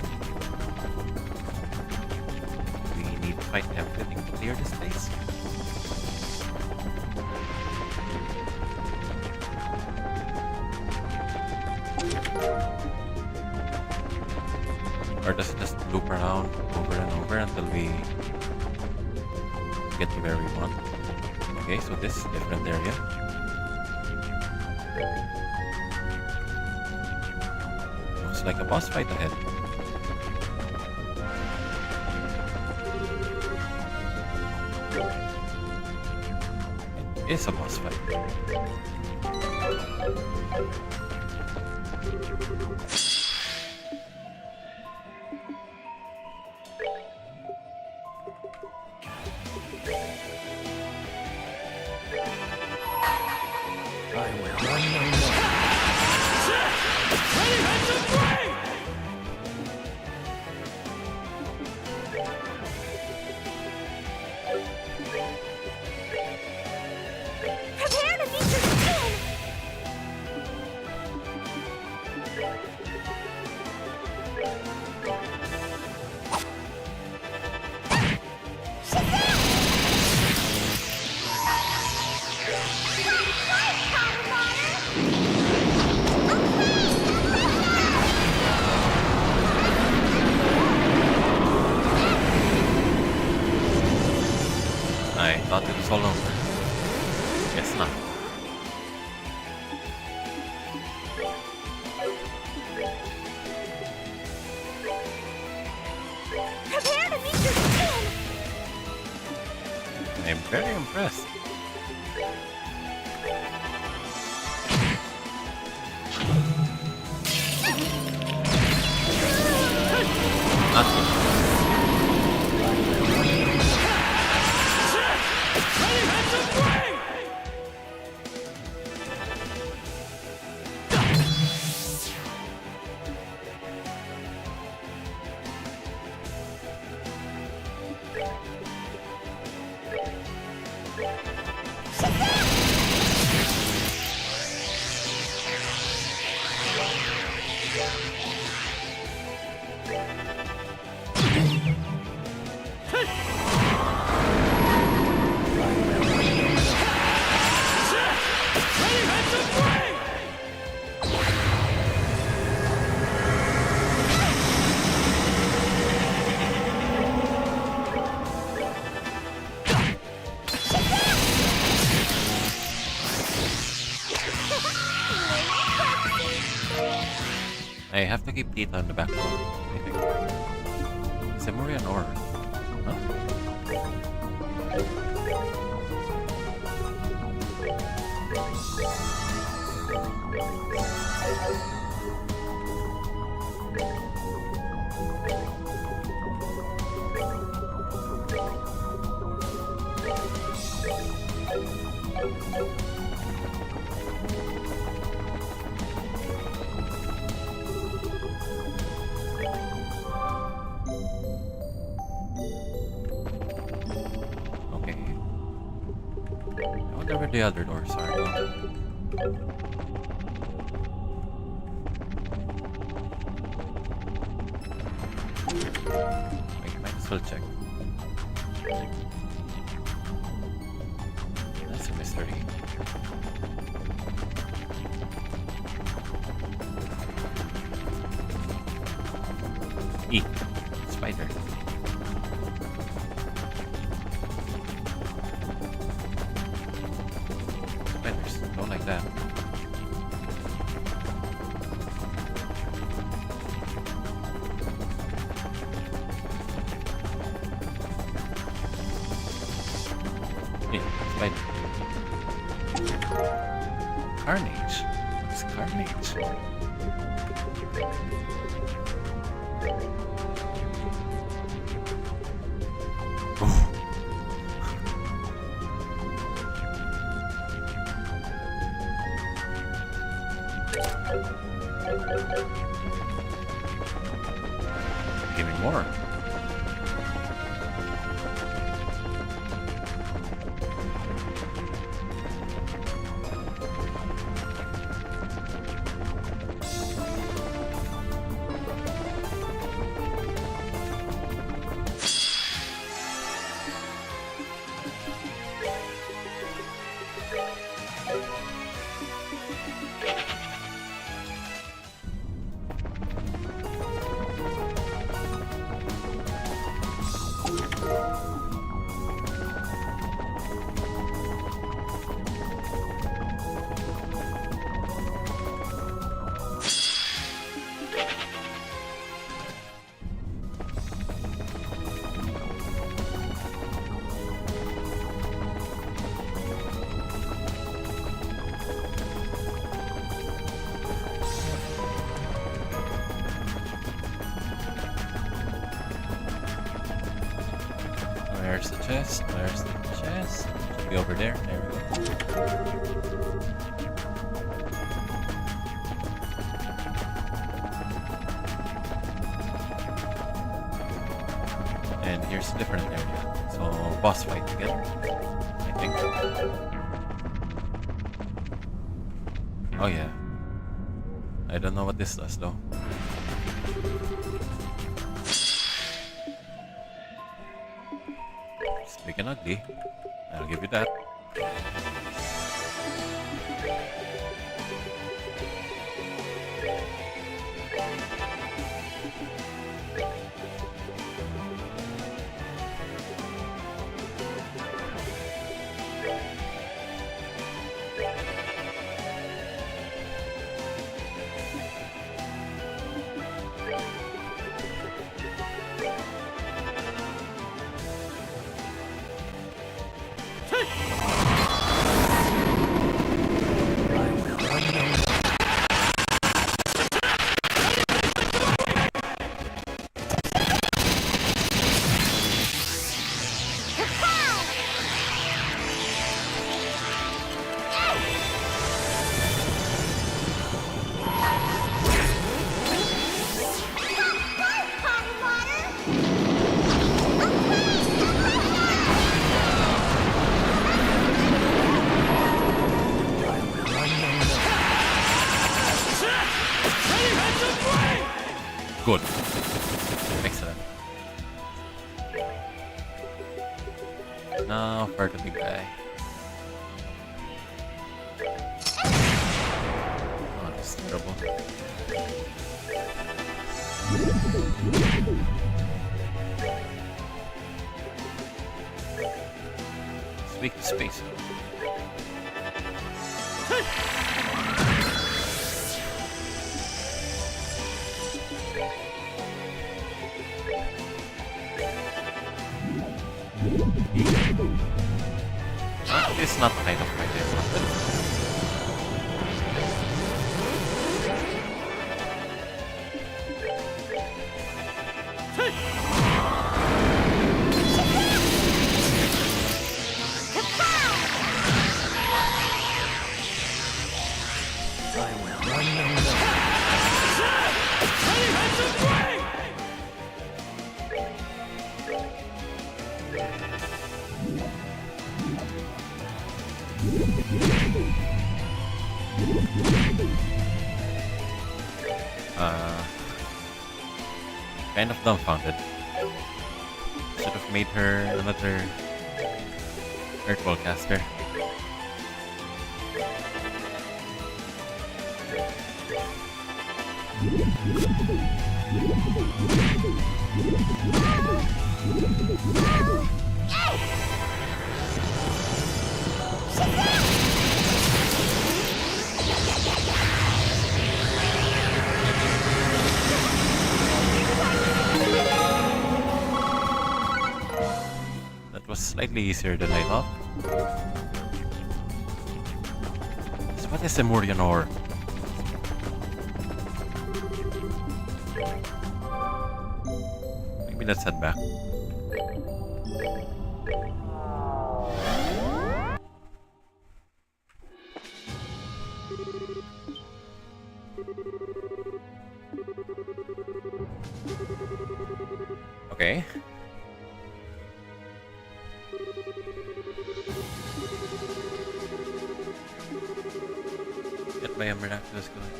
Speaker 1: We need to fight everything to clear this place. Or does it just loop around over and over until we get to where we want? Okay, so this is a different area. Looks like a boss fight ahead. It is a boss fight.
Speaker 2: I will run no more. Ready, hands up, play!
Speaker 3: Prepare to meet your king!
Speaker 1: I thought it was all over. Guess not.
Speaker 3: Prepare to meet your king!
Speaker 1: I'm very impressed. Not good. I have to keep Tita on the back row, I think. Is it Morian or? Huh? Okay. I wonder where the other doors are though. Wait, might as well check. That's a mystery. E. Spider. Spiders. Don't like that. Hey, spider. Carnage. What's Carnage? Give me more. Where's the chest? Where's the chest? Should be over there. There we go. And here's a different area. So boss fight again, I think. Oh yeah. I don't know what this does though. It's big and ugly. I'll give you that. Good. Excellent. Now for the big guy. Oh, that's terrible. Speak to space. It's not the kind of fight I wanted. Kind of dumbfounded. Should have made her another Earthball caster. That was slightly easier than I thought. So what is Emurian ore? Maybe let's head back. Okay. Get by a miraculous good.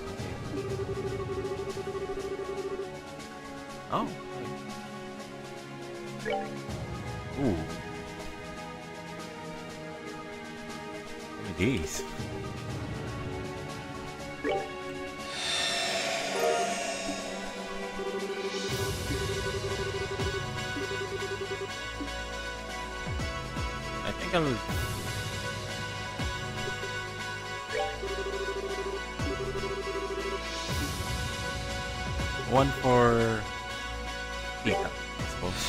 Speaker 1: Oh. Ooh. Look at these. I think I'll one for Pika, I suppose.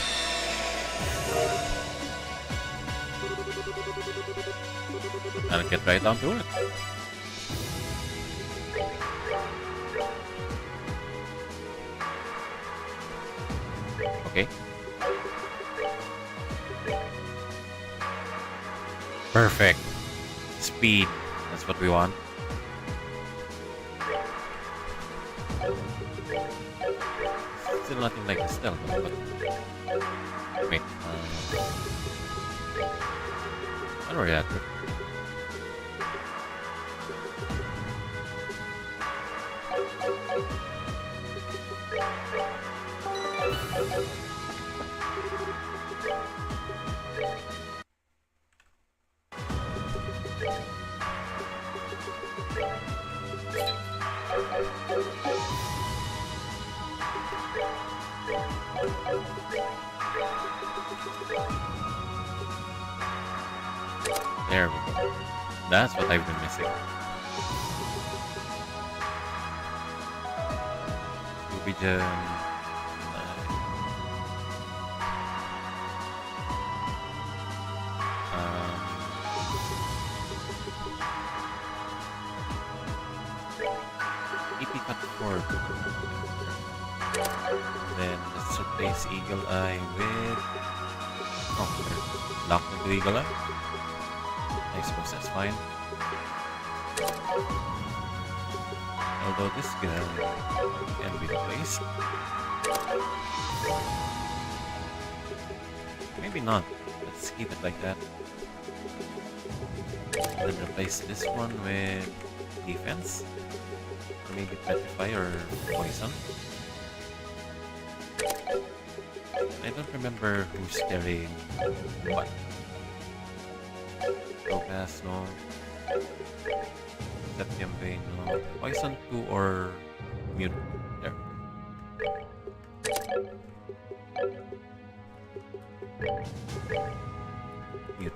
Speaker 1: I'll get right down to it. Okay. Perfect. Speed. That's what we want. Still nothing like this stealth, but wait. What are we at? There we go. That's what I've been missing. Rubigen. EP cut forward. Then let's replace Eagle Eye with. Oh, lock into Eagle Eye. I suppose that's fine. Although this guy can be replaced. Maybe not. Let's keep it like that. Then replace this one with defense. Or maybe petrify or poison. I don't remember who's carrying what. Topaz, no. Septium Vein, no. Poison 2 or Mute. There. Mute.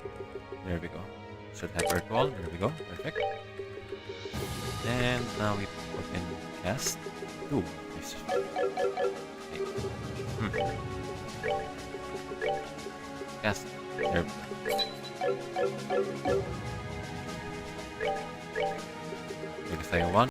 Speaker 1: There we go. Should have Earth Wall. There we go. Perfect. And now we can cast 2. Nice. Okay. Cast There. Maybe second one.